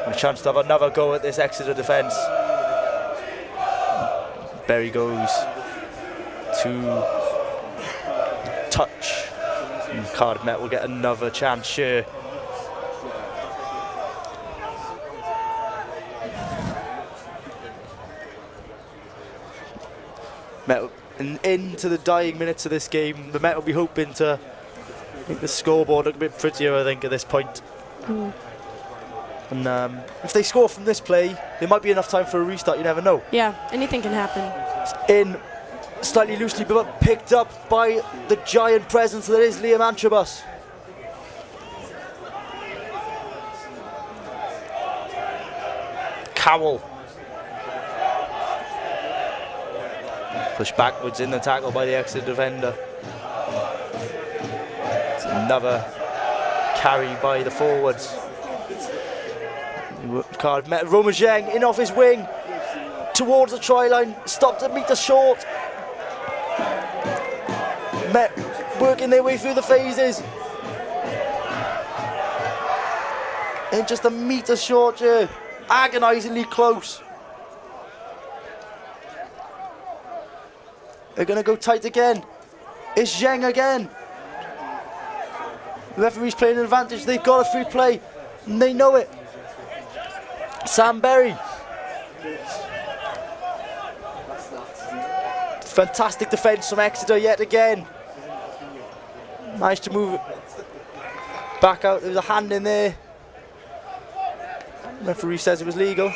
And a chance to have another go at this Exeter defence. Berry goes to touch. And Cardiff Met will get another chance here. Met into the dying minutes of this game. The Met will be hoping to make the scoreboard look a bit prettier, I think, at this point. And if they score from this play, there might be enough time for a restart, you never know. Yeah, anything can happen. It's in slightly loosely, but picked up by the giant presence that is Liam Antrobus. Cowell. Pushed backwards in the tackle by the Exeter defender. It's another carry by the forwards. Cardiff Met Roma Zheng in off his wing towards the try line, stopped a metre short. Met working their way through the phases. And just a metre short here. Agonisingly close. They're going to go tight again. It's Zheng again. The referee's playing an advantage. They've got a free play. And they know it. Sam Berry. Fantastic defence from Exeter yet again. Managed to move it back out. There was a hand in there. The referee says it was legal.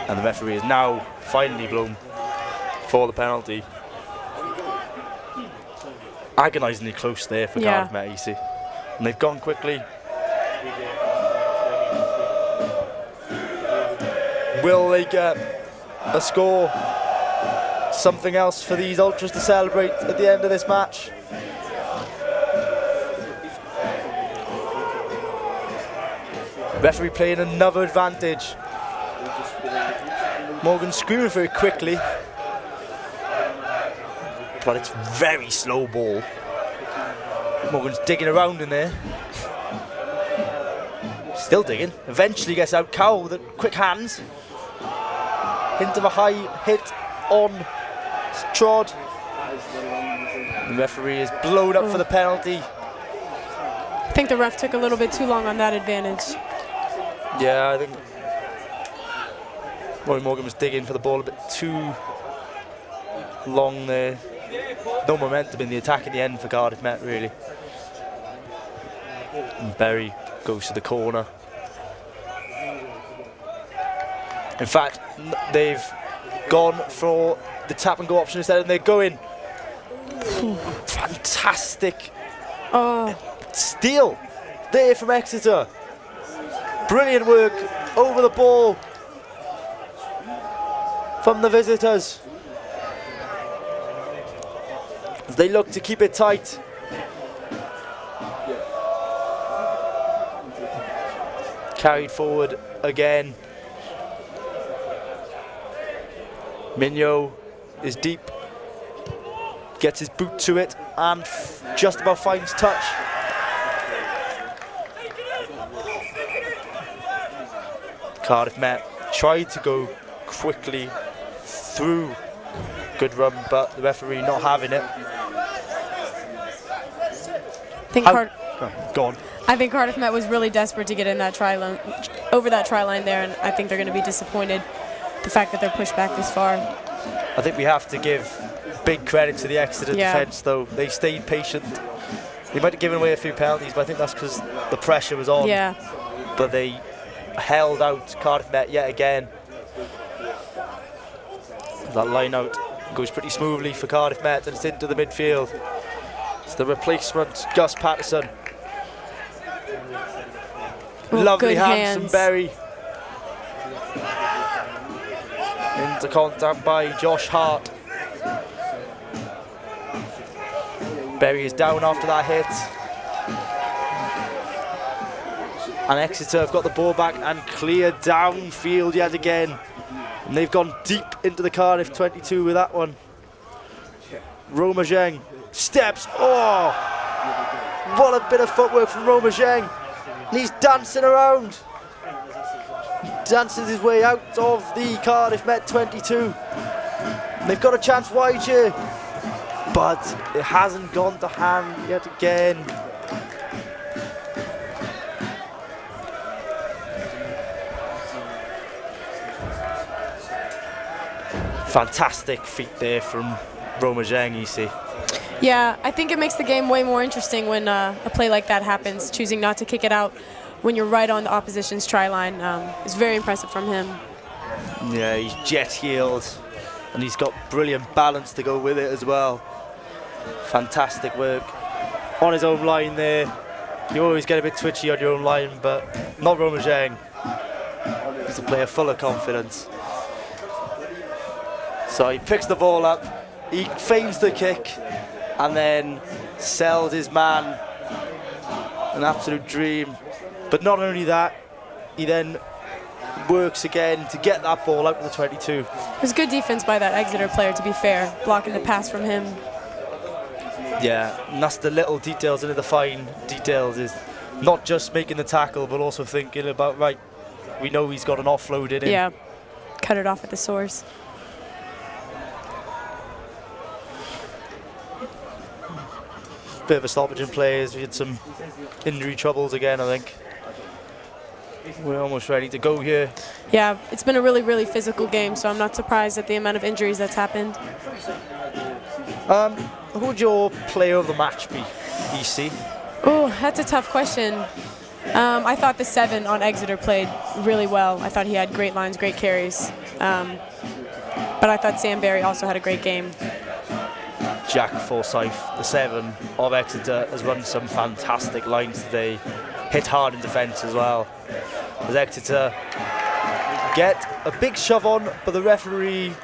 And the referee is now finally blown for the penalty. Agonisingly close there for Cardiff Met, you see. And they've gone quickly. Will they get a score? Something else for these Ultras to celebrate at the end of this match. Referee playing another advantage. Morgan screaming for it quickly. But it's very slow ball. Morgan's digging around in there. Still digging. Eventually gets out. Cowell with quick hands. Hint of a high hit on Trod. The referee is blown up for the penalty. I think the ref took a little bit too long on that advantage. Yeah, I think Roy Morgan was digging for the ball a bit too long there. No momentum in the attack in the end for Cardiff Met, really. And Berry goes to the corner. In fact, they've gone for the tap and go option instead, and they're going. Fantastic steal there from Exeter. Brilliant work over the ball from the visitors as they look to keep it tight. Carried forward again. Mignot is deep, gets his boot to it and just about finds touch. Cardiff Met tried to go quickly through good run, but the referee not having it. Go on. I think Cardiff Met was really desperate to get in that try line, over that try line there, and I think they're going to be disappointed the fact that they're pushed back this far. I think we have to give big credit to the Exeter defence, though. They stayed patient. They might have given away a few penalties, but I think that's because the pressure was on. Yeah. But they held out Cardiff Met yet again. That line out goes pretty smoothly for Cardiff Met, and it's into the midfield. It's the replacement, Gus Patterson. Lovely hands from Berry. Into contact by Josh Hart. Berry is down after that hit. And Exeter have got the ball back and clear downfield yet again. And they've gone deep into the Cardiff 22 with that one. Roma Zheng steps. Oh! What a bit of footwork from Roma Zheng. And he's dancing around. Dances his way out of the Cardiff Met 22. And they've got a chance wide here. But it hasn't gone to hand yet again. Fantastic feat there from Roma Zheng, you see. Yeah, I think it makes the game way more interesting when a play like that happens, choosing not to kick it out when you're right on the opposition's try line. It's very impressive from him. Yeah, he's jet heeled and he's got brilliant balance to go with it as well. Fantastic work on his own line there. You always get a bit twitchy on your own line, but not Roma Zheng. He's a player full of confidence. So he picks the ball up, he feigns the kick, and then sells his man. An absolute dream. But not only that, he then works again to get that ball out of the 22. It was good defense by that Exeter player, to be fair, blocking the pass from him. Yeah, and that's the little details into the fine details, is not just making the tackle, but also thinking about, right, we know he's got an offload in him. Yeah, cut it off at the source. Bit of a stoppage in players. We had some injury troubles again, I think. We're almost ready to go here. Yeah, it's been a really, really physical game, so I'm not surprised at the amount of injuries that's happened. Who would your player of the match be, EC? Oh, that's a tough question. I thought the 7 on Exeter played really well. I thought he had great lines, great carries. But I thought Sam Berry also had a great game. Jack Forsyth, the 7 of Exeter, has run some fantastic lines today. Hit hard in defence as well. As Exeter get a big shove on, but the referee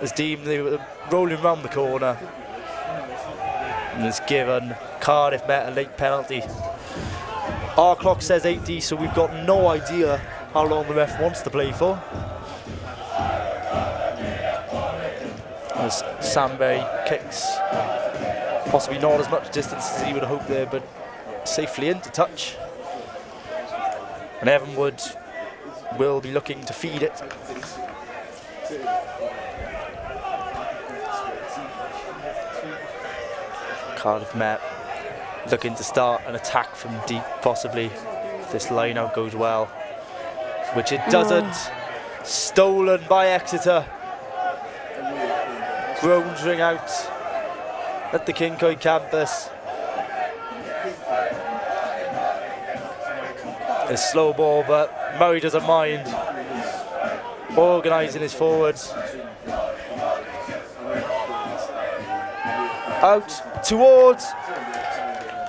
has deemed they were rolling round the corner and has given Cardiff Met a late penalty. Our clock says 80, so we've got no idea how long the ref wants to play for. As Samberry kicks, possibly not as much distance as he would have hoped there, but safely into touch. And Evanwood will be looking to feed it. Cardiff Met looking to start an attack from deep, possibly, if this line out goes well, which it doesn't. Stolen by Exeter. Groans ring out at the Kincoid campus. A slow ball, but Murray doesn't mind. Organising his forwards. Out towards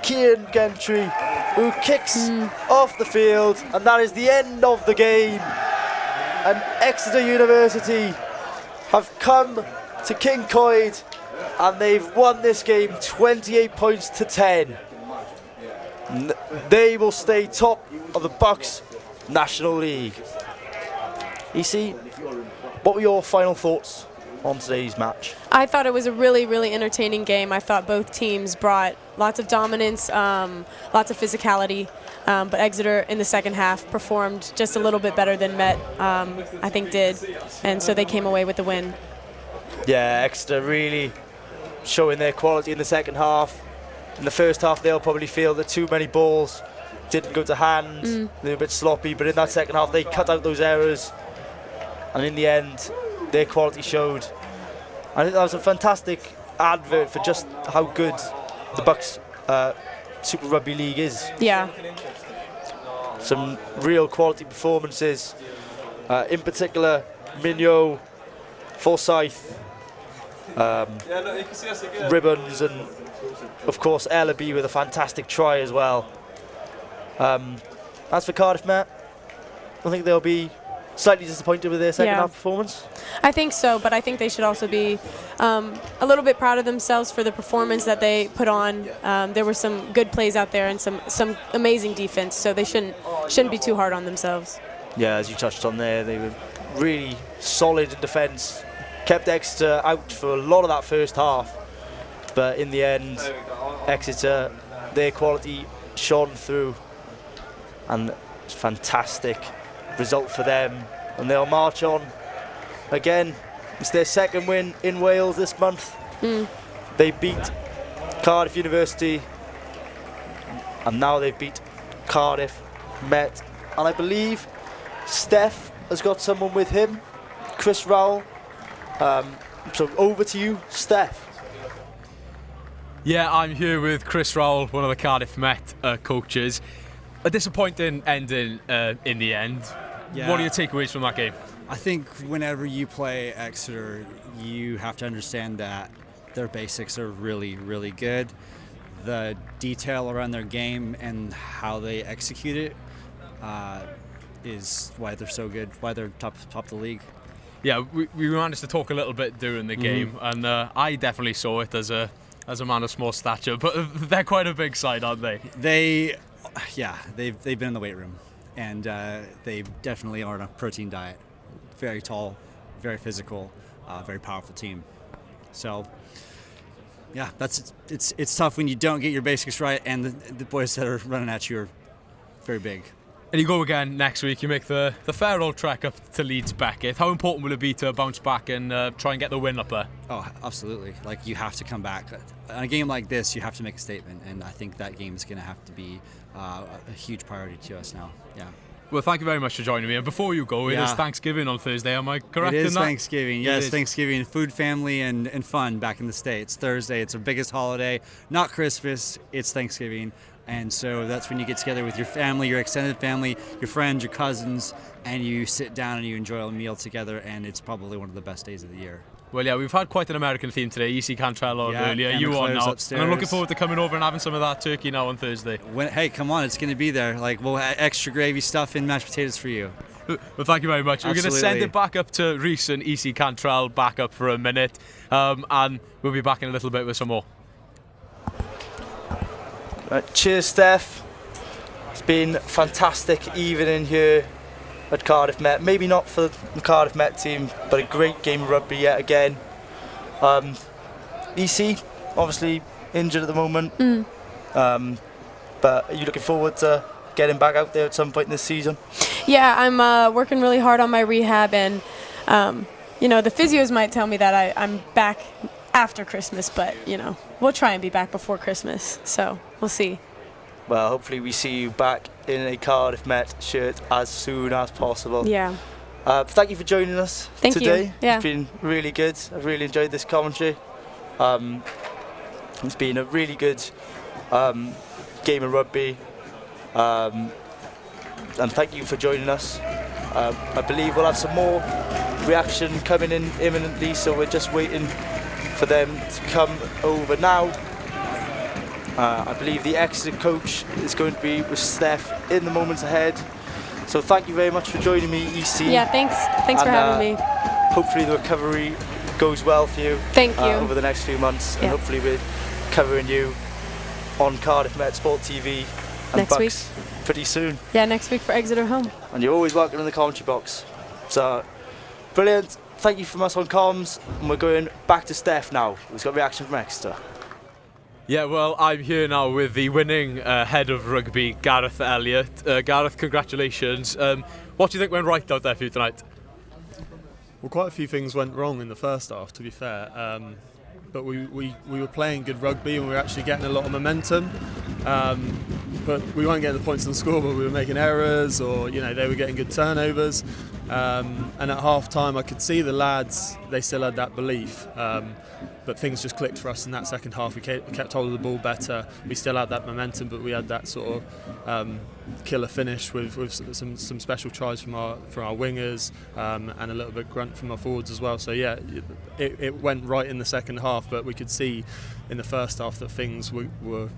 Cian Gentry, who kicks off the field, and that is the end of the game. And Exeter University have come to Kincoid and they've won this game 28 points to 10. They will stay top of the BUCS National League. EC, what were your final thoughts on today's match? I thought it was a really, really entertaining game. I thought both teams brought lots of dominance, lots of physicality, but Exeter in the second half performed just a little bit better than Met, I think did, and so they came away with the win. Yeah, Exeter really showing their quality in the second half. In the first half, they'll probably feel that too many balls didn't go to hand, they were a bit sloppy, but in that second half, they cut out those errors, and in the end, their quality showed. I think that was a fantastic advert for just how good the BUCS Super Rugby League is. Yeah. Some real quality performances, in particular, Mignot, Forsyth, Ribbons, and of course Ellaby with a fantastic try as well. As for Cardiff Met, I think they'll be slightly disappointed with their second half performance. I think so, but I think they should also be a little bit proud of themselves for the performance that they put on. There were some good plays out there and some amazing defense, so they shouldn't be too hard on themselves. Yeah, as you touched on there, they were really solid in defence, kept Exeter out for a lot of that first half, but in the end, Exeter, their quality shone through, and it's fantastic result for them, and they'll march on again. It's their second win in Wales this month. They beat Cardiff University, and now they've beat Cardiff Met, and I believe Steph has got someone with him, Chris Rowell. So over to you, Steph. Yeah, I'm here with Chris Rowell, one of the Cardiff Met coaches. A disappointing ending in the end. Yeah. What are your takeaways from that game? I think whenever you play Exeter, you have to understand that their basics are really, really good. The detail around their game and how they execute it is why they're so good, why they're top of the league. Yeah, we managed to talk a little bit during the game, and I definitely saw it as a man of small stature, but they're quite a big side, aren't they? They've been in the weight room, and they definitely are on a protein diet. Very tall, very physical, very powerful team. So, yeah, it's tough when you don't get your basics right, and the boys that are running at you are very big. And you go again next week, you make the fair old trek up to Leeds Beckett. How important will it be to bounce back and try and get the win up there? Oh, absolutely. Like, you have to come back. In a game like this, you have to make a statement, and I think that game is going to have to be a huge priority to us now. Yeah. Well, thank you very much for joining me. And before you go, it is Thanksgiving on Thursday. Am I correct in that? It is Thanksgiving. Yes, Thanksgiving. Food, family, and fun back in the States. Thursday, it's our biggest holiday. Not Christmas, it's Thanksgiving. And so that's when you get together with your family, your extended family, your friends, your cousins, and you sit down and you enjoy a meal together, and it's probably one of the best days of the year. Well, yeah, we've had quite an American theme today. EC Cantrell on earlier, you on now. Upstairs. And I'm looking forward to coming over and having some of that turkey now on Thursday. Hey, come on, it's going to be there. Like, we'll have extra gravy stuff and mashed potatoes for you. Well, thank you very much. Absolutely. We're going to send it back up to Rhys and EC Cantrell back up for a minute, and we'll be back in a little bit with some more. Cheers, Steph. It's been fantastic evening here at Cardiff Met. Maybe not for the Cardiff Met team, but a great game of rugby yet again. EC, obviously injured at the moment, but are you looking forward to getting back out there at some point this season? Yeah, I'm working really hard on my rehab, and you know, the physios might tell me that I'm back after Christmas, but you know, we'll try and be back before Christmas, so we'll see. Well, hopefully we see you back in a Cardiff Met shirt as soon as possible. Yeah. Thank you for joining us Thank today. you. Yeah. It's been really good. I've really enjoyed this commentary. It's been a really good game of rugby. And thank you for joining us. I believe we'll have some more reaction coming in imminently, so we're just waiting for them to come over now. I believe the Exeter coach is going to be with Steph in the moments ahead. So thank you very much for joining me, EC. Yeah, thanks. Thanks for having me. Hopefully the recovery goes well for you. Thank you. Over the next few months, and hopefully we're covering you on Cardiff Met Sport TV and next BUCS week pretty soon. Yeah, next week for Exeter home. And you're always welcome in the commentary box. So brilliant. Thank you from us on comms, and we're going back to Steph now. We've got reaction from Exeter. Yeah, well, I'm here now with the winning head of rugby, Gareth Elliott. Gareth, congratulations. What do you think went right out there for you tonight? Well, quite a few things went wrong in the first half, to be fair. But we were playing good rugby and we were actually getting a lot of momentum. But we weren't getting the points on the scoreboard. We were making errors, or they were getting good turnovers. And at half time, I could see the lads, they still had that belief. But things just clicked for us in that second half. We kept hold of the ball better. We still had that momentum, but we had that sort of killer finish with some special tries from our wingers and a little bit grunt from our forwards as well. So yeah, it went right in the second half, but we could see in the first half that things were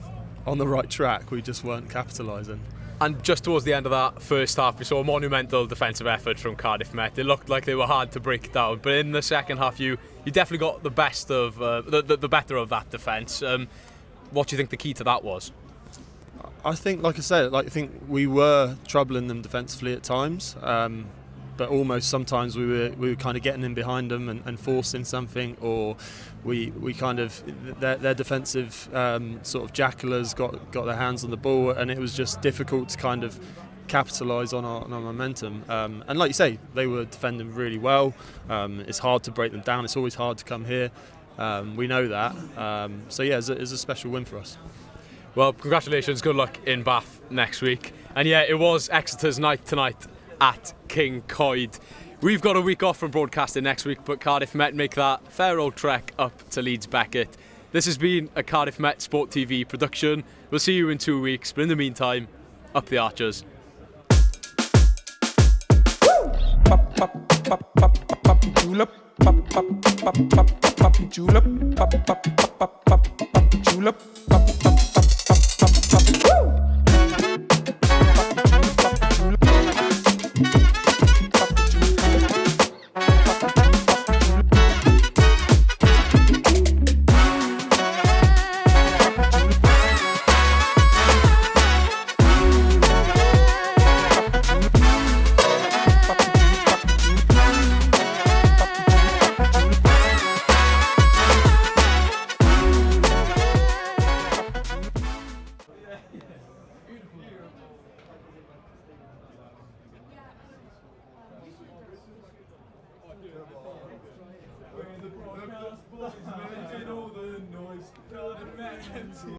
on the right track. We just weren't capitalising. And just towards the end of that first half, we saw a monumental defensive effort from Cardiff Met. It looked like they were hard to break down, but in the second half, you definitely got the best of the better of that defence. What do you think the key to that was? I think, like I said, I think we were troubling them defensively at times, but almost sometimes we were kind of getting in behind them and forcing something, or we kind of their defensive sort of jackalers got their hands on the ball, and it was just difficult to kind of capitalise on our momentum. And like you say, they were defending really well. It's hard to break them down. It's always hard to come here. We know that. So yeah, it's a special win for us. Well, congratulations. Good luck in Bath next week. And yeah, it was Exeter's night tonight at King Coed. We've got a week off from broadcasting next week, but Cardiff Met make that fair old trek up to Leeds Beckett. This has been a Cardiff Met Sport TV production. We'll see you in 2 weeks, but in the meantime, up the Archers. Julep.